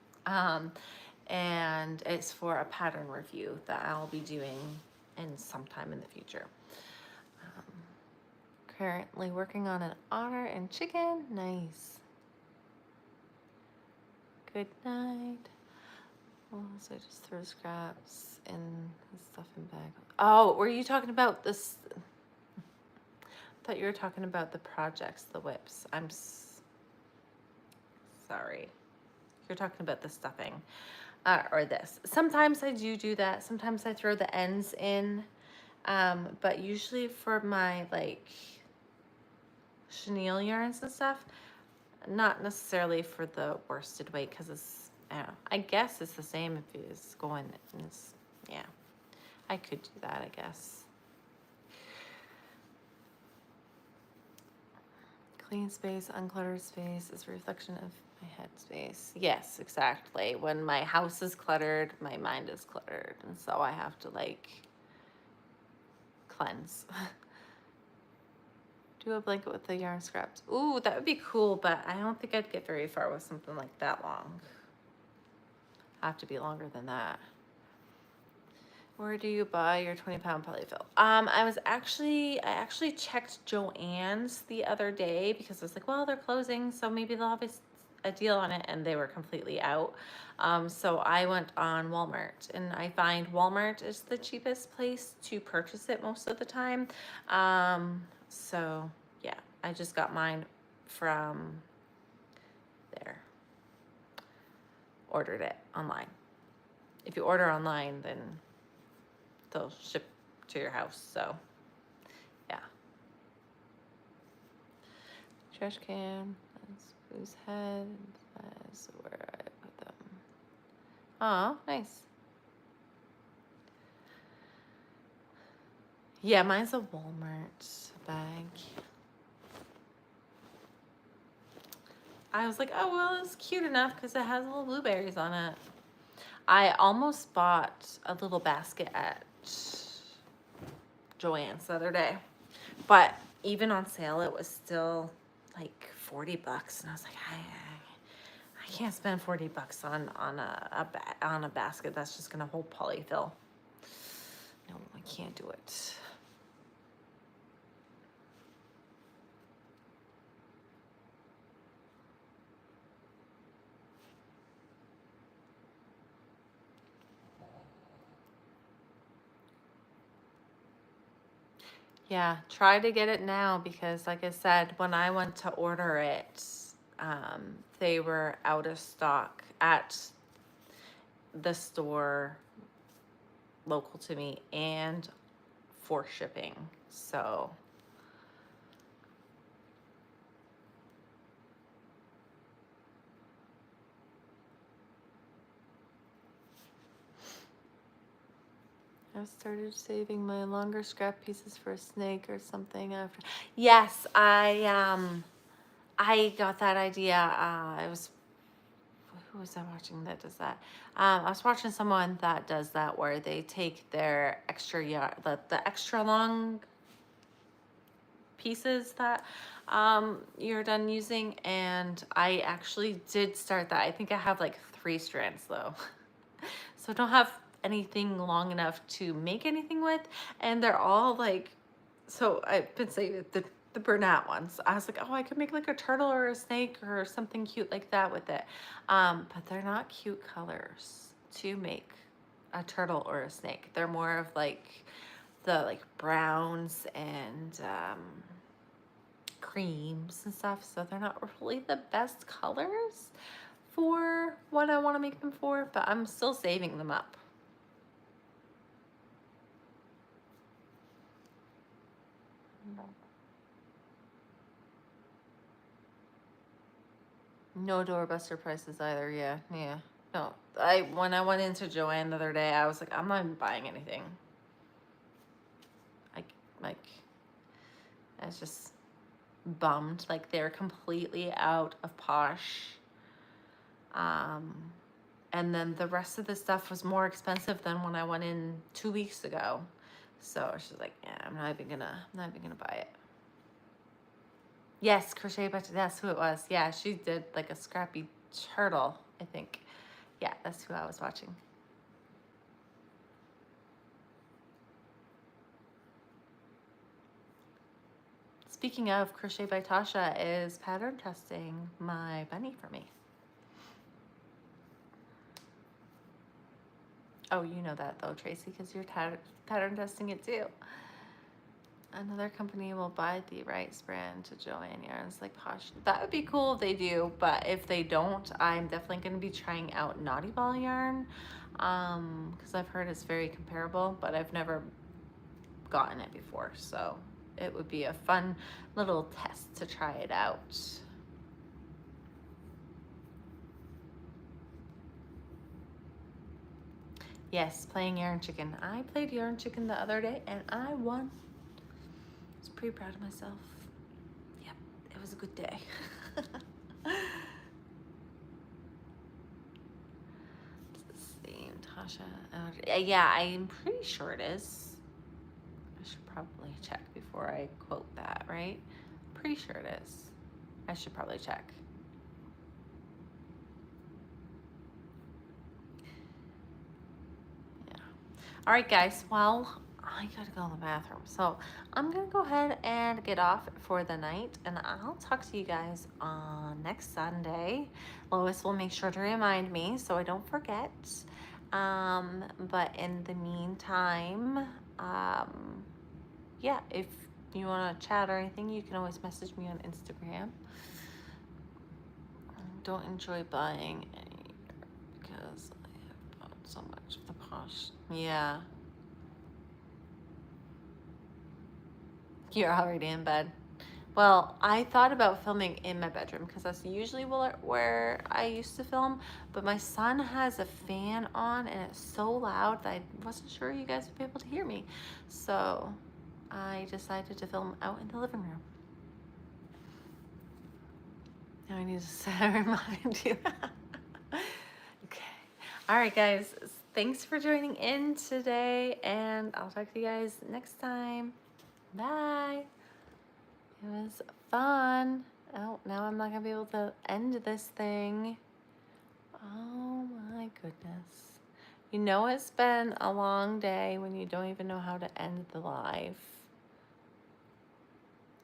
And it's for a pattern review that I'll be doing in sometime in the future. Currently working on an otter and chicken. Nice. Good night. Oh, so I just throw scraps in the stuffing bag. Oh, were you talking about this? thought you were talking about the projects, the whips. I'm sorry. You're talking about the stuffing. Or this. Sometimes I do that. Sometimes I throw the ends in. But usually for my like chenille yarns and stuff, not necessarily for the worsted weight, because it's, I don't know, I guess it's the same if it's going, it's, yeah, I could do that, I guess. Clean space, uncluttered space is a reflection of my head space. Yes, exactly. When my house is cluttered, my mind is cluttered. And so I have to like cleanse. Do a blanket with the yarn scraps. Ooh, that would be cool, but I don't think I'd get very far with something like that long. I have to be longer than that. Where do you buy your 20-pound polyfill? I actually checked Joann's the other day because I was like, well, they're closing, so maybe they'll have a deal on it, and they were completely out. So I went on Walmart, and I find Walmart is the cheapest place to purchase it most of the time. So yeah, I just got mine from there. Ordered it online. If you order online, then they'll ship to your house. So yeah. Trash can. That's whose head. That's where I put them. Oh, nice. Yeah, mine's a Walmart bag. I was like, oh, well, it's cute enough because it has little blueberries on it. I almost bought a little basket at Joann's the other day, but even on sale, it was still like 40 bucks. And I was like, I can't spend 40 bucks on a basket that's just gonna hold polyfill. No, I can't do it. Yeah, try to get it now because, like I said, when I went to order it, they were out of stock at the store local to me and for shipping. So I've started saving my longer scrap pieces for a snake or something after. Yes, I got that idea. Who was I watching that does that? I was watching someone that does that where they take their extra yarn, the extra long pieces that you're done using, and I actually did start that. I think I have like 3 strands though. So I don't have anything long enough to make anything with, and they're all like, so I've been saying the Bernat ones. I was like, oh, I could make like a turtle or a snake or something cute like that with it. But they're not cute colors to make a turtle or a snake. They're more of like the like browns and creams and stuff. So they're not really the best colors for what I want to make them for, but I'm still saving them up. No doorbuster prices either. Yeah. No, when I went into Joann the other day, I was like, I'm not even buying anything. Like, I was just bummed. Like, they're completely out of Posh. And then the rest of the stuff was more expensive than when I went in 2 weeks ago. So she's like, yeah, I'm not even gonna buy it. Yes, Crochet, but that's who it was. Yeah, she did like a scrappy turtle, I think. Yeah, that's who I was watching. Speaking of, Crochet by Tasha is pattern testing my bunny for me. Oh, you know that though, Tracy, because you're pattern testing it too. Another company will buy the rights brand to Joanne Yarns like Posh. That would be cool if they do, but if they don't, I'm definitely going to be trying out Naughty Ball yarn, because I've heard it's very comparable, but I've never gotten it before, so it would be a fun little test to try it out. Yes, playing Yarn Chicken. I played Yarn Chicken the other day and I won. I was pretty proud of myself. Yep, it was a good day. Let's see, Tasha. Yeah, I'm pretty sure it is. I should probably check before I quote that, right? Pretty sure it is. I should probably check. All right, guys, well, I gotta go to the bathroom. So I'm gonna go ahead and get off for the night, and I'll talk to you guys on next Sunday. Lois will make sure to remind me so I don't forget. But in the meantime, yeah, if you wanna chat or anything, you can always message me on Instagram. I don't enjoy buying any because I have bought so much of the Posh. Yeah. You're already in bed. Well, I thought about filming in my bedroom because that's usually where I used to film, but my son has a fan on and it's so loud that I wasn't sure you guys would be able to hear me. So I decided to film out in the living room. Now I need to remind you. Okay. All right, guys. Thanks for joining in today, and I'll talk to you guys next time. Bye. It was fun. Oh, now I'm not gonna be able to end this thing. Oh my goodness. You know it's been a long day when you don't even know how to end the live.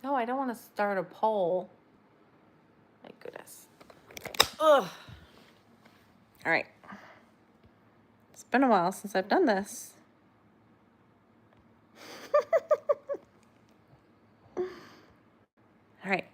No, I don't want to start a poll. My goodness. Ugh. All right. It's been a while since I've done this. All right.